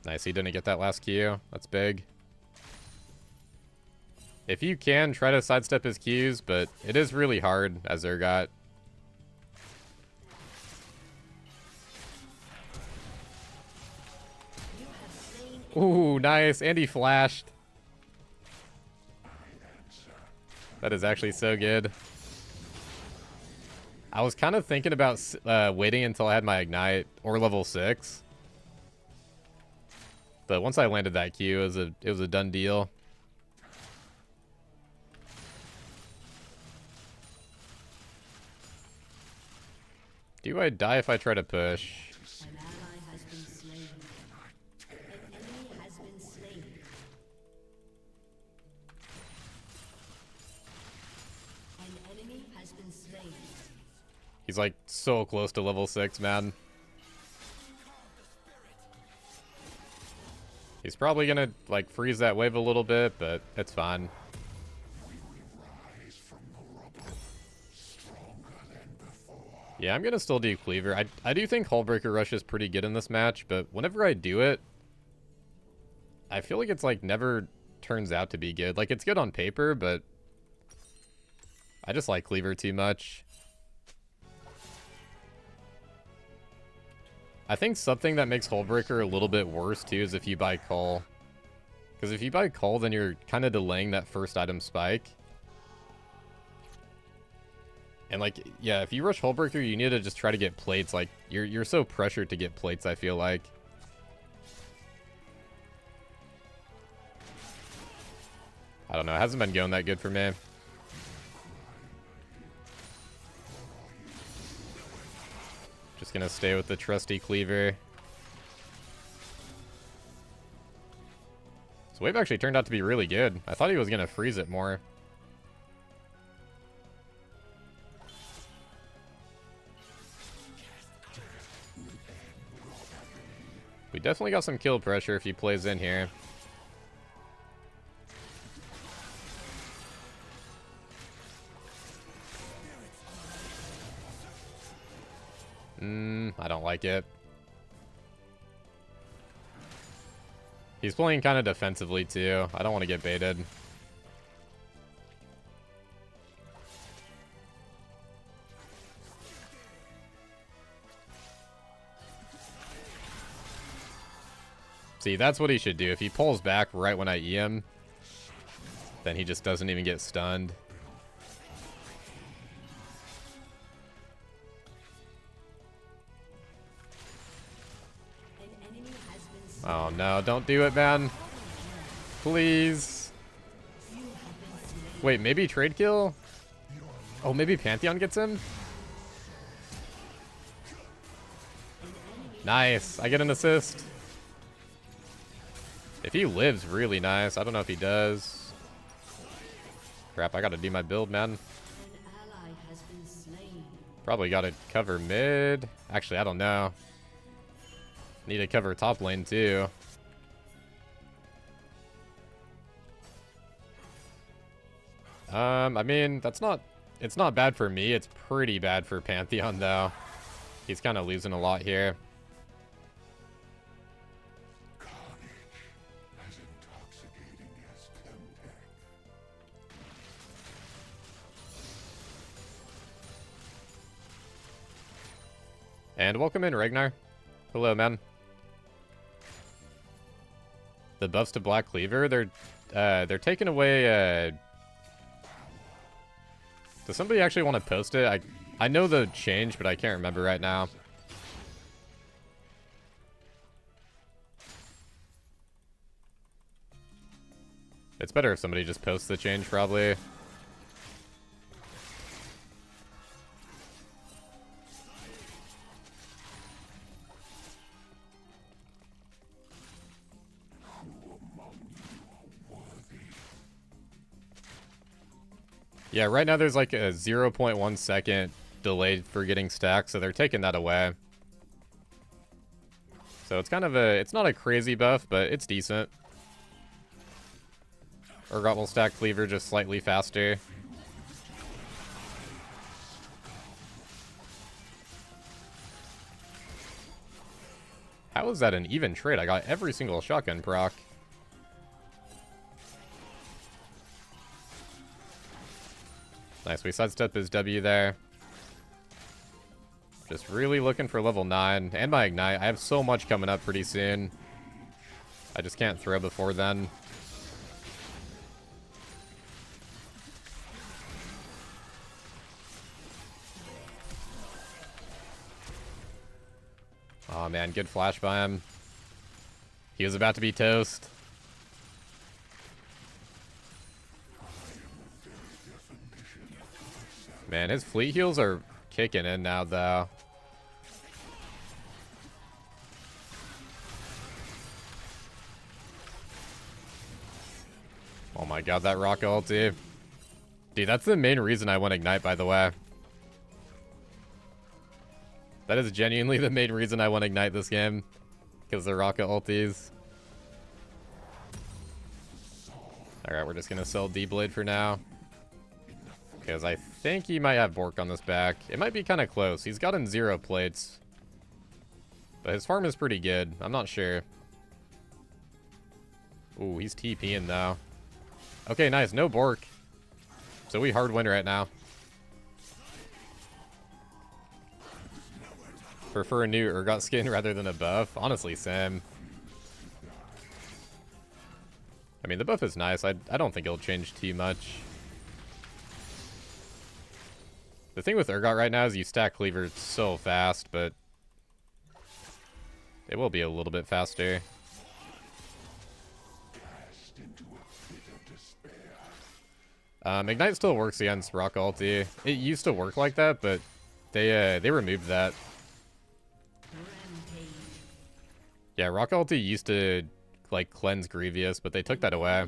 Nice, he didn't get that last Q. That's big. If you can, try to sidestep his Qs, but it is really hard as Urgot. Ooh, nice. And he flashed. That is actually so good. I was kind of thinking about waiting until I had my Ignite or level 6. But once I landed that Q, it was a done deal. Do I die if I try to push? An ally has been slain. An enemy has been slain. An enemy has been slain. He's like so close to level 6, man. He's probably gonna like freeze that wave a little bit, but it's fine. Yeah, I'm gonna still do Cleaver. I do think Hullbreaker Rush is pretty good in this match, but whenever I do it, I feel like it's like never turns out to be good. Like it's good on paper, but I just like Cleaver too much. I think something that makes Hullbreaker a little bit worse too is if you buy Call. Because if you buy Call, then you're kind of delaying that first item spike. And like, yeah, if you rush Hullbreaker, you need to just try to get plates. Like, you're so pressured to get plates, I feel like. I don't know, it hasn't been going that good for me. Just gonna stay with the trusty Cleaver. This wave actually turned out to be really good. I thought he was gonna freeze it more. We definitely got some kill pressure if he plays in here. I don't like it. He's playing kind of defensively too. I don't want to get baited. See, that's what he should do. If he pulls back right when I E him, then he just doesn't even get stunned. Oh no, don't do it, man. Please. Wait, maybe trade kill? Oh, maybe Pantheon gets him? Nice, I get an assist. If he lives, really nice. I don't know if he does. Crap, I gotta do my build, man. Probably gotta cover mid. Actually, I don't know. Need to cover top lane, too. I mean, it's not bad for me. It's pretty bad for Pantheon, though. He's kind of losing a lot here. And welcome in, Ragnar. Hello, man. The buffs to Black Cleaver, they're taking away, Does somebody actually want to post it? I know the change, but I can't remember right now. It's better if somebody just posts the change, probably. Yeah, right now there's like a 0.1 second delay for getting stacks, so they're taking that away. So it's kind of it's not a crazy buff, but it's decent. Urgot will stack Cleaver just slightly faster. How is that an even trade? I got every single shotgun proc. Nice, we sidestep his W there. Just really looking for level 9 and my Ignite. I have so much coming up pretty soon. I just can't throw before then. Oh man, good flash by him. He was about to be toast. Man, his fleet heals are kicking in now, though. Oh my god, that rock ulti. Dude, that's the main reason I went Ignite, by the way. That is genuinely the main reason I went Ignite this game. Because the rocket ultis. Alright, we're just gonna sell D-Blade for now. Because I think he might have Bork on this back. It might be kind of close. He's gotten 0 plates. But his farm is pretty good. I'm not sure. Ooh, he's TPing though. Okay, nice. No Bork. So we hard win right now. Prefer a new Urgot skin rather than a buff? Honestly, same. I mean, the buff is nice. I don't think it'll change too much. The thing with Urgot right now is you stack Cleaver so fast, but it will be a little bit faster. Ignite still works against Rock Ulti. It used to work like that, but they removed that. Yeah, Rock Ulti used to like cleanse Grievous, but they took that away.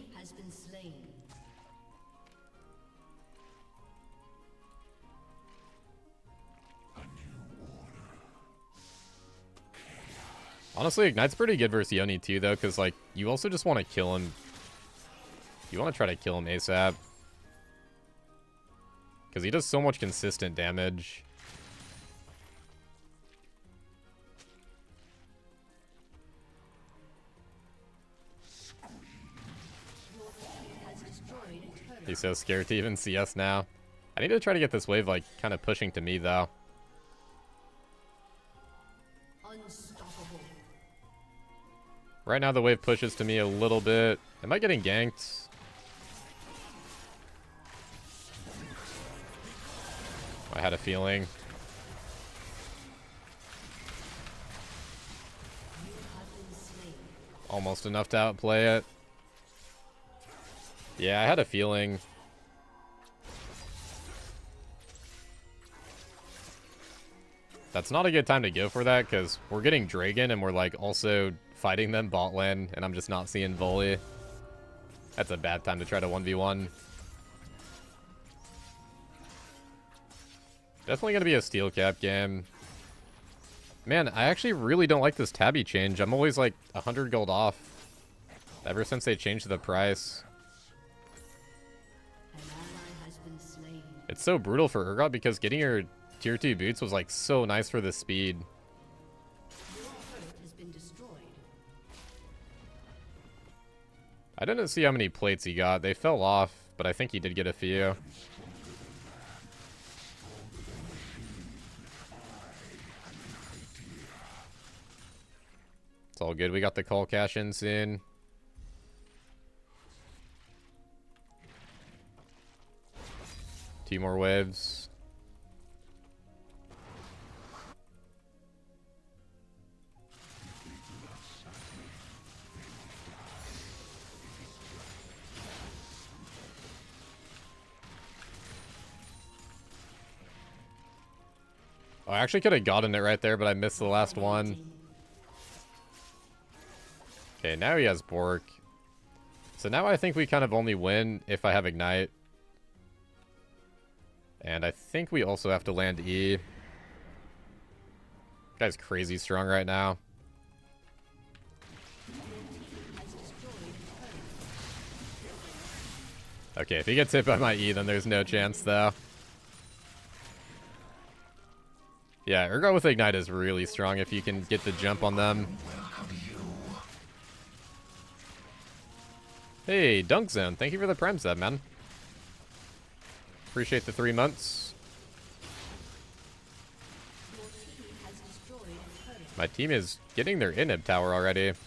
Honestly, Ignite's pretty good versus Yone too, though, because like you also just want to kill him. You want to try to kill him ASAP. Because he does so much consistent damage. He's so scared to even see us now. I need to try to get this wave, like, kind of pushing to me, though. Right now, the wave pushes to me a little bit. Am I getting ganked? I had a feeling. Almost enough to outplay it. Yeah, I had a feeling. That's not a good time to go for that, because we're getting Dragon, and we're, like, also fighting them bot lane, and I'm just not seeing Volley. That's a bad time to try to 1v1. Definitely gonna be a steel cap game. Man, I actually really don't like this Tabby change. I'm always, like, 100 gold off. Ever since they changed the price. It's so brutal for Urgot because getting her tier 2 boots was like so nice for the speed. I didn't see how many plates he got. They fell off, but I think he did get a few. It's all good. We got the call cash in soon. Two more waves. Oh, I actually could have gotten it right there, but I missed the last one. Okay, now he has Bork. So now I think we kind of only win if I have Ignite. And I think we also have to land E. Guy's crazy strong right now. Okay, if he gets hit by my E, then there's no chance, though. Yeah, Urgot with Ignite is really strong if you can get the jump on them. Hey, Dunk Zone, thank you for the Prime sub, man. Appreciate the 3 months. My team is getting their inhib tower already. It's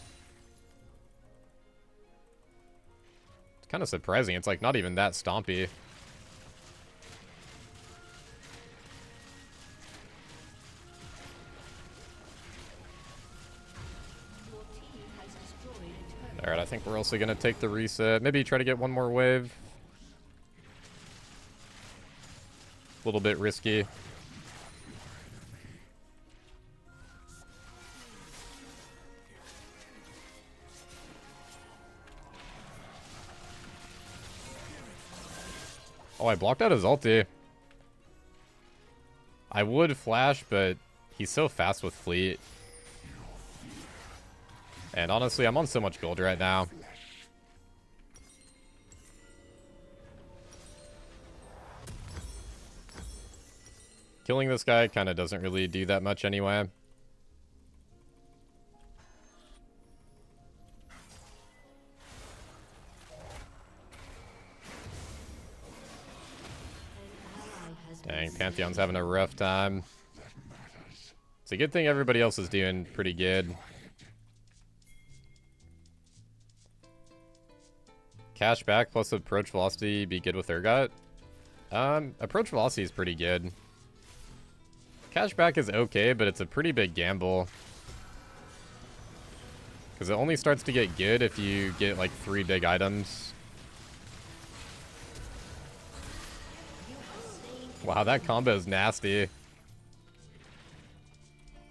kind of surprising. It's like not even that stompy. I think we're also going to take the reset. Maybe try to get one more wave. A little bit risky. Oh, I blocked out his ulti. I would flash, but he's so fast with fleet. And honestly, I'm on so much gold right now. Killing this guy kind of doesn't really do that much anyway. Dang, Pantheon's having a rough time. It's a good thing everybody else is doing pretty good. Cash back plus approach velocity be good with Urgot? Approach velocity is pretty good. Cash back is okay, but it's a pretty big gamble. Because it only starts to get good if you get like 3 big items. Wow, that combo is nasty.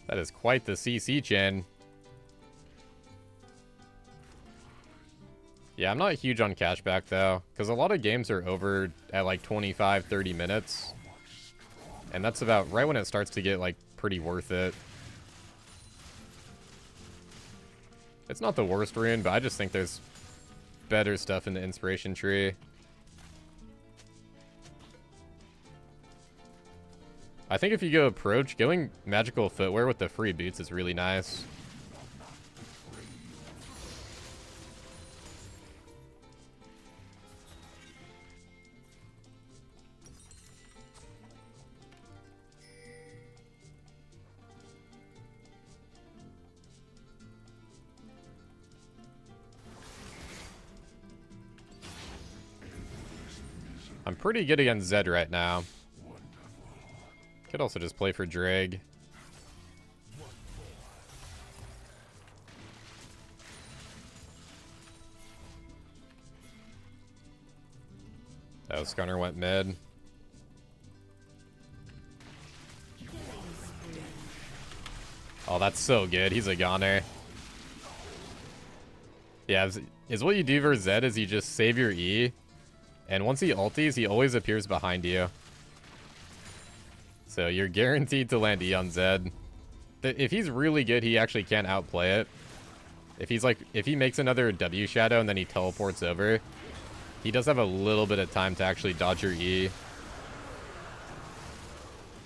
That is quite the CC chain. Yeah, I'm not huge on cashback though, because a lot of games are over at like 25, 30 minutes. And that's about right when it starts to get like pretty worth it. It's not the worst rune, but I just think there's better stuff in the inspiration tree. I think if you go approach, going magical footwear with the free boots is really nice. I'm pretty good against Zed right now. Could also just play for Drag. Oh, Skunner went mid. Oh, that's so good. He's a goner. Yeah, is what you do for Zed is you just save your E. And once he ulties, he always appears behind you. So you're guaranteed to land E on Zed. If he's really good, he actually can't outplay it. If he makes another W shadow and then he teleports over, he does have a little bit of time to actually dodge your E.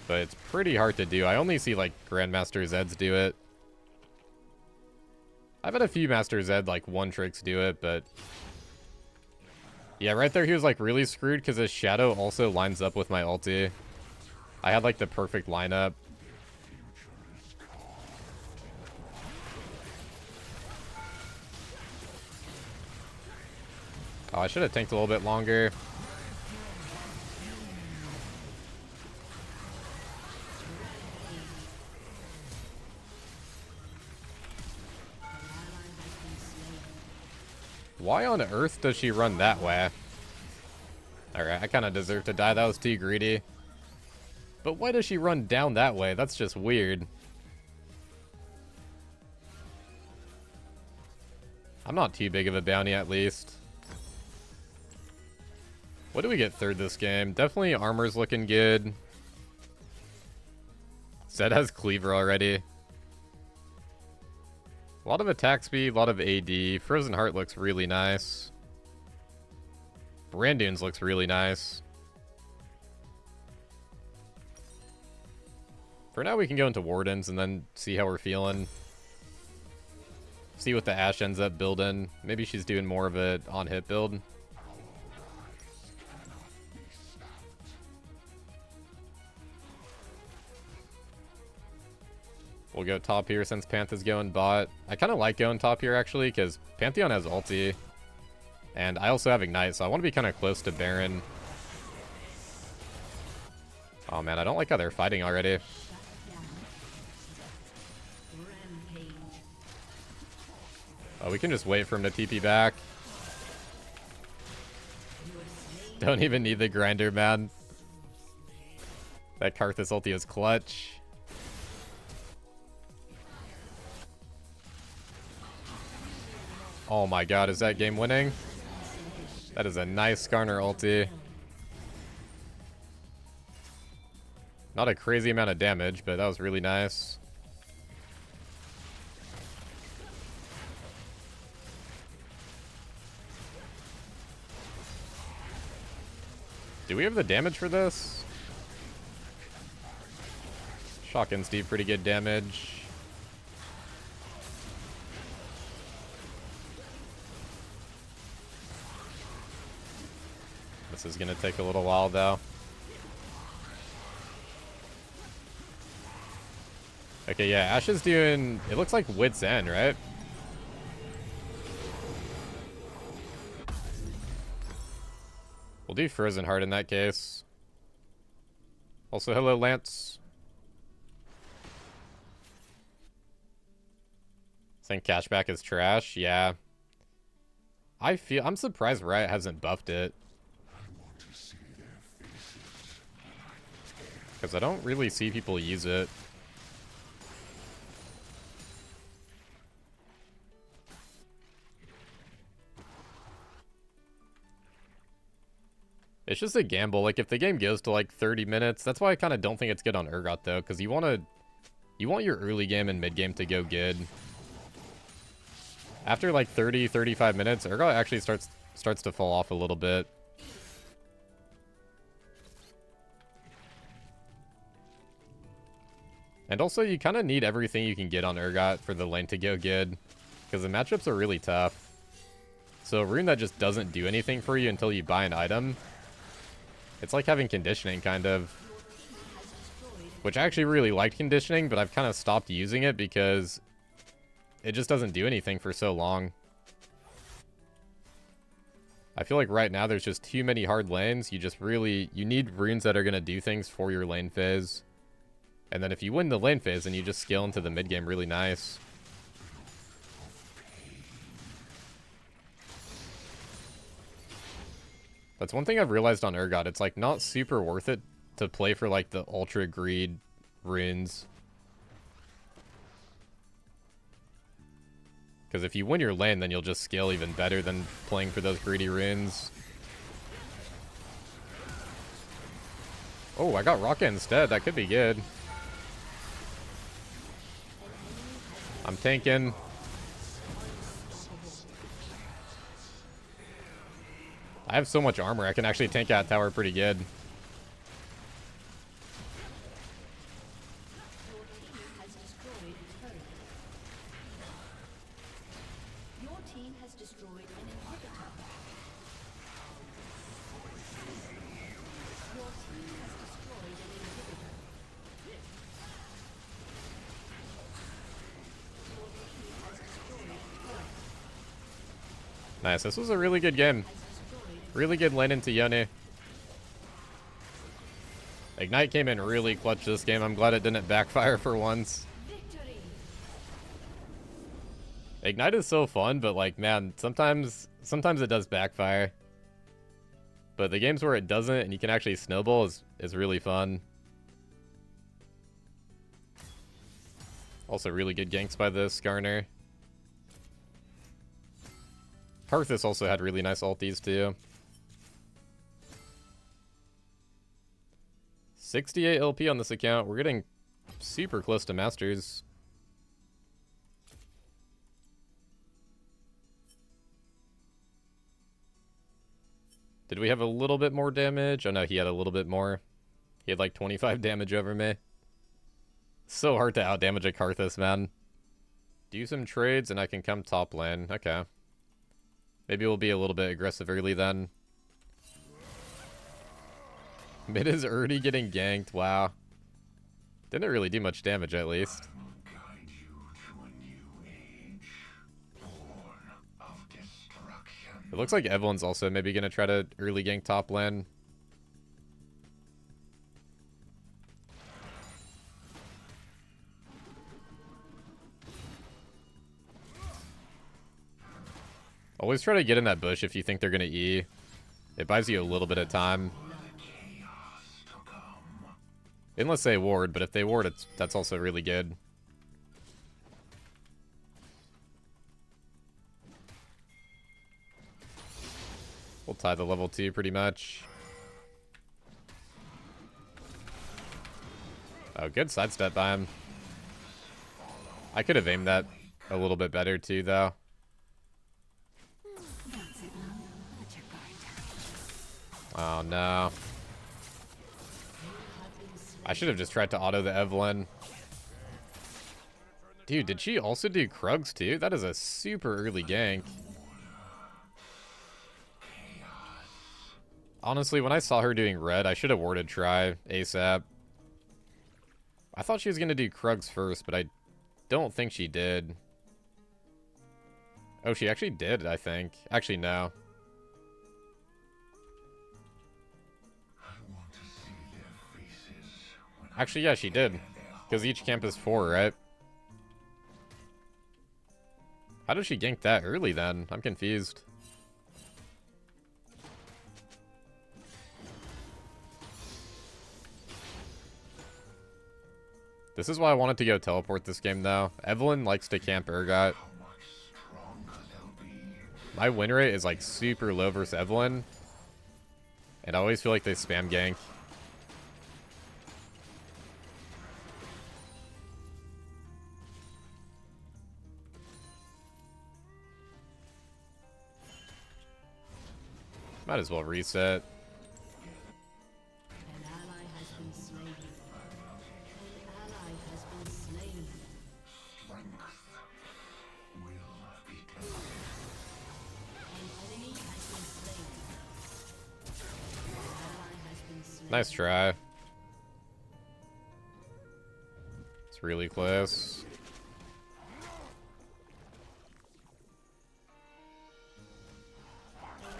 But it's pretty hard to do. I only see like Grandmaster Zeds do it. I've had a few Master Zed like one tricks do it, but yeah, right there he was like really screwed because his shadow also lines up with my ulti. I had like the perfect lineup. Oh, I should have tanked a little bit longer. Why on earth does she run that way? Alright, I kind of deserve to die. That was too greedy. But why does she run down that way? That's just weird. I'm not too big of a bounty, at least. What do we get third this game? Definitely armor's looking good. Zed has cleaver already. A lot of attack speed, a lot of AD. Frozen Heart looks really nice. Brandoons looks really nice. For now, we can go into Wardens and then see how we're feeling. See what the Ashe ends up building. Maybe she's doing more of a on-hit build. We'll go top here since Pantheon's going bot. I kind of like going top here, actually, because Pantheon has ulti. And I also have Ignite, so I want to be kind of close to Baron. Oh, man, I don't like how they're fighting already. Oh, we can just wait for him to TP back. Don't even need the grinder, man. That Karthus ulti is clutch. Oh my god, is that game winning? That is a nice Skarner ulti. Not a crazy amount of damage, but that was really nice. Do we have the damage for this? Shock and Steve, pretty good damage. This is gonna take a little while though. Okay, yeah, Ashe is doing, it looks like Wit's End, right? We'll do Frozen Heart in that case. Also, hello, Lance. Think cashback is trash? Yeah. I'm surprised Riot hasn't buffed it. Because I don't really see people use it. It's just a gamble. Like, if the game goes to like 30 minutes, that's why I kind of don't think it's good on Urgot though, because you want your early game and mid game to go good. After like 30-35 minutes, Urgot actually starts to fall off a little bit. And also, you kind of need everything you can get on Urgot for the lane to go good, because the matchups are really tough. So a rune that just doesn't do anything for you until you buy an item, it's like having conditioning, kind of. Which I actually really liked conditioning, but I've kind of stopped using it because it just doesn't do anything for so long. I feel like right now there's just too many hard lanes. You need runes that are going to do things for your lane phase. And then if you win the lane phase, then you just scale into the mid game really nice. That's one thing I've realized on Urgot. It's like not super worth it to play for like the ultra greed runes. Because if you win your lane, then you'll just scale even better than playing for those greedy runes. Oh, I got Rocket instead. That could be good. I'm tanking. I have so much armor, I can actually tank out tower pretty good. Your team has destroyed an inhibitor. Your team has destroyed an inhibitor. Your team has destroyed a turret. Nice, this was a really good game. Really good lane into Yone. Ignite came in really clutch this game. I'm glad it didn't backfire for once. Victory. Ignite is so fun, but like, man, sometimes it does backfire. But the games where it doesn't and you can actually snowball is really fun. Also really good ganks by this Skarner. Karthus also had really nice ultis too. 68 LP on this account. We're getting super close to Masters. Did we have a little bit more damage? Oh no, he had a little bit more. He had like 25 damage over me. So hard to outdamage a Karthus, man. Do some trades and I can come top lane. Okay. Maybe we'll be a little bit aggressive early then. Mid is already getting ganked. Wow. Didn't really do much damage at least. Guide you to a new age, born of destruction. It looks like Evelyn's also maybe going to try to early gank top lane. Always try to get in that bush if you think they're gonna E. It buys you a little bit of time. Unless they ward, but if they ward, that's also really good. We'll tie the level 2 pretty much. Oh, good sidestep by him. I could have aimed that a little bit better too, though. Oh no. I should have just tried to auto the Evelyn. Dude, did she also do Krugs too? That is a super early gank. Honestly, when I saw her doing red, I should have warded try ASAP. I thought she was going to do Krugs first, but I don't think she did. Oh, she actually did, I think. Actually, no. Actually, yeah, she did. Because each camp is 4, right? How did she gank that early then? I'm confused. This is why I wanted to go teleport this game, though. Evelyn likes to camp Urgot. My win rate is, like, super low versus Evelyn. And I always feel like they spam gank. Might as well reset. An ally has been slain. An ally has been slain. An enemy has been slain. An ally has been slain. Nice try. It's really close.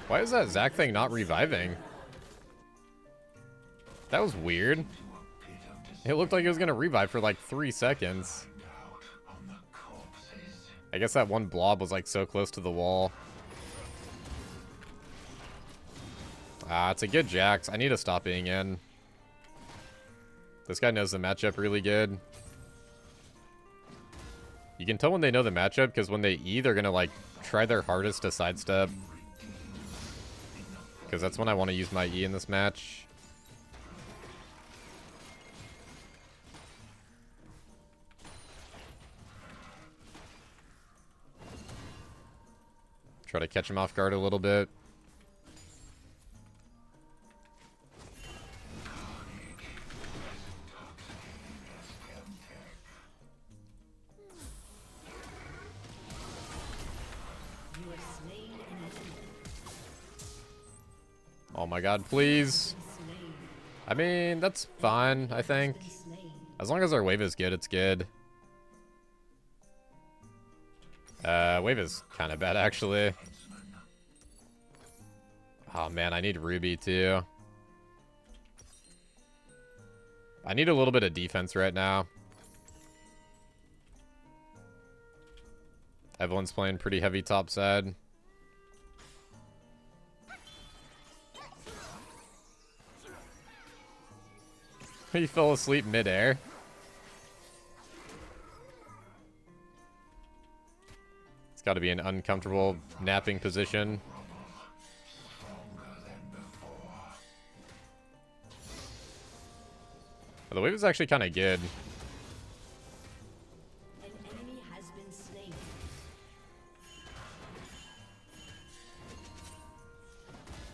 Why is that Zac thing not reviving? That was weird. It looked like it was gonna revive for like 3 seconds. I guess that one blob was like so close to the wall. Ah, it's a good Jax. I need to stop being in. This guy knows the matchup really good. You can tell when they know the matchup because when they E, they're gonna like try their hardest to sidestep. Because that's when I want to use my E in this match. Try to catch him off guard a little bit. You have slain an enemy. Oh my god, please. Slain. I mean, that's fine, I think. Slain. As long as our wave is good, it's good. Wave is kind of bad, actually. Oh man, I need Ruby, too. I need a little bit of defense right now. Everyone's playing pretty heavy top side. He fell asleep midair. It's got to be an uncomfortable napping position. Well, the wave is actually kind of good. An enemy has been slain.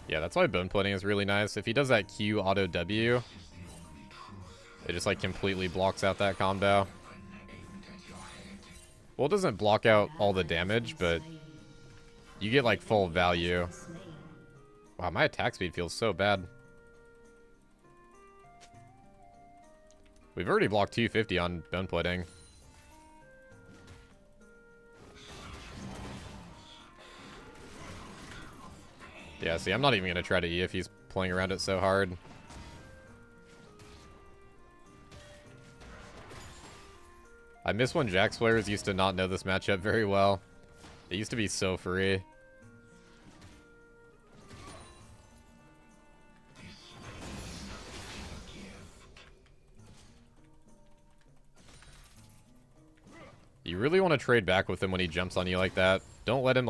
Yeah, that's why bone plating is really nice. If he does that Q auto W, it just like completely blocks out that combo. Well, it doesn't block out all the damage, but you get like full value. Wow, my attack speed feels so bad. We've already blocked 250 on bone plating. Yeah, see, I'm not even going to try to E if he's playing around it so hard. I miss when Jax players used to not know this matchup very well. It used to be so free. You really want to trade back with him when he jumps on you like that. Don't let him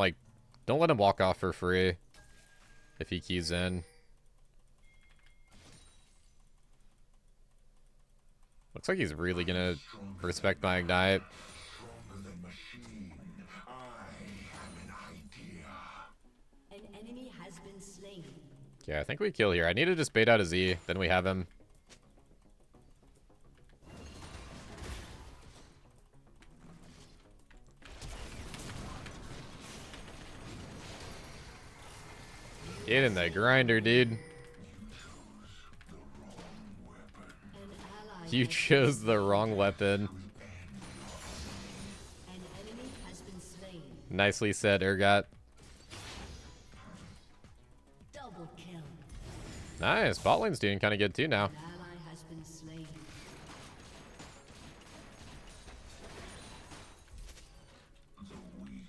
walk off for free if he keys in. Looks like he's really gonna respect my ignite. Stronger than machine. I have an idea. An enemy has been slain. Yeah, I think we kill here. I need to just bait out a Z, then we have him. Get in the grinder, dude. An ally. You chose the wrong weapon. An enemy has been slain. Nicely said, Urgot. Double kill. Nice. Bot lane's doing kind of good too now. An ally has been slain. The weak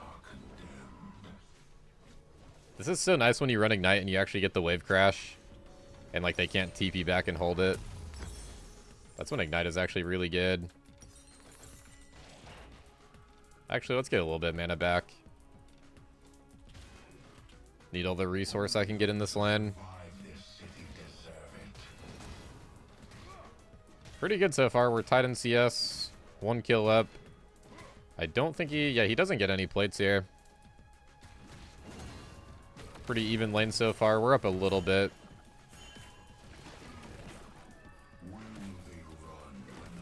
are condemned. This is so nice when you run Ignite and you actually get the wave crash. And like they can't TP back and hold it. That's when Ignite is actually really good. Actually, let's get a little bit of mana back. Need all the resource I can get in this lane. This city deserve it. Pretty good so far. We're tied in CS. 1 kill up. I don't think he doesn't get any plates here. Pretty even lane so far. We're up a little bit.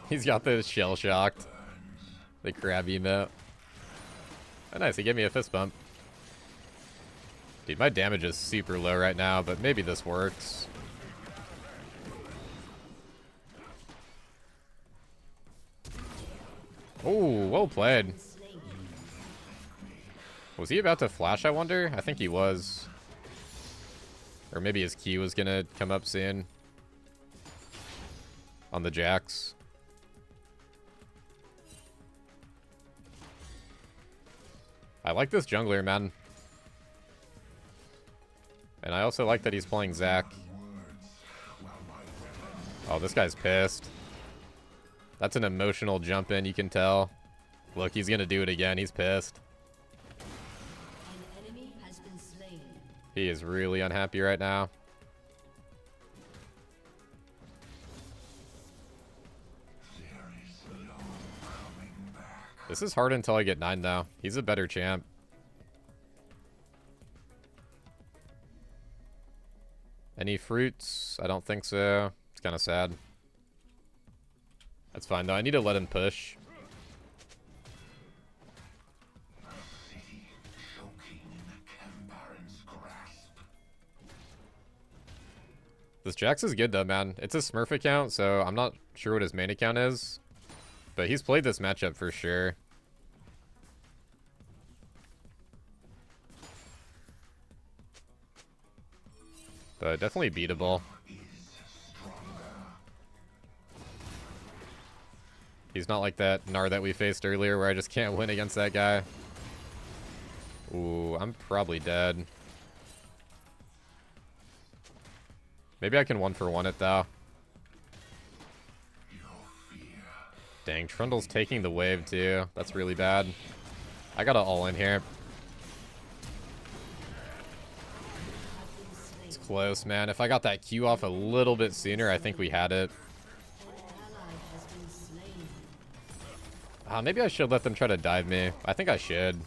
He's got the shell shocked. The crab emote. Oh, nice. He gave me a fist bump. Dude, my damage is super low right now, but maybe this works. Oh, well played. Was he about to flash, I wonder? I think he was. Or maybe his key was gonna come up soon. On the Jax. I like this jungler, man. And I also like that he's playing Zac. Oh, this guy's pissed. That's an emotional jump in, you can tell. Look, he's gonna do it again. He's pissed. An enemy has been slain. He is really unhappy right now. This is hard until I get 9, though. He's a better champ. Any fruits? I don't think so. It's kind of sad. That's fine, though. I need to let him push. City choking in the Cambaran's grasp. This Jax is good, though, man. It's a Smurf account, so I'm not sure what his main account is. But he's played this matchup for sure. But definitely beatable. He's not like that Gnar that we faced earlier where I just can't win against that guy. Ooh, I'm probably dead. Maybe I can 1-for-1 it though. Dang, Trundle's taking the wave too. That's really bad. I gotta all in here. It's close, man. If I got that Q off a little bit sooner, I think we had it. Maybe I should let them try to dive me. I think I should.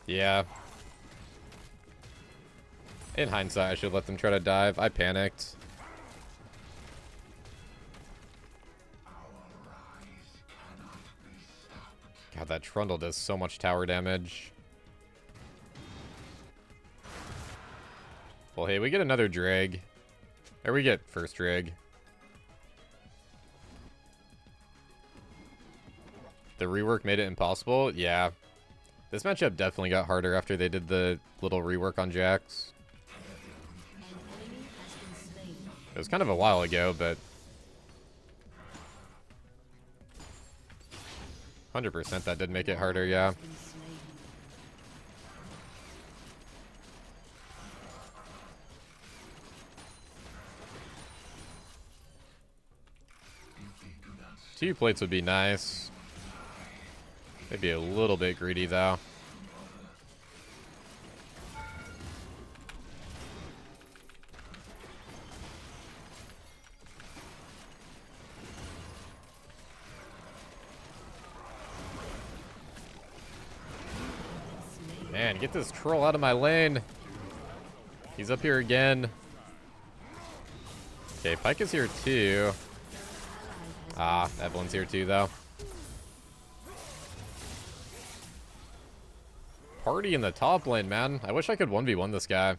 Yeah. In hindsight, I should let them try to dive. I panicked. God, that Trundle does so much tower damage. Well, hey, we get another Drag. Or we get first Drag. The rework made it impossible? Yeah. This matchup definitely got harder after they did the little rework on Jax. It was kind of a while ago, but 100% that did make it harder, yeah. If they do not 2 plates would be nice. Maybe a little bit greedy though. Man, get this troll out of my lane. He's up here again. Okay, Pyke is here too. Ah, Evelyn's here too though. Party in the top lane, man. I wish I could 1v1 this guy.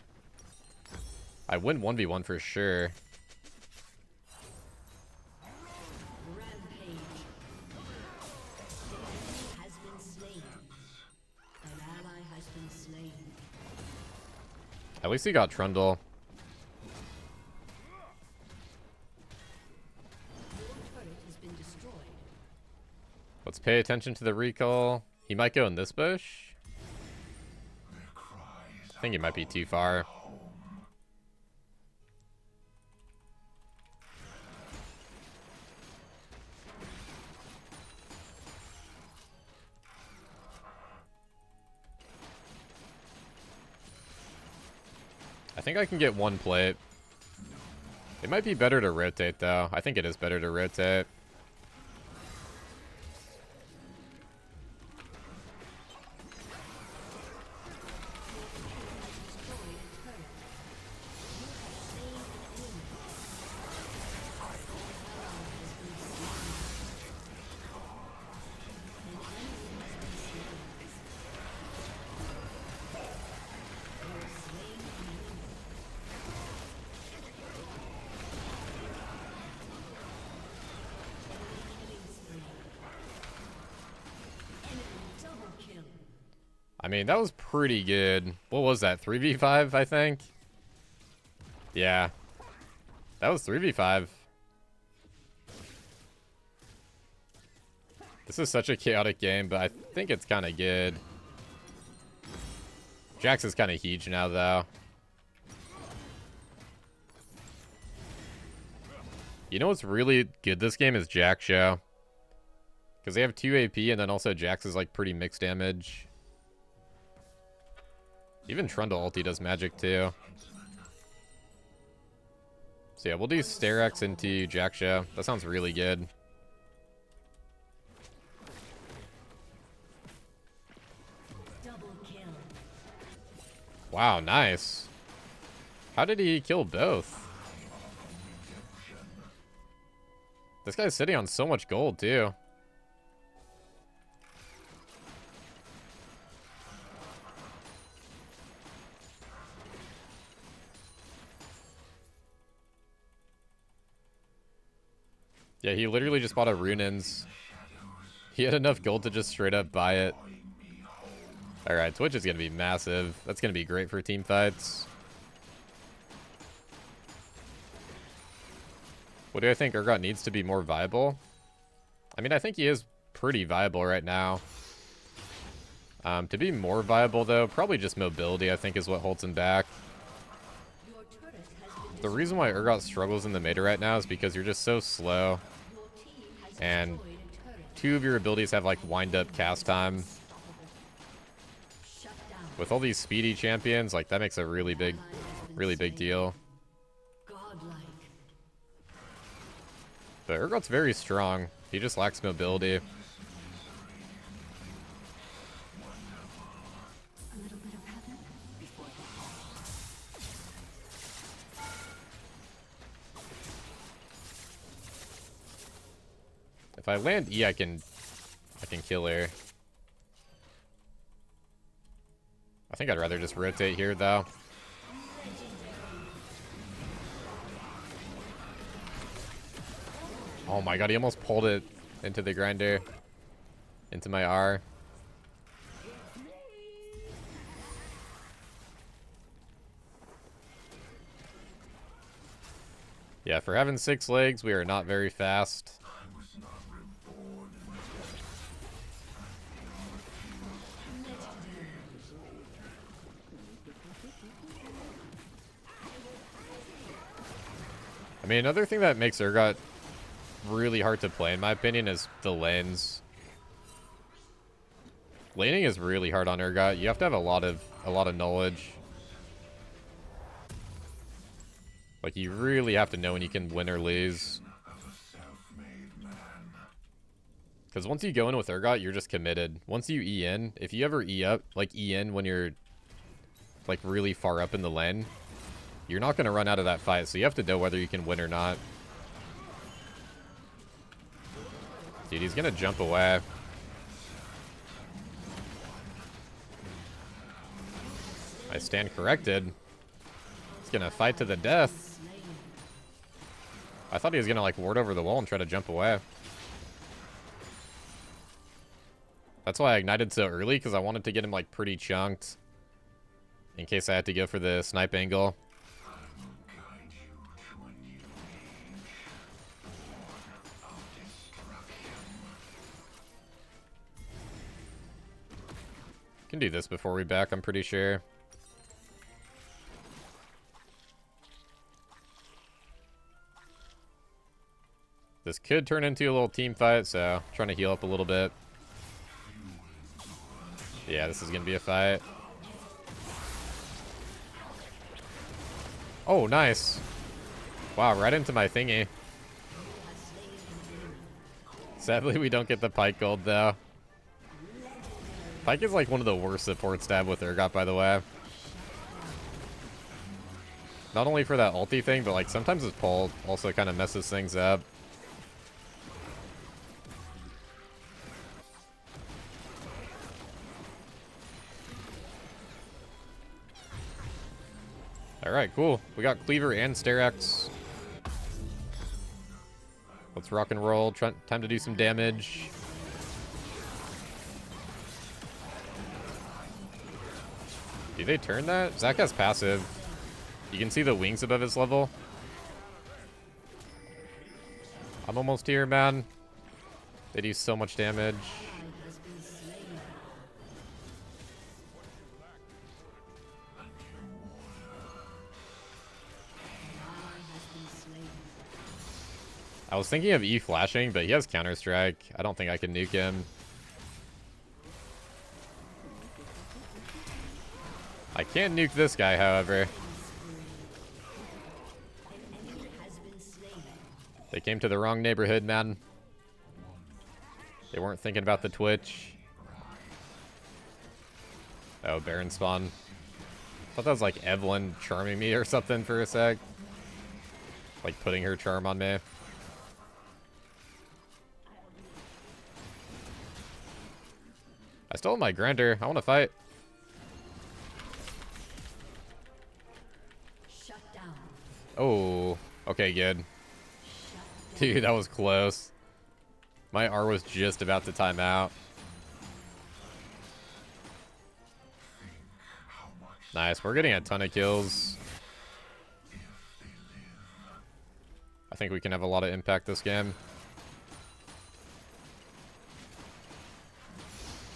I win 1v1 for sure. Rampage. Has been slain. An ally has been slain. At least he got Trundle. Your turret has been destroyed. Let's pay attention to the recall. He might go in this bush. I think he might be too far. I think I can get 1 plate. It might be better to rotate though. I think it is better to rotate. I mean, that was pretty good. What was that? 3v5, I think? Yeah. That was 3v5. This is such a chaotic game, but I think it's kind of good. Jax is kind of huge now, though. You know what's really good this game is Jack Show. Because they have 2 AP, and then also Jax is like pretty mixed damage. Even Trundle ulti does magic too. So yeah, we'll do Sterak's into Jack Show. That sounds really good. Double kill. Wow, nice. How did he kill both? This guy's sitting on so much gold too. Yeah, he literally just bought a Runins. He had enough gold to just straight up buy it. Alright, Twitch is going to be massive. That's going to be great for team fights. What do I think Urgot needs to be more viable? I mean, I think he is pretty viable right now. To be more viable, though, probably just mobility, I think, is what holds him back. Your turret has been The reason why Urgot struggles in the meta right now is because you're just so slow. Your team has And destroyed a turret. 2 of your abilities have, like, wind-up cast time. Shut down. With all these speedy champions, like, that makes a really big deal. Godlike. But Urgot's very strong. He just lacks mobility. A little bit of heaven before the If I land E, I can kill her. I think I'd rather just rotate here, though. Oh my god, he almost pulled it into the grinder. Into my R. Yeah, for having 6 legs, we are not very fast. I mean, another thing that makes Urgot really hard to play in my opinion is the lanes. Laning is really hard on Urgot. You have to have a lot of knowledge. Like, you really have to know when you can win or lose. Because once you go in with Urgot, you're just committed. Once you E in, if you ever E up, like E in when you're like really far up in the lane, you're not going to run out of that fight. So you have to know whether you can win or not. Dude, he's going to jump away. I stand corrected. He's going to fight to the death. I thought he was going to like ward over the wall and try to jump away. That's why I ignited so early, because I wanted to get him like pretty chunked in case I had to go for the snipe angle. Can do this before we back, I'm pretty sure. This could turn into a little team fight, so trying to heal up a little bit. Yeah, this is gonna be a fight. Oh, nice. Wow, right into my thingy. Sadly, we don't get the Pike gold, though. Pike is like one of the worst support stab with Urgot, by the way. Not only for that ulti thing, but like sometimes his pull also kind of messes things up. Alright, cool. We got Cleaver and Aatrox. Let's rock and roll. Time to do some damage. Do they turn that? Zach has passive. You can see the wings above his level. I'm almost here, man. They do so much damage. I was thinking of E flashing, but he has Counter-Strike. I don't think I can nuke him. I can't nuke this guy, however. They came to the wrong neighborhood, man. They weren't thinking about the Twitch. Oh, Baron spawn. I thought that was like Evelyn charming me or something for a sec. Like putting her charm on me. I stole my grinder. I want to fight. Shut down. Oh, okay, good. Dude, that was close. My R was just about to time out. Nice, we're getting a ton of kills. I think we can have a lot of impact this game.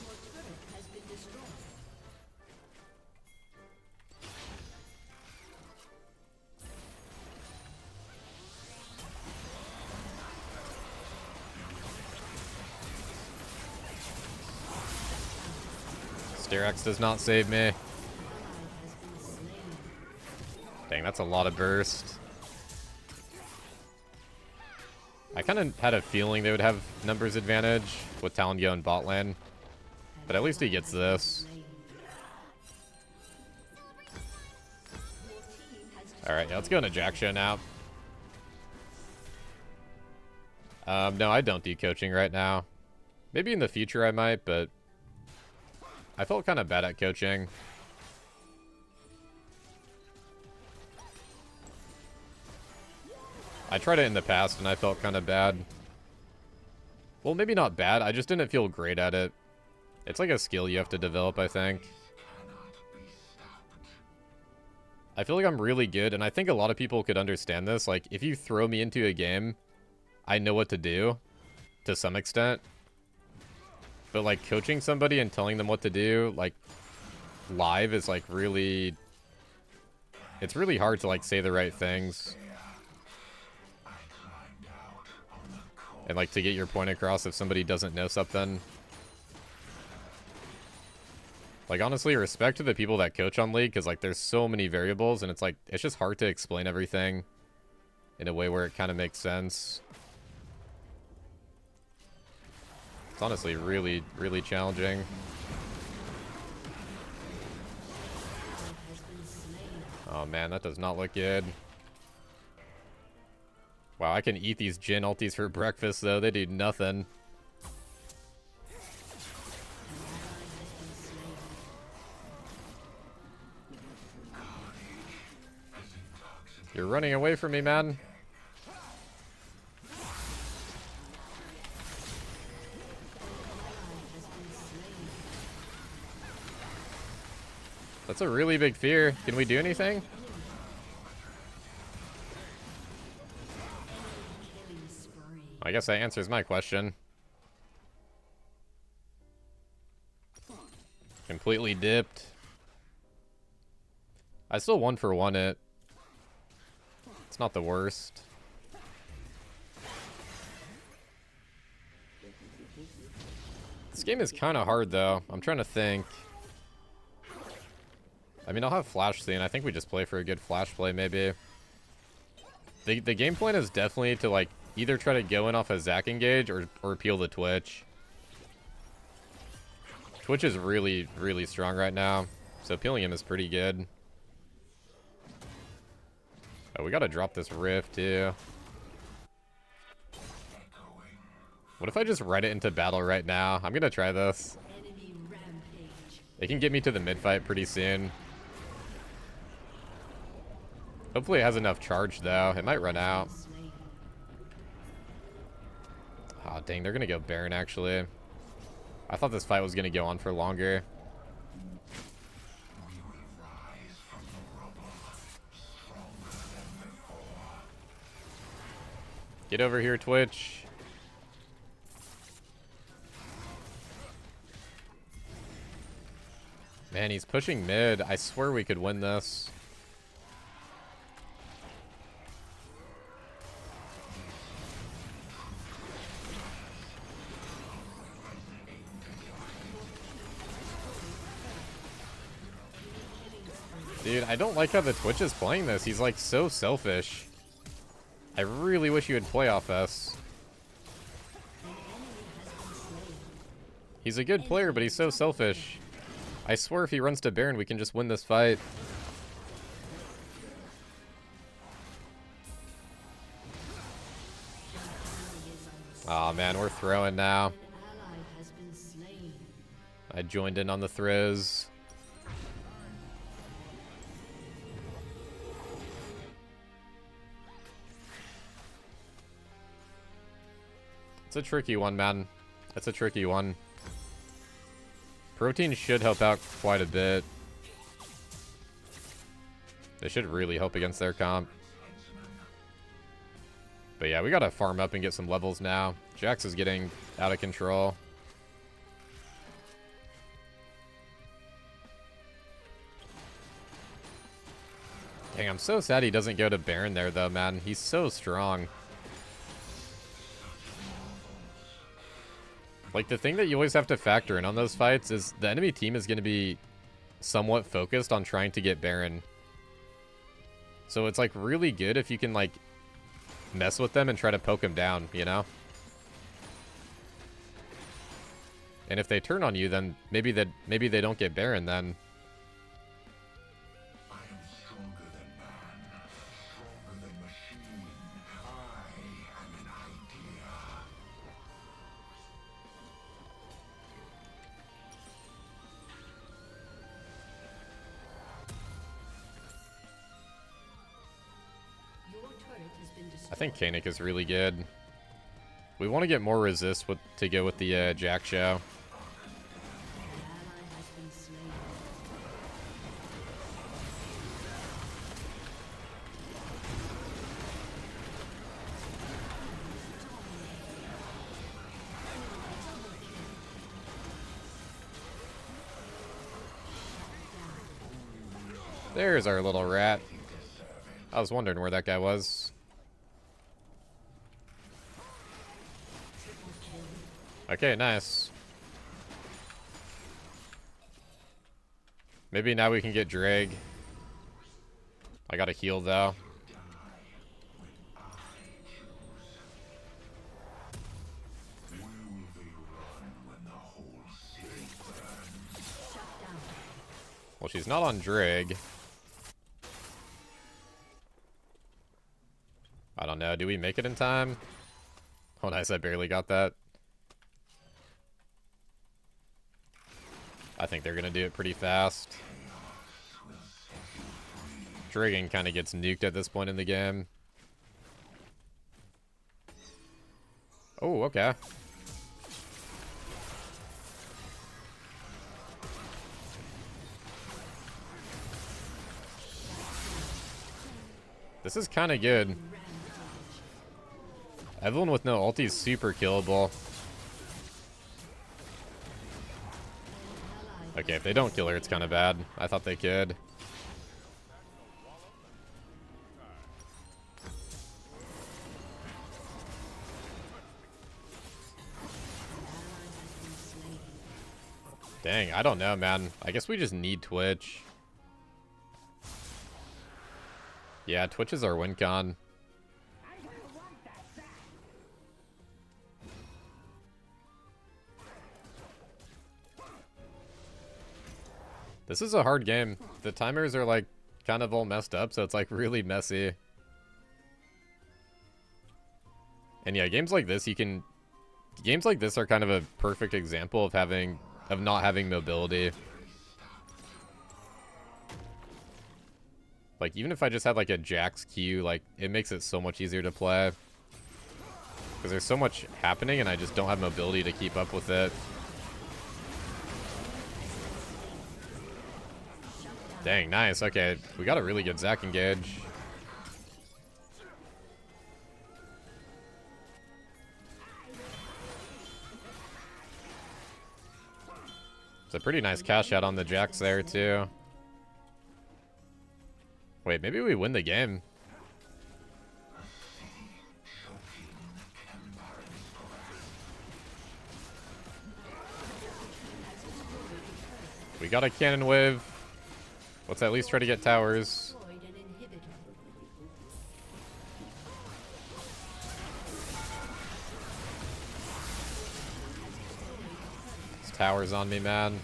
Your turret has been destroyed. Aatrox does not save me. Dang, that's a lot of burst. I kind of had a feeling they would have numbers advantage with Talon going bot lane. But at least he gets this. Alright, yeah, let's go into Jack Show now. No, I don't do coaching right now. Maybe in the future I might, but I felt kind of bad at coaching. I tried it in the past and I felt kind of bad. Well, maybe not bad. I just didn't feel great at it. It's like a skill you have to develop, I think. I feel like I'm really good, and I think a lot of people could understand this. Like, if you throw me into a game, I know what to do, to some extent. But, like, coaching somebody and telling them what to do, like, live is, like, really... It's really hard to, like, say the right things. And like to get your point across if somebody doesn't know something. Like honestly, respect to the people that coach on League, because like there's so many variables and it's like it's just hard to explain everything in a way where it kind of makes sense. It's honestly really, really challenging. Oh man, that does not look good. Wow, I can eat these Jhin ultis for breakfast though. They do nothing. You're running away from me, man. That's a really big fear. Can we do anything? I guess that answers my question. Completely dipped. I still 1-for-1 it. It's not the worst. This game is kind of hard though. I'm trying to think. I mean, I'll have flash scene. I think we just play for a good flash play maybe. The game plan is definitely to like either try to go in off a Zac engage or peel the Twitch. Twitch is really, really strong right now. So peeling him is pretty good. Oh, we gotta drop this rift too. What if I just ride it into battle right now? I'm gonna try this. It can get me to the mid fight pretty soon. Hopefully it has enough charge though. It might run out. Oh dang, they're gonna go Baron actually. I thought this fight was gonna go on for longer. Get over here, Twitch. Man, he's pushing mid. I swear we could win this. Dude, I don't like how the Twitch is playing this. He's like so selfish. I really wish he would play off us. He's a good player, but he's so selfish. I swear if he runs to Baron, we can just win this fight. Aw, man, we're throwing now. I joined in on the throws. It's a tricky one, man. That's a tricky one. Protein should help out quite a bit. They should really help against their comp. But yeah, we gotta farm up and get some levels now. Jax is getting out of control. Dang, I'm so sad he doesn't go to Baron there though, man. He's so strong. Like, the thing that you always have to factor in on those fights is the enemy team is going to be somewhat focused on trying to get Baron. So it's, like, really good if you can, like, mess with them and try to poke them down, you know? And if they turn on you, then maybe they don't get Baron then. I am stronger than man, stronger than machine. I am an idea. I think Kanik is really good. We want to get more resist to go with the Jack Show. There's our little rat. I was wondering where that guy was. Okay, nice. Maybe now we can get Drag. I gotta heal though. Well, she's not on Drag. I don't know. Do we make it in time? Oh, nice. I barely got that. I think they're going to do it pretty fast. Dragon kind of gets nuked at this point in the game. Oh, okay. This is kind of good. Everyone with no ulti is super killable. Okay, if they don't kill her, it's kind of bad. I thought they could. Dang, I don't know, man. I guess we just need Twitch. Yeah, Twitch is our win con. This is a hard game. The timers are like kind of all messed up, so it's like really messy. And yeah, games like this are kind of a perfect example of not having mobility. Like, even if I just had like a Jax Q, like, it makes it so much easier to play. Because there's so much happening and I just don't have mobility to keep up with it. Dang, nice. Okay, we got a really good Zac engage. It's a pretty nice cash out on the Jax there, too. Wait, maybe we win the game. We got a cannon wave. Let's at least try to get towers. This tower's on me, man.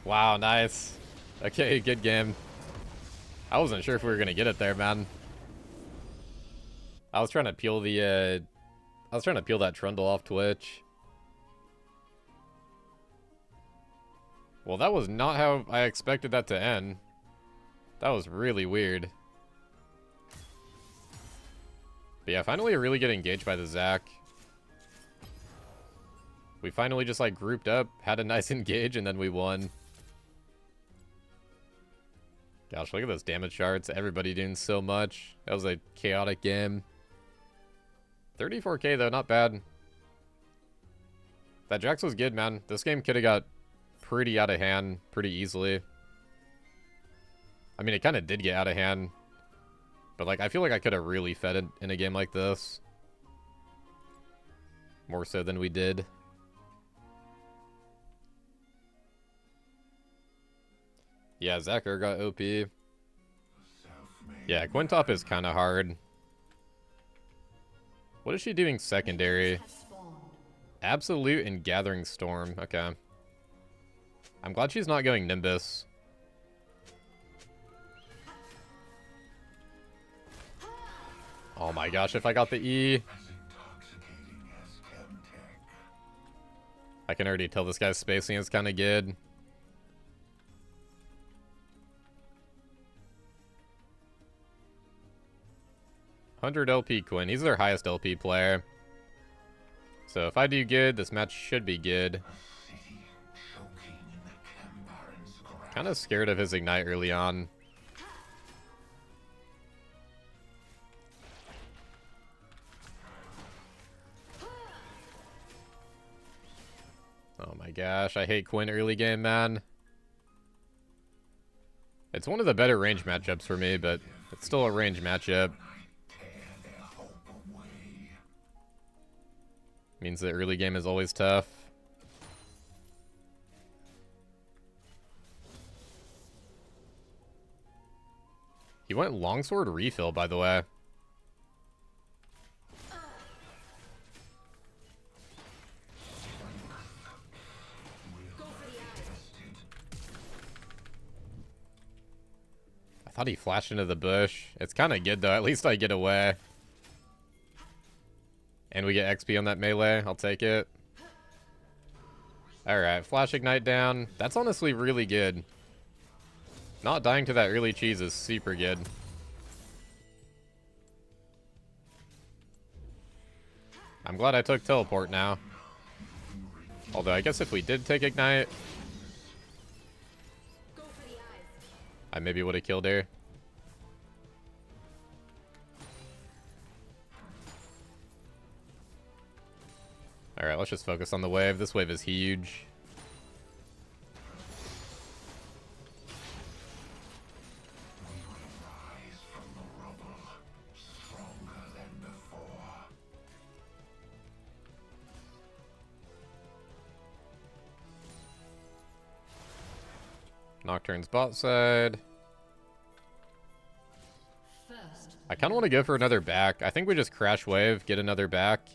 Wow, nice. Okay, good game. I wasn't sure if we were gonna get it there, man. I was trying to peel that Trundle off Twitch. Well, that was not how I expected that to end. That was really weird. But yeah, finally really get engaged by the Zac. We finally just like grouped up, had a nice engage, and then we won. Gosh, look at those damage charts. Everybody doing so much. That was a chaotic game. 34k though, not bad. That Jax was good, man. This game could have got pretty out of hand pretty easily. I mean, it kind of did get out of hand. But like, I feel like I could have really fed it in a game like this. More so than we did. Yeah, Zac Urgot OP. Yeah, Quinn top is kind of hard. What is she doing secondary? Absolute and Gathering Storm. Okay. I'm glad she's not going Nimbus. Oh my gosh, if I got the E. I can already tell this guy's spacing is kind of good. $100 LP Quinn. He's their highest LP player. So if I do good, this match should be good. Kind of scared of his Ignite early on. Oh my gosh, I hate Quinn early game, man. It's one of the better range matchups for me, but it's still a range matchup. Means the early game is always tough. He went longsword refill, by the way. I thought he flashed into the bush. It's kind of good, though. At least I get away. And we get XP on that melee. I'll take it. Alright, flash ignite down. That's honestly really good. Not dying to that early cheese is super good. I'm glad I took teleport now. Although I guess if we did take ignite, I maybe would have killed her. Alright, let's just focus on the wave. This wave is huge. Nocturne's bot side. I kind of want to go for another back. I think we just crash wave, get another back.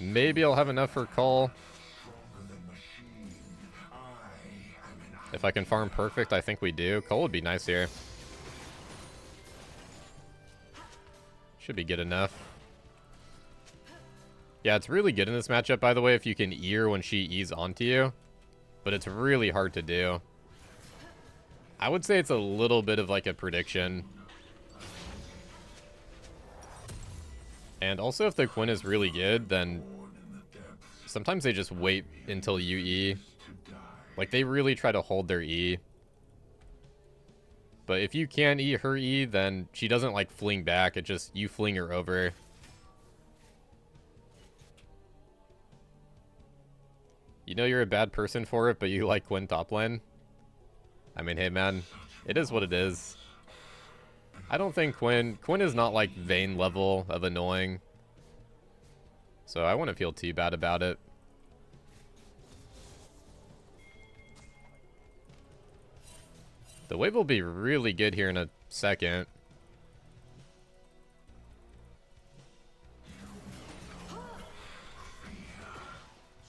Maybe I'll have enough for call. If I can farm perfect, I think we do. Cole would be nice here. Should be good enough. Yeah, it's really good in this matchup, by the way, if you can ear when she E's onto you. But it's really hard to do. I would say it's a little bit of like a prediction. And also if the Quinn is really good, then sometimes they just wait until you E. Like they really try to hold their E. But if you can E her E, then she doesn't like fling back, it just, you fling her over. You know you're a bad person for it, but you like Quinn top lane? I mean, hey man, it is what it is. I don't think Quinn is not like Vayne level of annoying. So I wouldn't feel too bad about it. The wave will be really good here in a second.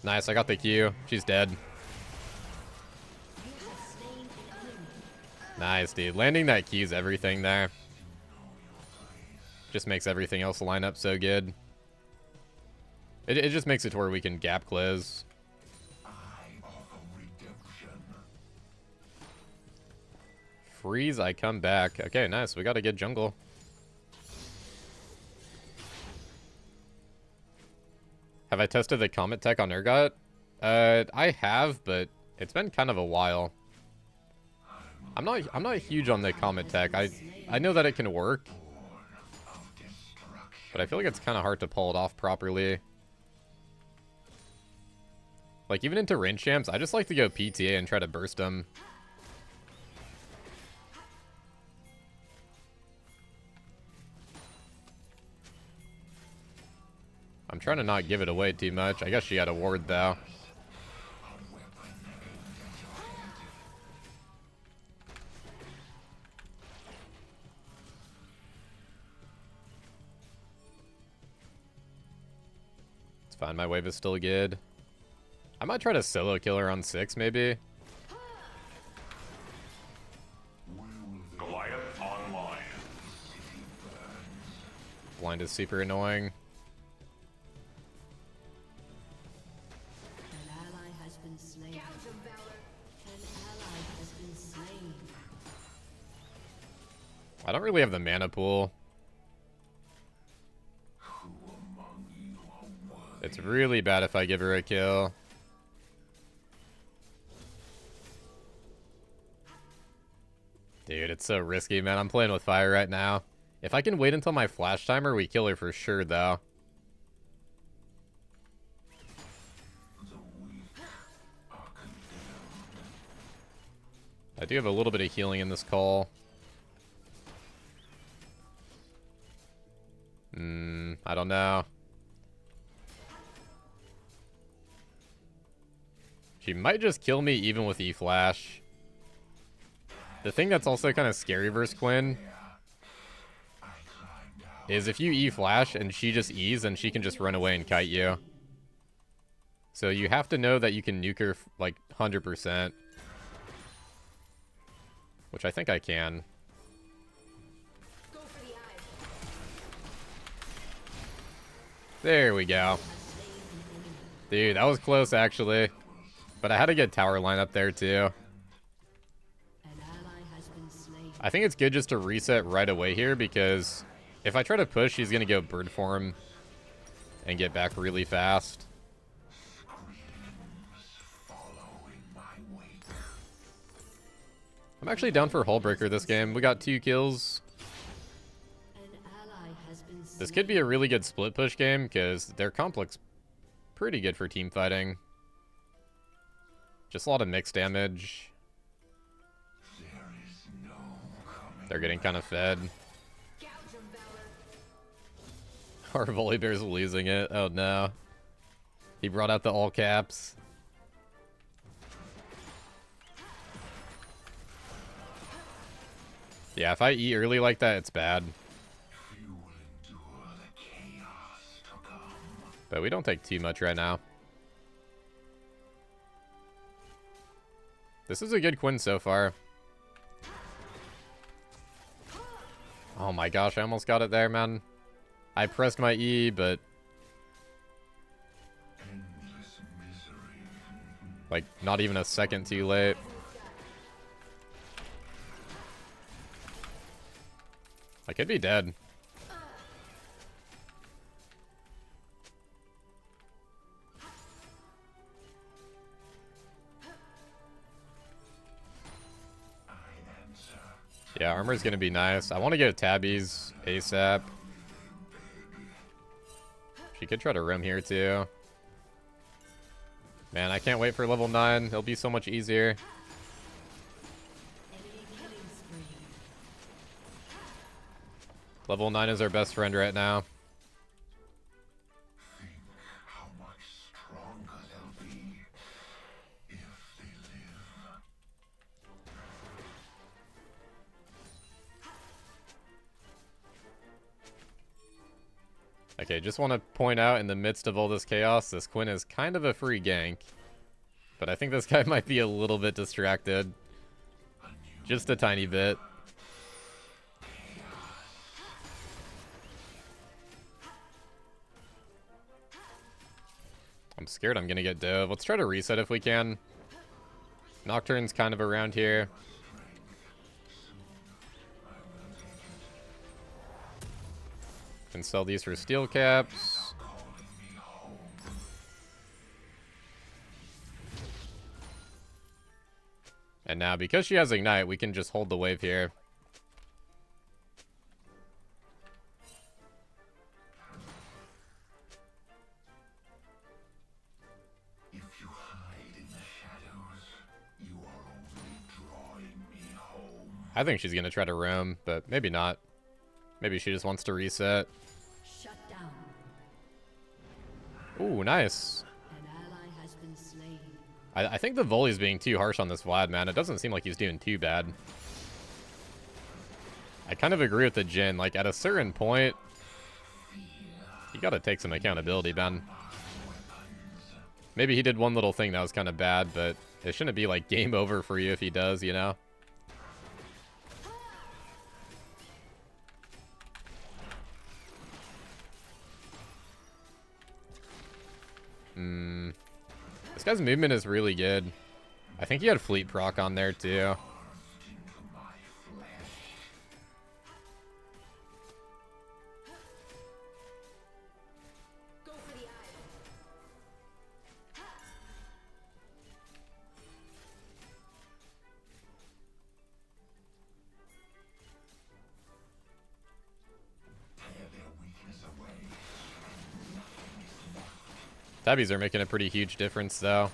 Nice, I got the Q. She's dead. Nice, dude. Landing that Q is everything there. Just makes everything else line up so good. It just makes it to where we can gap close. Freeze, I come back. Okay, nice. We got a good jungle. Have I tested the Comet tech on Urgot? I have, but it's been kind of a while. I'm not huge on the Comet tech. I know that it can work, but I feel like it's kind of hard to pull it off properly. Like even into range champs, I just like to go PTA and try to burst them. I'm trying to not give it away too much. I guess she had a ward though. It's fine, my wave is still good. I might try to solo kill her on 6 maybe. Goliath online. Blind is super annoying. An ally has been slain. An ally has been slain. I don't really have the mana pool. It's really bad if I give her a kill. Dude, it's so risky, man. I'm playing with fire right now. If I can wait until my flash timer, we kill her for sure, though. I do have a little bit of healing in this call. I don't know. She might just kill me even with E-Flash. The thing that's also kind of scary versus Quinn is if you E-Flash and she just E's, and she can just run away and kite you. So you have to know that you can nuke her like 100%. Which I think I can. There we go. Dude, that was close actually. But I had a good tower line up there too. I think it's good just to reset right away here, because if I try to push, he's going to go bird form and get back really fast. I'm actually down for Hullbreaker this game. We got 2 kills. This could be a really good split push game, because their comp looks pretty good for team fighting. Just a lot of mixed damage. They're getting kind of fed. Our Volibear's losing it. Oh no. He brought out the all caps. Yeah, if I eat early like that, it's bad. But we don't take too much right now. This is a good Quinn so far. Oh my gosh, I almost got it there, man. I pressed my E, but... like, not even a second too late. I could be dead. Yeah, armor's gonna be nice. I want to get tabbies ASAP. She could try to roam here too. Man, I can't wait for level 9. It'll be so much easier. Level 9 is our best friend right now. How much stronger they'll be if they live. Okay, just want to point out, in the midst of all this chaos, this Quinn is kind of a free gank. But I think this guy might be a little bit distracted. Just a tiny bit. I'm scared I'm gonna get dove. Let's try to reset if we can. Nocturne's kind of around here. Can sell these for steel caps. And now, because she has Ignite, we can just hold the wave here. If you hide in the shadows, you are only drawing me home. I think she's gonna try to roam, but maybe not. Maybe she just wants to reset. Shut down. Ooh, nice. An ally has been slain. I think the volley's being too harsh on this Vlad, man. It doesn't seem like he's doing too bad. I kind of agree with the Jhin. Like, at a certain point, you gotta take some accountability, man. Maybe he did one little thing that was kind of bad, but it shouldn't be, like, game over for you if he does, you know? This guy's movement is really good. I think he had fleet proc on there too. Go for the eye. Tabbies are making a pretty huge difference though.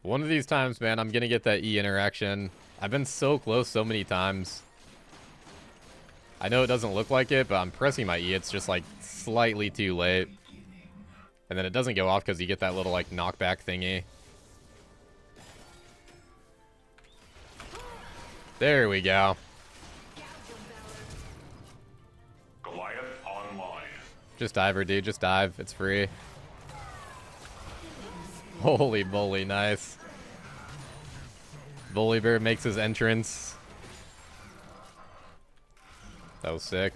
One of these times, man, I'm gonna get that E interaction. I've been so close so many times. I know it doesn't look like it, but I'm pressing my E. It's just like slightly too late. And then it doesn't go off because you get that little like knockback thingy. There we go. Goliath online. Just dive her, dude. Just dive. It's free. Holy moly, nice. Bully Bear makes his entrance. That was sick.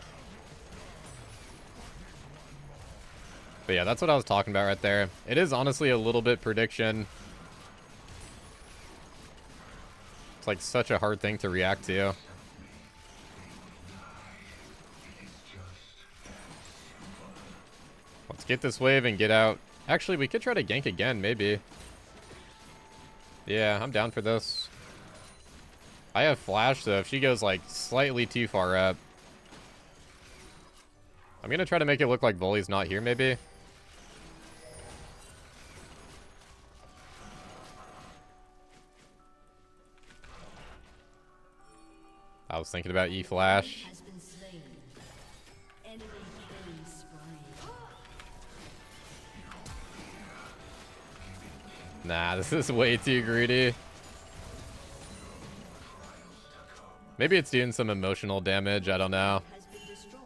But yeah, that's what I was talking about right there. It is honestly a little bit prediction. It's like such a hard thing to react to. Let's get this wave and get out. Actually, we could try to gank again, maybe. Yeah, I'm down for this. I have flash, so if she goes like slightly too far up, I'm gonna try to make it look like Volley's not here, maybe. I was thinking about E flash. Has been slain. Enemy killing spree. Nah, this is way too greedy. Maybe it's doing some emotional damage, I don't know. Has been destroyed.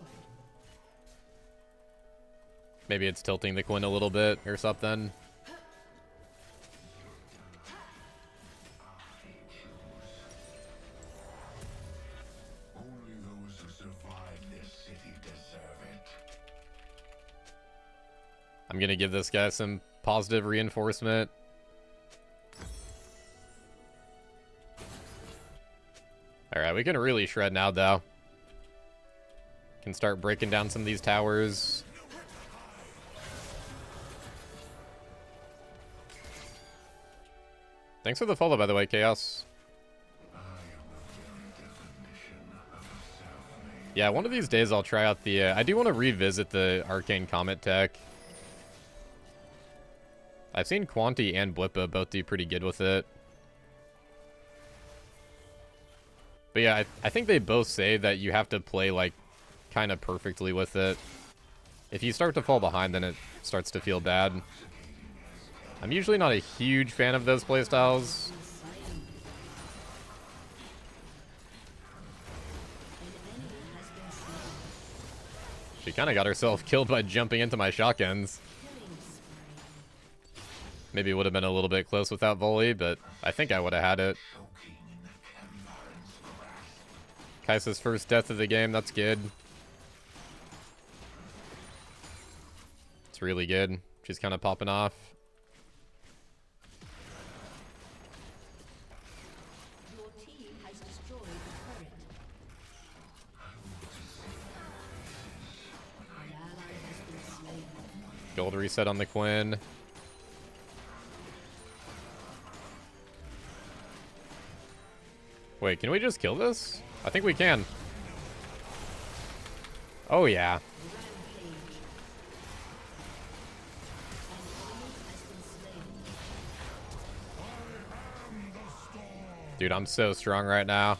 Maybe it's tilting the Quinn a little bit or something. Only those who survive this city deserve it. I'm gonna give this guy some positive reinforcement. Alright, we can really shred now, though. Can start breaking down some of these towers. Thanks for the follow, by the way, Chaos. Yeah, one of these days I'll try out the... I do want to revisit the Arcane Comet tech. I've seen Quanti and Blippa both do pretty good with it. But yeah, I think they both say that you have to play, like, kind of perfectly with it. If you start to fall behind, then it starts to feel bad. I'm usually not a huge fan of those playstyles. She kind of got herself killed by jumping into my shotguns. Maybe it would have been a little bit close without volley, but I think I would have had it. Kai'Sa's first death of the game, that's good. It's really good. She's kind of popping off. Your team has destroyed the turret. An ally has been slain. Gold reset on the Quinn. Wait, can we just kill this? I think we can. Oh, yeah. Rampage. An enemy has been slain. Dude, I'm so strong right now.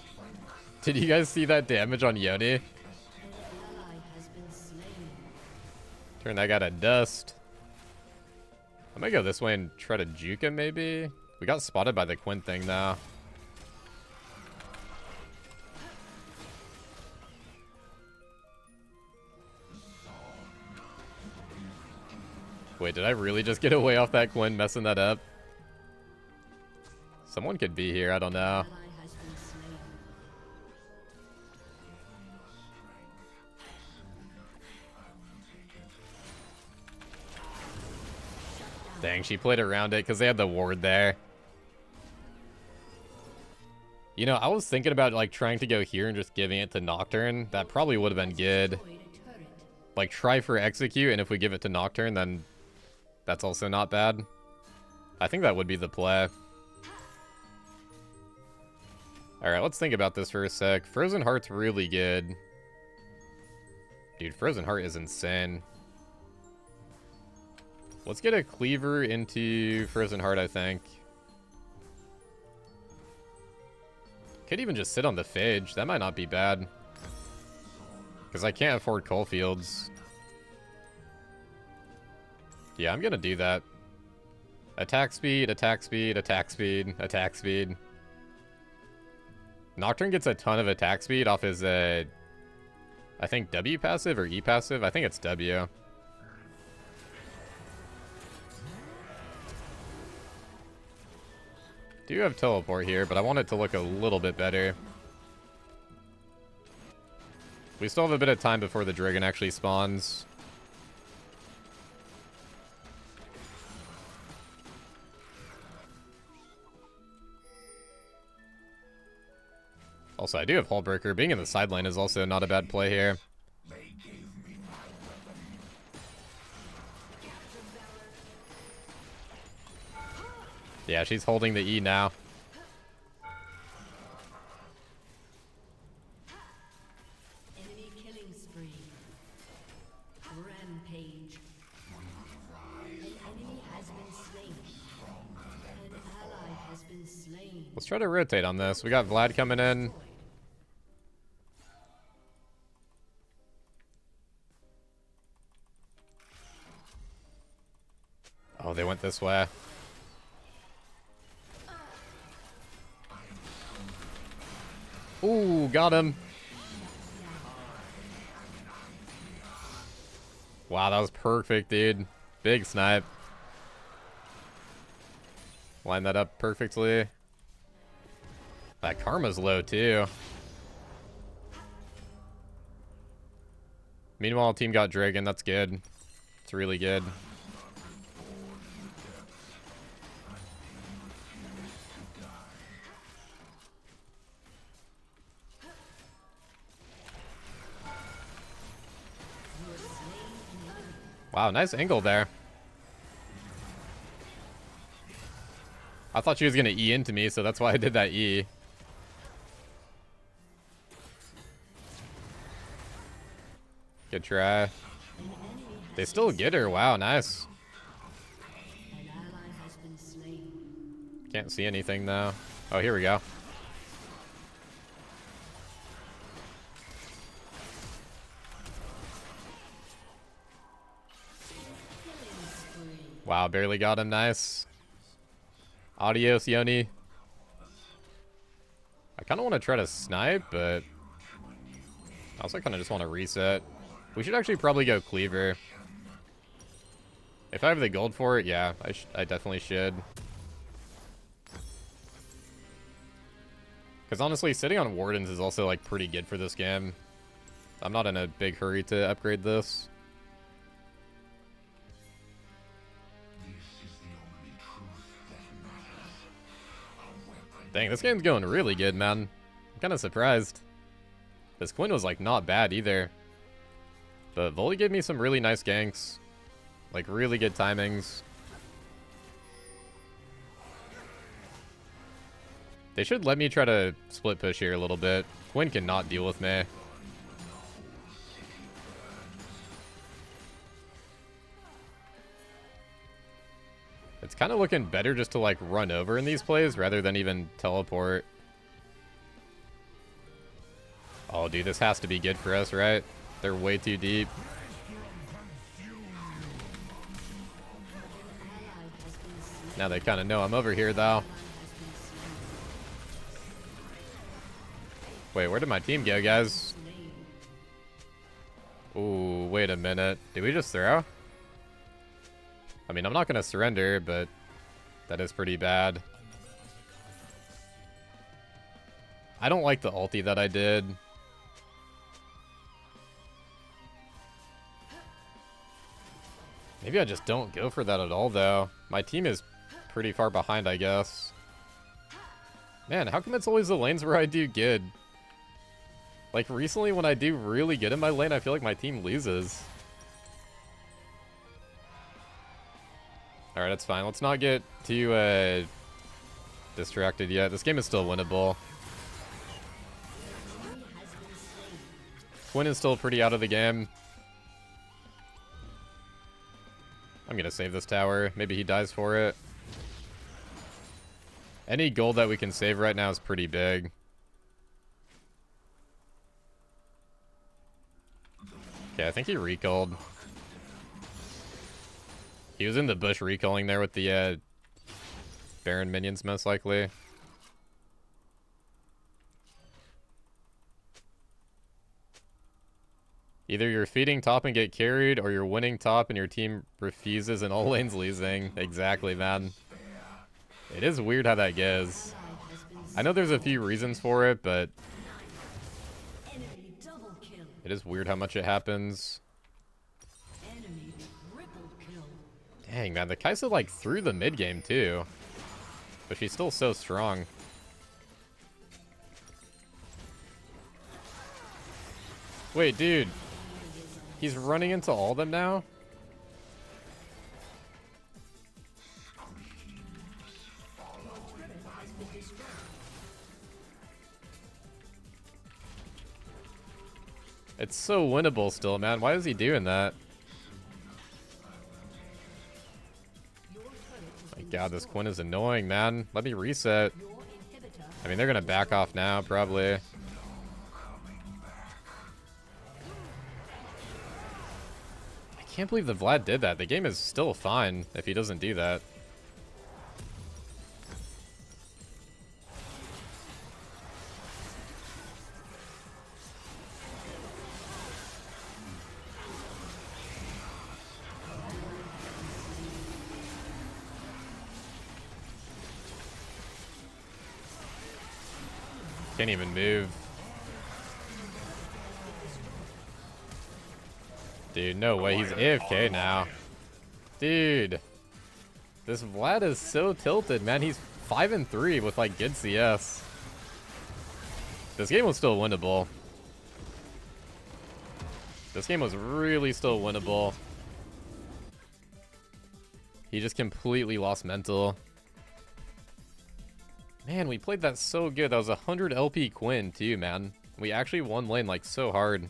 Did you guys see that damage on Yone? An ally has been slain. Turn that guy to dust. I'm gonna go this way and try to juke him, maybe? We got spotted by the Quinn thing, though. Wait, did I really just get away off that Quinn messing that up? Someone could be here, I don't know. Ally has been slain. Dang, she played around it because they had the ward there. You know, I was thinking about like trying to go here and just giving it to Nocturne. That probably would have been good. Destroyed a turret. Like, try for execute, and if we give it to Nocturne, then that's also not bad. I think that would be the play. Alright, let's think about this for a sec. Frozen Heart's really good. Dude, Frozen Heart is insane. Let's get a Cleaver into Frozen Heart, I think. Could even just sit on the Phage. That might not be bad. Because I can't afford Coalfields. Yeah, I'm gonna do that. Attack speed, attack speed, attack speed, attack speed. Nocturne gets a ton of attack speed off his, I think W passive or E passive? I think it's W. Do have teleport here, but I want it to look a little bit better. We still have a bit of time before the dragon actually spawns. Also, I do have Hullbreaker. Being in the side lane is also not a bad play here. Yeah, she's holding the E now. Enemy killing spree. Rampage. An enemy has been slain. An ally has been slain. Let's try to rotate on this. We got Vlad coming in. Oh, they went this way. Ooh, got him. Wow, that was perfect, dude. Big snipe. Line that up perfectly. That karma's low, too. Meanwhile, team got Dragon. That's good. It's really good. Wow, nice angle there. I thought she was gonna E into me, so that's why I did that E. Good try. They still get her. Wow, nice. An ally has been slain. Can't see anything though. Oh, here we go. Wow, barely got him. Nice. Adios, Yone. I kind of want to try to snipe, but I also kind of just want to reset. We should actually probably go Cleaver. If I have the gold for it, yeah, I definitely should. Because honestly, sitting on Wardens is also like pretty good for this game. I'm not in a big hurry to upgrade this. Dang, this game's going really good, man. I'm kind of surprised. This Quinn was, like, not bad either. But Volley gave me some really nice ganks. Like, really good timings. They should let me try to split push here a little bit. Quinn cannot deal with me. It's kind of looking better just to, like, run over in these plays rather than even teleport. Oh, dude, this has to be good for us, right? They're way too deep. Now they kind of know I'm over here, though. Wait, where did my team go, guys? Ooh, wait a minute. Did we just throw? I mean, I'm not going to surrender, but that is pretty bad. I don't like the ulti that I did. Maybe I just don't go for that at all, though. My team is pretty far behind, I guess. Man, how come it's always the lanes where I do good? Like, recently when I do really good in my lane, I feel like my team loses. Alright, that's fine. Let's not get too distracted yet. This game is still winnable. Quinn is still pretty out of the game. I'm gonna save this tower. Maybe he dies for it. Any gold that we can save right now is pretty big. Okay, I think he recalled. He was in the bush recalling there with the Baron minions, most likely. Either you're feeding top and get carried, or you're winning top and your team refuses and all lanes losing. Exactly, man. It is weird how that goes. I know there's a few reasons for it, but Enemy double kill. it is weird how much it happens. Enemy triple kill. Dang, man, the Kaisa like threw the mid game too, but she's still so strong. Wait, dude, he's running into all of them now? It's so winnable still, man. Why is he doing that? My god, this Quinn is annoying, man. Let me reset. I mean, they're gonna back off now, probably. I can't believe the Vlad did that. The game is still fine if he doesn't do that. Can't even move. Dude, no way. He's AFK now. Dude. This Vlad is so tilted, man. He's 5-3 with, like, good CS. This game was still winnable. This game was really still winnable. He just completely lost mental. Man, we played that so good. That was 100 LP Quinn, too, man. We actually won lane, like, so hard.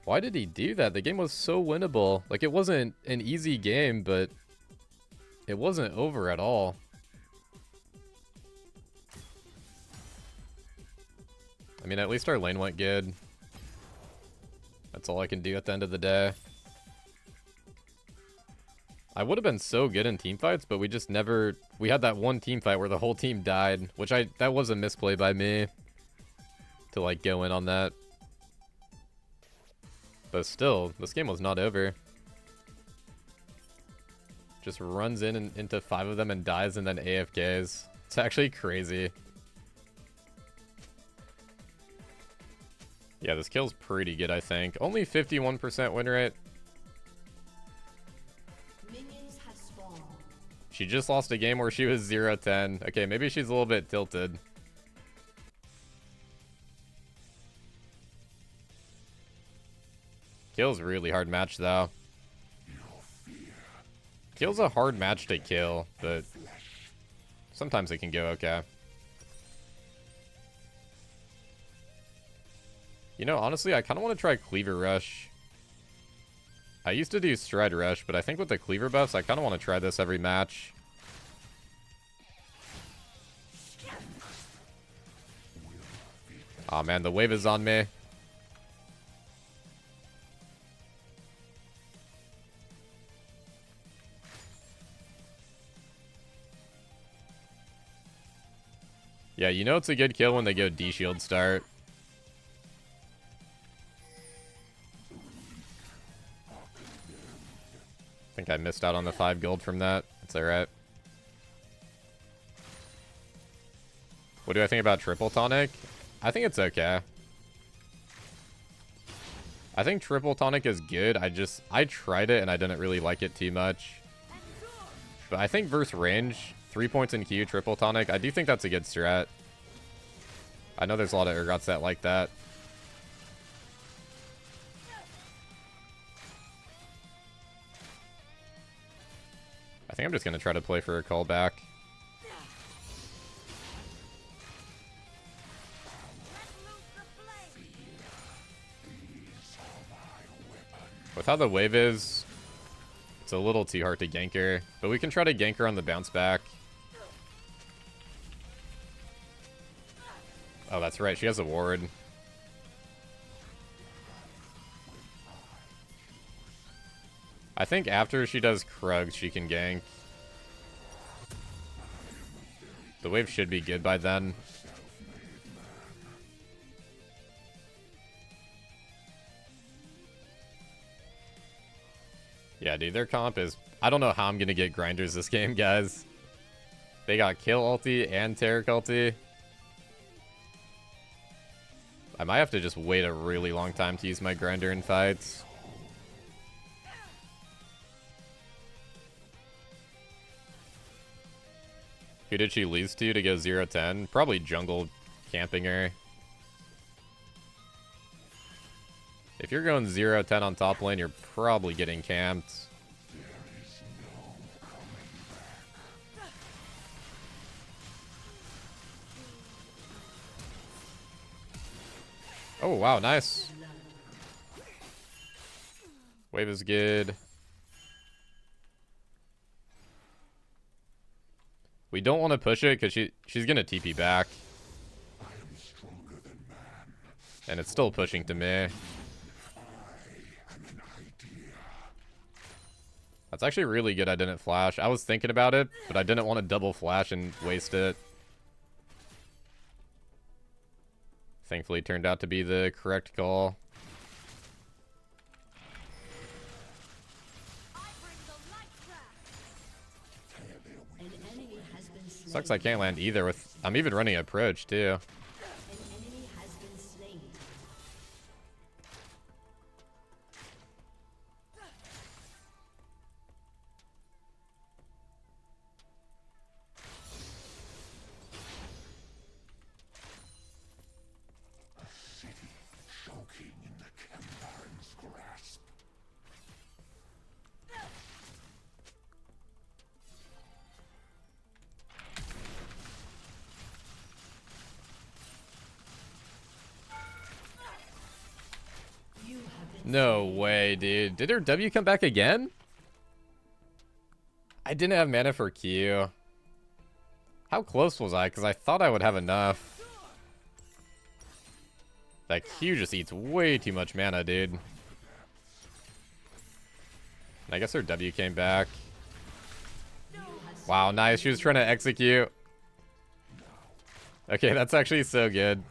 Why did he do that? The game was so winnable. Like, it wasn't an easy game, but it wasn't over at all. I mean, at least our lane went good. That's all I can do at the end of the day. I would have been so good in teamfights, but we just never... We had that one team fight where the whole team died, which that was a misplay by me to, like, go in on that. But still, this game was not over. Just runs in and into 5 of them and dies and then AFKs. It's actually crazy. Yeah, this kill's pretty good, I think. Only 51% win rate. Minions have spawned. She just lost a game where she was 0-10. Okay, maybe she's a little bit tilted. Kill's a really hard match, though. Kill's a hard match to kill, but sometimes it can go okay. You know, honestly, I kind of want to try Cleaver Rush. I used to do Stride Rush, but I think with the Cleaver buffs, I kind of want to try this every match. Aw, man, the wave is on me. Yeah, you know it's a good kill when they go D-shield start. I think I missed out on the 5 gold from that. It's alright. What do I think about Triple Tonic? I think it's okay. I think Triple Tonic is good. I tried it and I didn't really like it too much. But I think versus range, 3 points in Q, Triple Tonic, I do think that's a good strat. I know there's a lot of Urgots that like that. I think I'm just going to try to play for a callback. With how the wave is, it's a little too hard to gank her, but we can try to gank her on the bounce back. Oh, that's right, she has a ward. I think after she does Krugs, she can gank. The wave should be good by then. Yeah, dude, their comp is... I don't know how I'm gonna get grinders this game, guys. They got Kill ulti and Taric ulti. I might have to just wait a really long time to use my grinder in fights. Who did she lose to go 0-10? Probably jungle camping her. If you're going 0-10 on top lane, you're probably getting camped. Oh, wow, nice. Wave is good. We don't want to push it because she's going to TP back. And it's still pushing to me. That's actually really good I didn't flash. I was thinking about it, but I didn't want to double flash and waste it. Thankfully, it turned out to be the correct call. Sucks I can't land either with... I'm even running approach, too. No way, dude. Did her W come back again? I didn't have mana for Q. How close was I? Because I thought I would have enough. That Q just eats way too much mana, dude. I guess her W came back. Wow, nice. She was trying to execute. Okay, that's actually so good.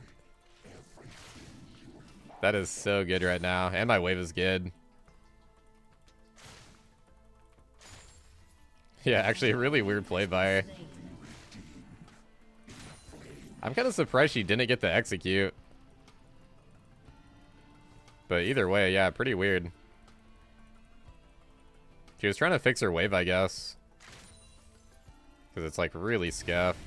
That is so good right now. And my wave is good. Yeah, actually a really weird play by her. I'm kind of surprised she didn't get the execute. But either way, yeah, pretty weird. She was trying to fix her wave, I guess. Because it's like really scuffed.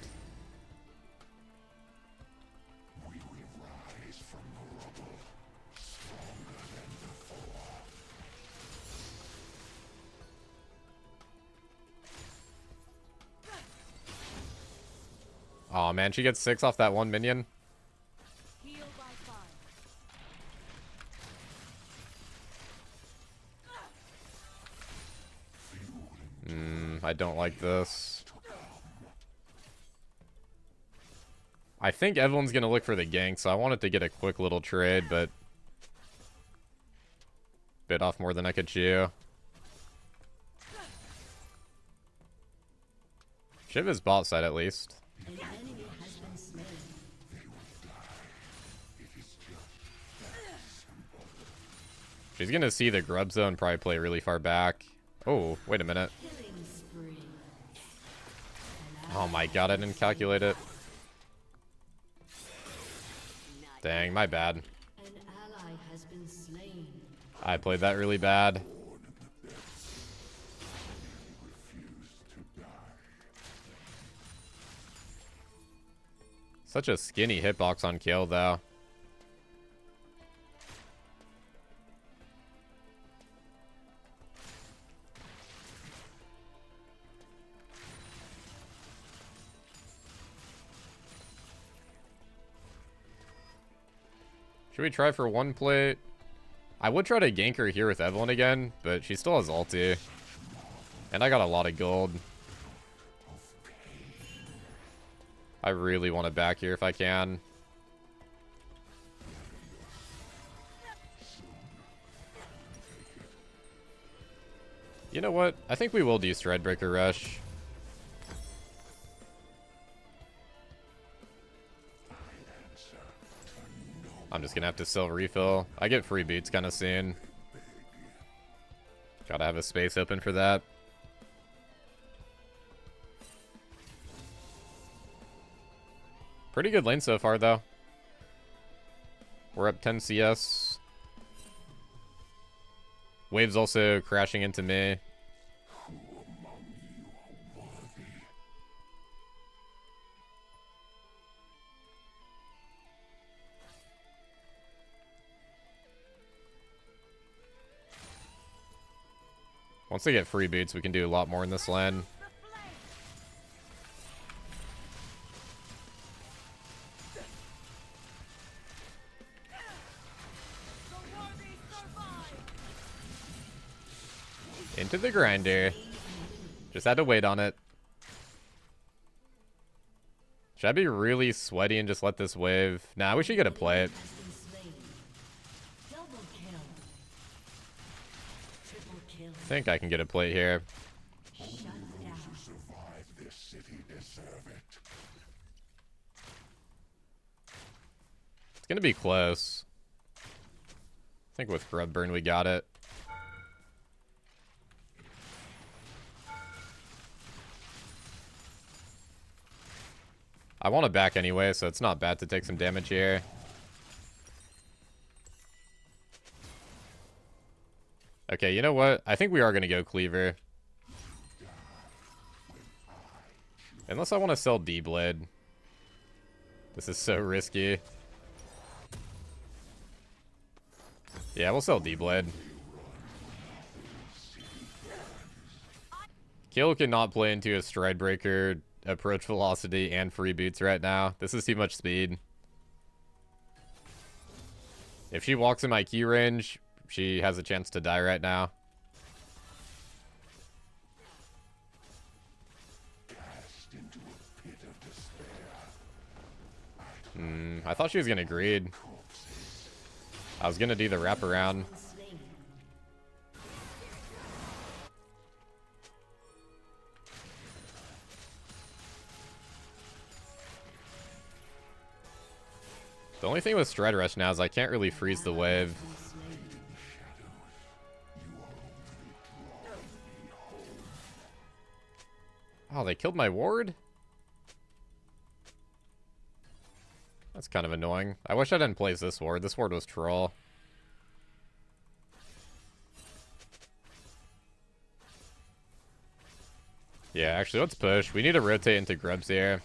Oh man, she gets 6 off that one minion. I don't like this. I think Evelyn's gonna look for the gank, so I wanted to get a quick little trade, but bit off more than I could chew. Shiv is bot side at least. She's gonna see the grub zone, probably play really far back. Oh, wait a minute. Oh my god, I didn't calculate it. Dang, my bad. I played that really bad. Such a skinny hitbox on Kayle, though. Should we try for one plate? I would try to gank her here with Evelyn again, but she still has ulti. And I got a lot of gold. I really want to back here if I can. You know what? I think we will do Stridebreaker Rush. I'm just gonna have to sell refill. I get free boots kind of soon. Gotta have a space open for that. Pretty good lane so far, though. We're up 10 CS. Wave's also crashing into me. Once they get free boots, we can do a lot more in this lane. Into the grinder. Just had to wait on it. Should I be really sweaty and just let this wave? Nah, we should get a play it. I think I can get a plate here. It's gonna be close. I think with Grub Burn we got it. I want to back anyway, so it's not bad to take some damage here. Okay, you know what? I think we are going to go Cleaver. Unless I want to sell D-Blade. This is so risky. Yeah, we'll sell D-Blade. Kayle cannot play into a Stridebreaker, approach velocity, and free boots right now. This is too much speed. If she walks in my key range, she has a chance to die right now. I thought she was gonna greed. I was gonna do the wraparound. The only thing with Stride Rush now is I can't really freeze the wave. Oh, they killed my ward? That's kind of annoying. I wish I didn't place this ward. This ward was troll. Yeah, actually, let's push. We need to rotate into Grubs here.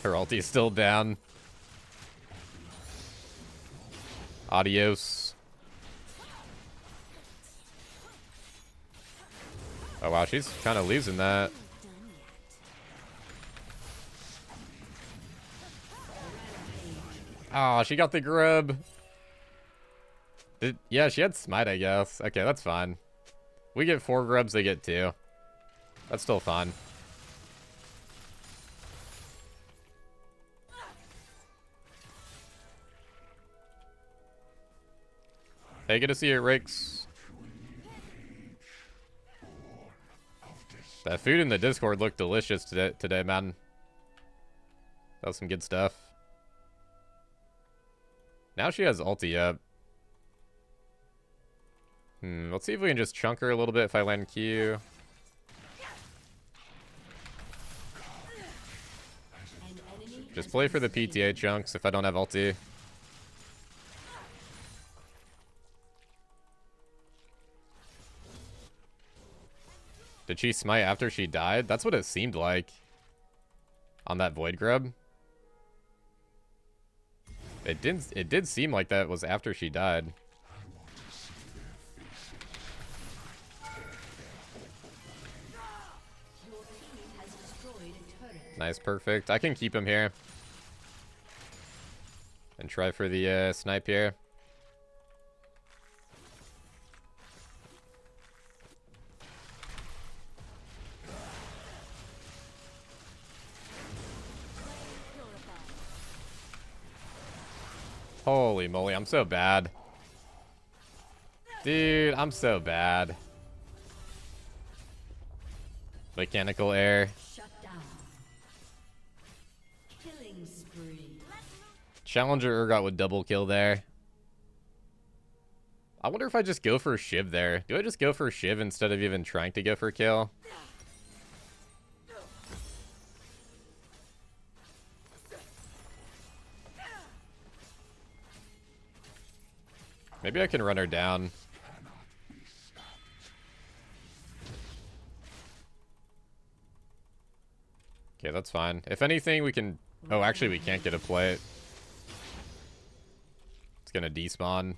Her ulti's still down. Adios. Oh wow, she's kind of losing that. Ah, oh, she got the grub. Yeah, she had smite, I guess. Okay, that's fine. We get 4 grubs, they get 2. That's still fine. Hey, good to see you, Rakes. That food in the Discord looked delicious today, man. That was some good stuff. Now she has ulti up. Let's see if we can just chunk her a little bit if I land Q. Just play for the PTA chunks if I don't have ulti. Did she smite after she died? That's what it seemed like. On that Void Grub. It did seem like that was after she died. Nice, perfect. I can keep him here. And try for the snipe here. Holy moly, I'm so bad. Dude, I'm so bad. Mechanical air. Shut down. Killing spree. Challenger Urgot would double kill there. I wonder if I just go for a Shiv there. Do I just go for a Shiv instead of even trying to go for a kill? Maybe I can run her down. Okay, that's fine. If anything, we can... Oh, actually, we can't get a plate. It's gonna despawn.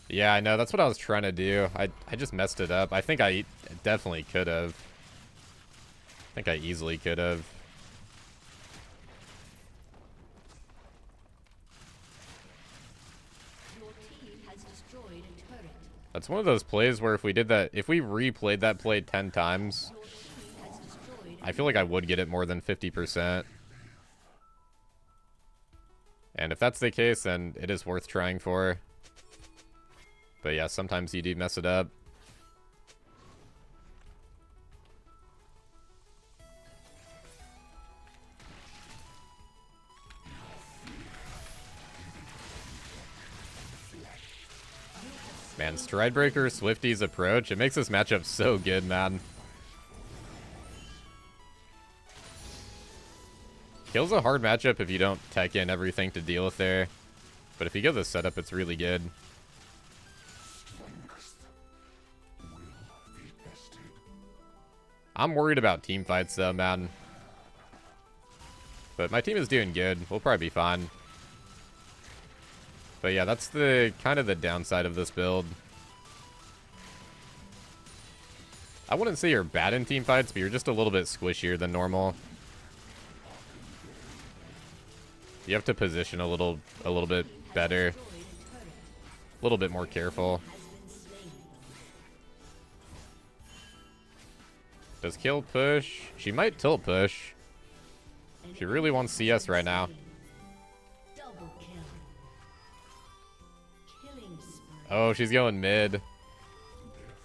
Yeah, I know. That's what I was trying to do. I just messed it up. I think I definitely could have. I think I easily could have. Your team has destroyed a turret. That's one of those plays where if we did that, if we replayed that play 10 times, Your team has destroyed I feel like I would get it more than 50%. And if that's the case, then it is worth trying for. But yeah, sometimes you do mess it up. Man, Stridebreaker, Swifty's approach, it makes this matchup so good, man. Kill's a hard matchup if you don't tech in everything to deal with there. But if you get the setup, it's really good. I'm worried about team fights though, man. But my team is doing good. We'll probably be fine. But yeah, that's the kind of the downside of this build. I wouldn't say you're bad in team fights, but you're just a little bit squishier than normal. You have to position a little bit better. A little bit more careful. Does Kayle push? She might tilt push. She really wants CS right now. double kill. Killing spree. Oh, she's going mid.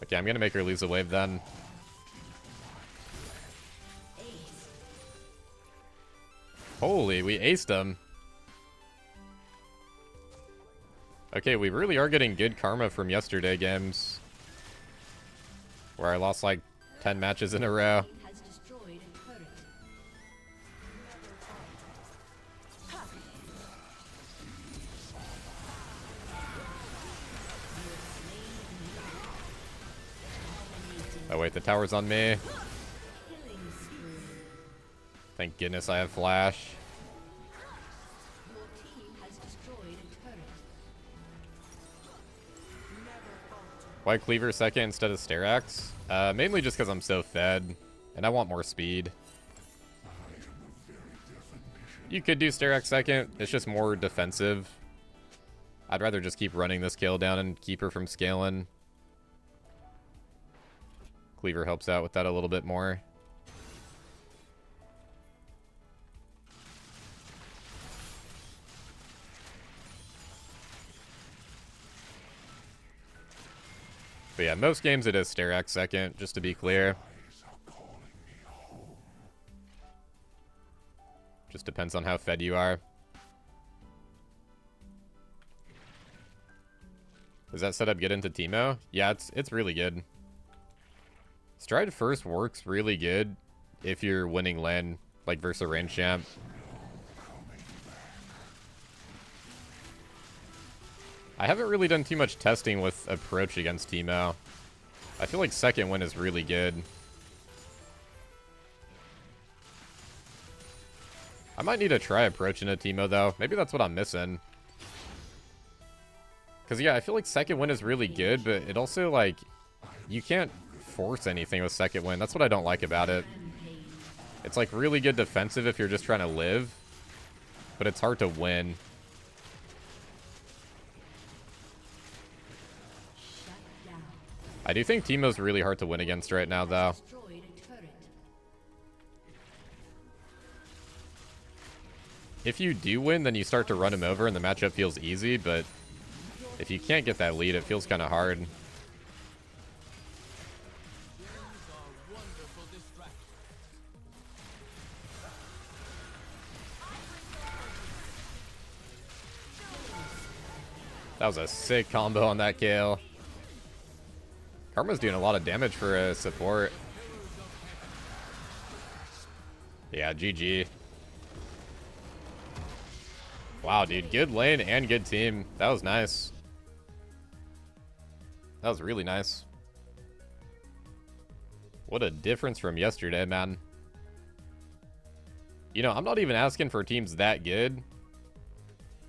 Okay, I'm gonna make her lose a wave then. Ace. Holy, we aced them. Okay, we really are getting good karma from yesterday games. Where I lost like 10 matches in a row. Team has destroyed a turret. Oh wait, the tower's on me. Killing spree. Thank goodness I have flash. Your team has destroyed a turret. Why Cleaver second instead of Sterax? Mainly just because I'm so fed, and I want more speed. You could do Sterax second, it's just more defensive. I'd rather just keep running this Kayle down and keep her from scaling. Cleaver helps out with that a little bit more. But yeah, most games it is Sterax second, just to be clear. Just depends on how fed you are. Does that setup get into Teemo? Yeah, it's really good. Stride first works really good if you're winning lane, like versus a range champ. I haven't really done too much testing with approach against Teemo. I feel like second win is really good. I might need to try approach into Teemo though. Maybe that's what I'm missing. Because yeah, I feel like second win is really good, but it also like, you can't force anything with second win. That's what I don't like about it. It's like really good defensive if you're just trying to live, but it's hard to win. I do think Teemo's really hard to win against right now, though. Destroyed a turret. If you do win, then you start to run him over and the matchup feels easy, but if you can't get that lead, it feels kind of hard. That was a sick combo on that Kayle. Karma's doing a lot of damage for a support. Yeah, GG. Wow, dude. Good lane and good team. That was nice. That was really nice. What a difference from yesterday, man. You know, I'm not even asking for teams that good.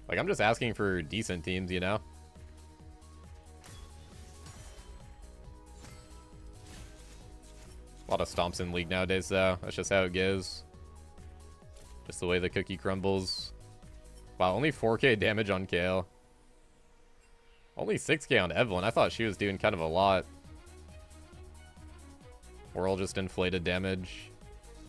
Like, I'm just asking for decent teams, you know? A lot of stomps in League nowadays, though. That's just how it goes. Just the way the cookie crumbles. Wow, only 4k damage on Kayle. Only 6k on Evelyn. I thought she was doing kind of a lot. We're all just inflated damage.